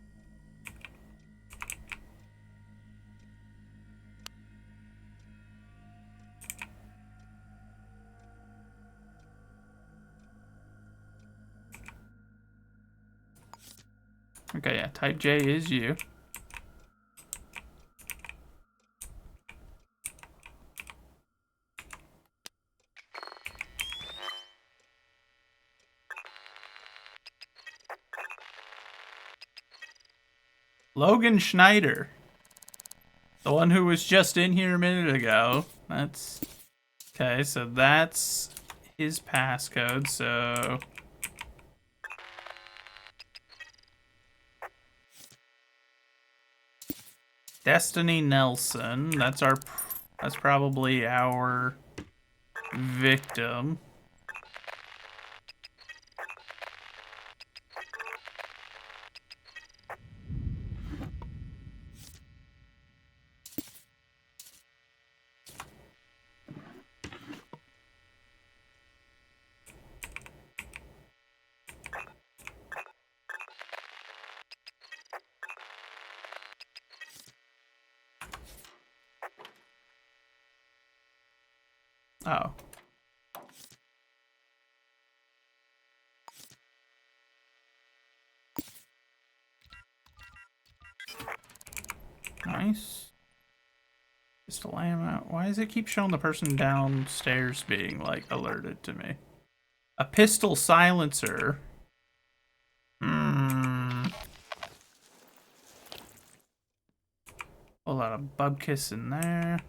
Okay, yeah, type J is you. Logan Schneider. The one who was just in here a minute ago. That's... Okay, so that's his passcode, so... Destiny Nelson. That's probably our victim. Oh. Nice. Pistol ammo. Why does it keep showing the person downstairs being, like, alerted to me? A pistol silencer. Hmm. A lot of bubkiss in there.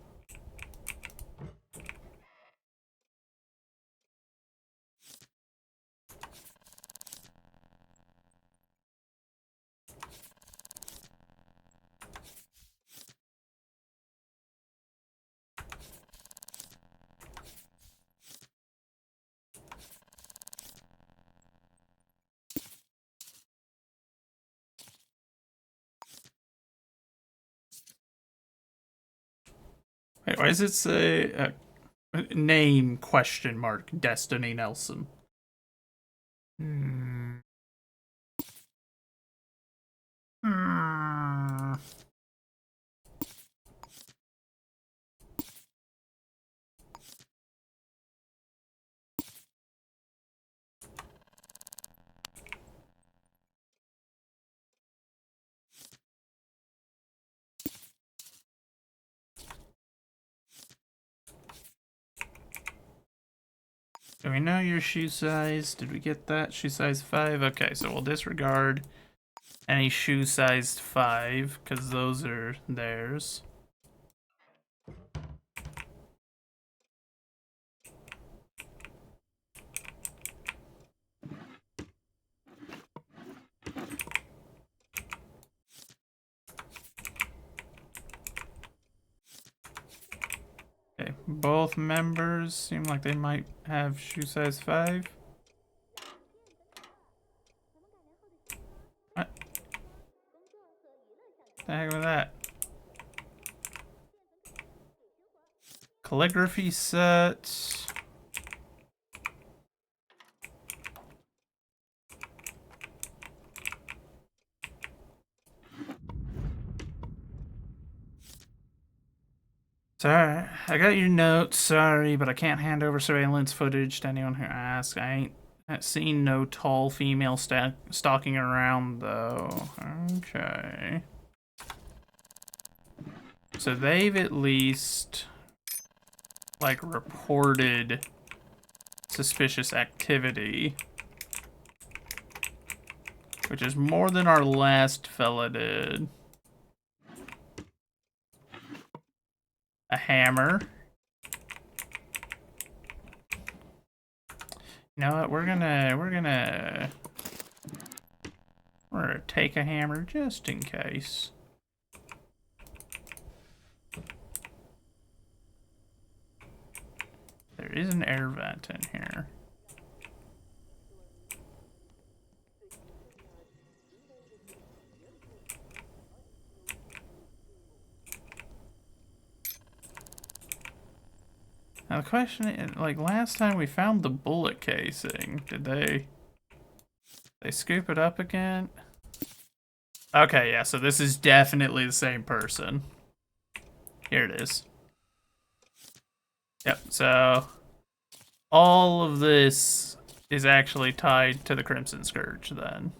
Wait, why does it say name question mark Destiny Nelson? Hmm. Hmm. Do we know your shoe size? Did we get that? Shoe size 5? Okay, so we'll disregard any shoe sized 5, because those are theirs. Okay, both members seem like they might have shoe size 5. What the heck was that? Calligraphy set. Sorry, I got your notes. Sorry, but I can't hand over surveillance footage to anyone who asks. I ain't seen no tall female stalking around, though. Okay. So they've at least, like, reported suspicious activity, which is more than our last fella did. A hammer. You know what? We're gonna take a hammer just in case. There is an air vent in here. Now the question is, like, last time we found the bullet casing, did they scoop it up again? Okay, yeah, so this is definitely the same person. Here it is. Yep, so all of this is actually tied to the Crimson Scourge then.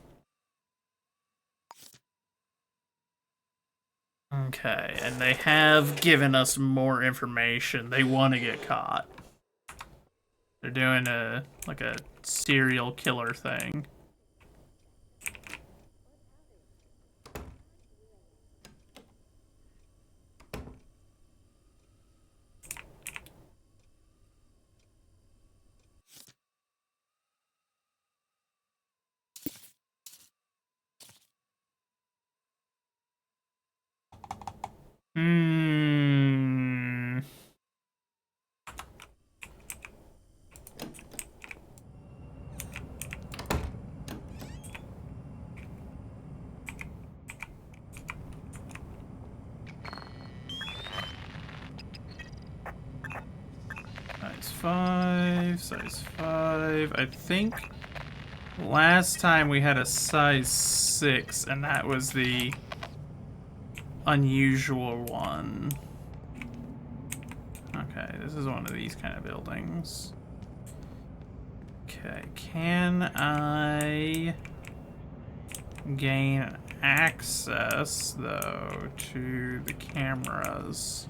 Okay, and they have given us more information. They want to get caught. They're doing a serial killer thing. Hmm. Size 5. I think last time we had a size 6, and that was the unusual one. Okay, Okay, this is one of these kind of buildings. Okay, can I gain access, though, to the cameras?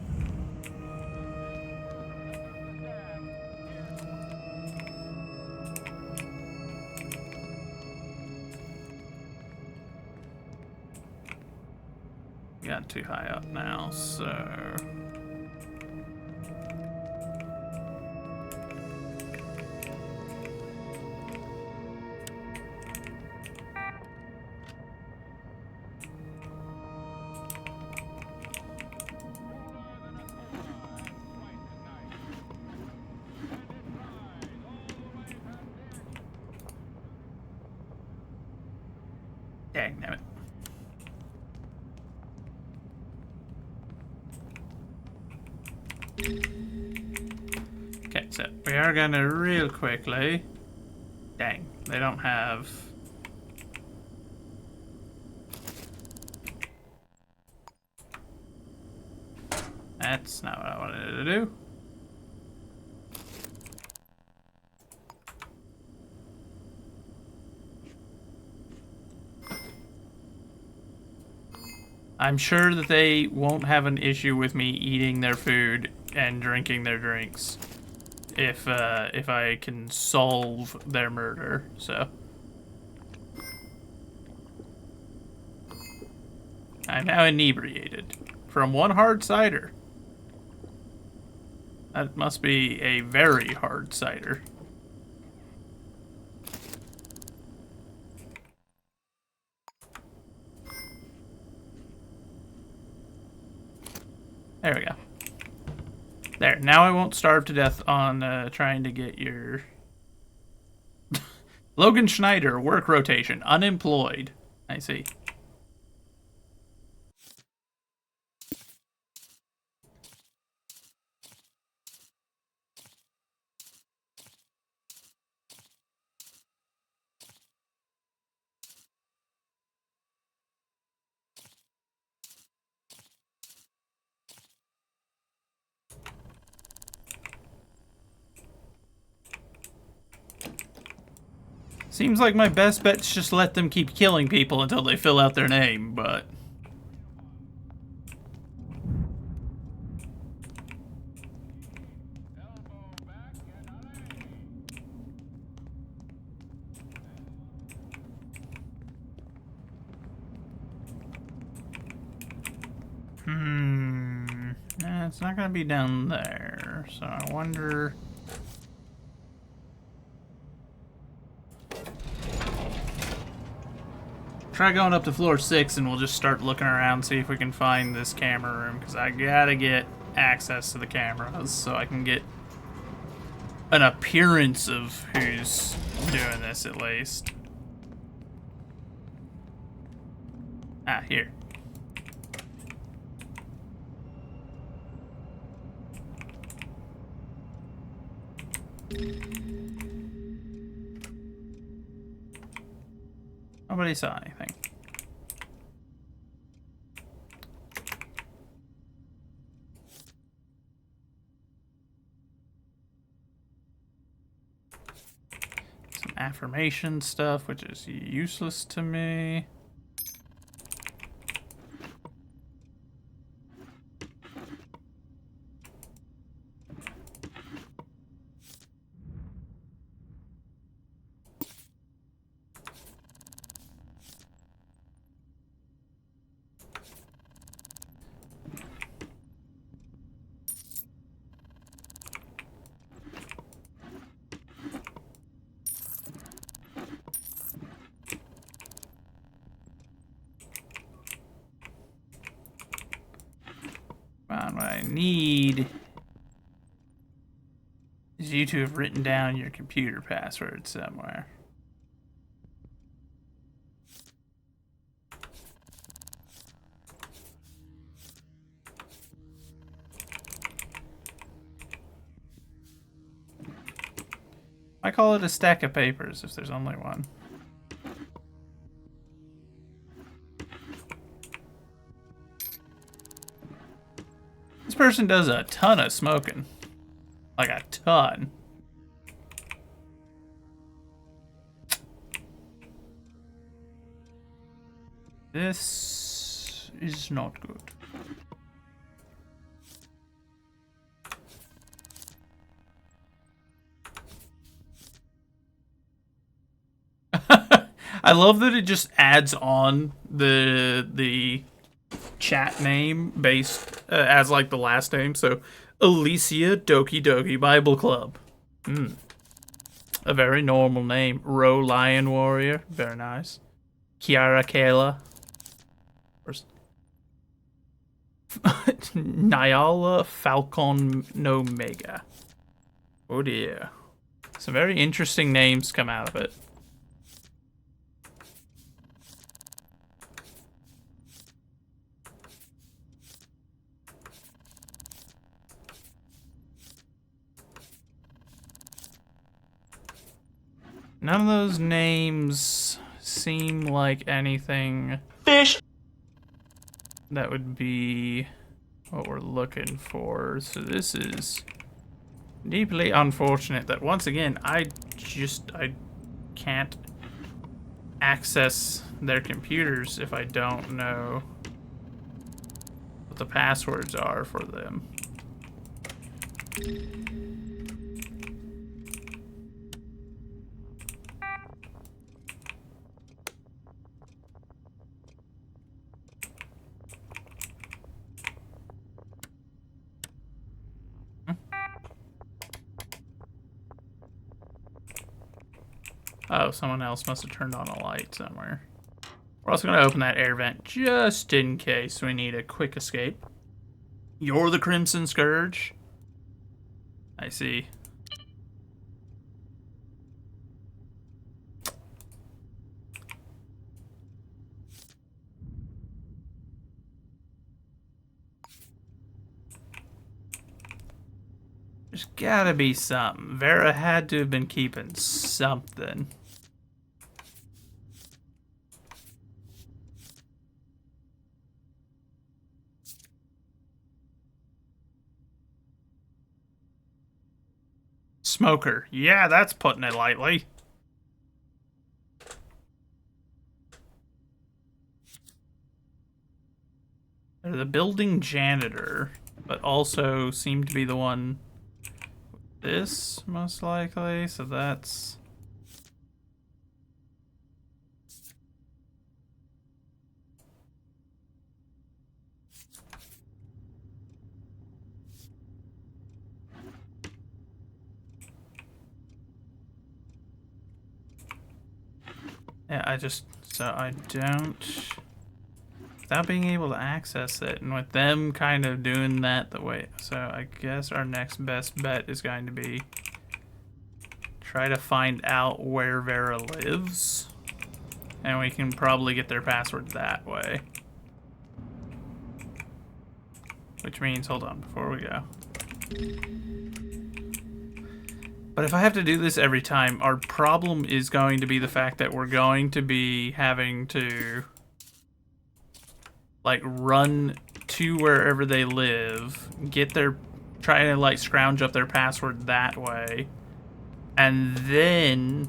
Got too high up now, so... Dang, damn it. Okay, so we are gonna real quickly... Dang, they don't have... That's not what I wanted to do. I'm sure that they won't have an issue with me eating their food and drinking their drinks if I can solve their murder, so. I'm now inebriated from one hard cider. That must be a very hard cider. There we go. There, now I won't starve to death on trying to get your... Logan Schneider, work rotation, unemployed. I see. Seems like my best bet's just let them keep killing people until they fill out their name, but... It's not gonna be down there, so I wonder... Try going up to floor 6 and we'll just start looking around, see if we can find this camera room, because I gotta get access to the cameras so I can get an appearance of who's doing this at least. Ah, here. Nobody saw anything. Some affirmation stuff, which is useless to me. What I need is you to have written down your computer password somewhere. I call it a stack of papers if there's only one. This person does a ton of smoking. Like a ton. This is not good. I love that it just adds on the chat name based as like the last name. So Alicia Doki Doki Bible Club. A very normal name. Ro Lion Warrior. Very nice. Kiara Kayla. Nyala Falcon No Mega. Oh dear. Some very interesting names come out of it. None of those names seem like anything Fish. that would be what we're looking for. So this is deeply unfortunate that once again I can't access their computers if I don't know what the passwords are for them. Oh, someone else must have turned on a light somewhere. We're also going to open that air vent just in case we need a quick escape. You're the Crimson Scourge? I see. There's gotta be something. Vera had to have been keeping something. Smoker. Yeah, that's putting it lightly. They're the building janitor, but also seem to be the one... This, most likely, so that's... Yeah, I don't... Without being able to access it, and with them kind of doing that the way... So I guess our next best bet is going to be... Try to find out where Vera lives. And we can probably get their passwords that way. Which means, hold on, before we go. But if I have to do this every time, our problem is going to be the fact that we're going to be having to... like run to wherever they live, try to like scrounge up their password that way, and then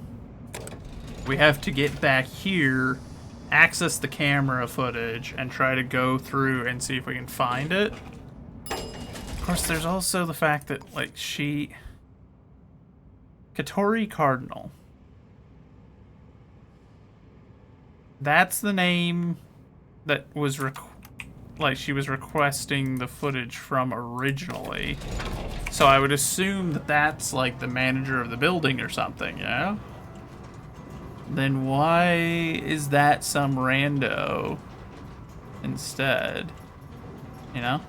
we have to get back here, access the camera footage, and try to go through and see if we can find it. Of course, there's also the fact that like Katori Cardinal. That's the name that was she was requesting the footage from originally. So I would assume that that's like the manager of the building or something, yeah? Then why is that some rando instead? You know?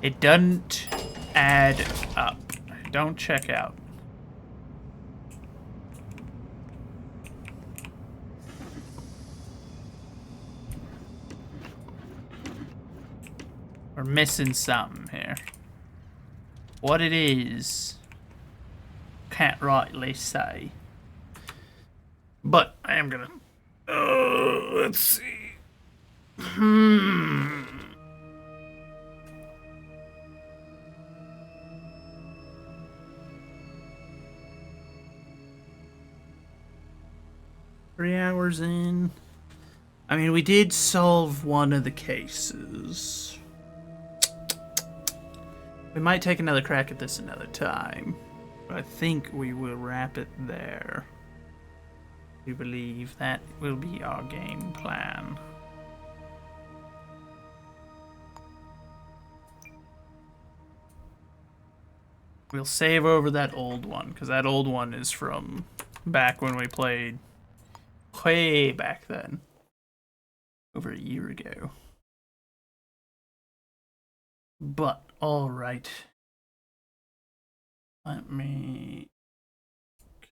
It doesn't add up. Don't check out. We're missing something here. What it is, can't rightly say. But I am gonna... let's see. 3 hours in. I mean, we did solve one of the cases. We might take another crack at this another time. But I think we will wrap it there. We believe that will be our game plan. We'll save over that old one, because that old one is from back when we played way back then. Over a year ago. But, alright. Let me...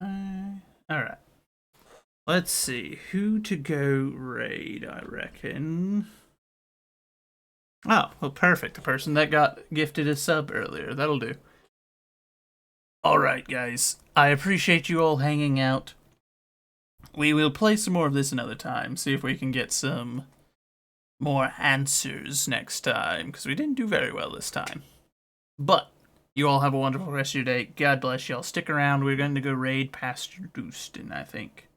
Okay. Alright. Let's see. Who to go raid, I reckon. Oh, well, perfect. The person that got gifted a sub earlier. That'll do. Alright, guys. I appreciate you all hanging out. We will play some more of this another time. See if we can get some more answers next time. Because we didn't do very well this time. But, you all have a wonderful rest of your day. God bless y'all. Stick around. We're going to go raid Pastor Doostin, I think.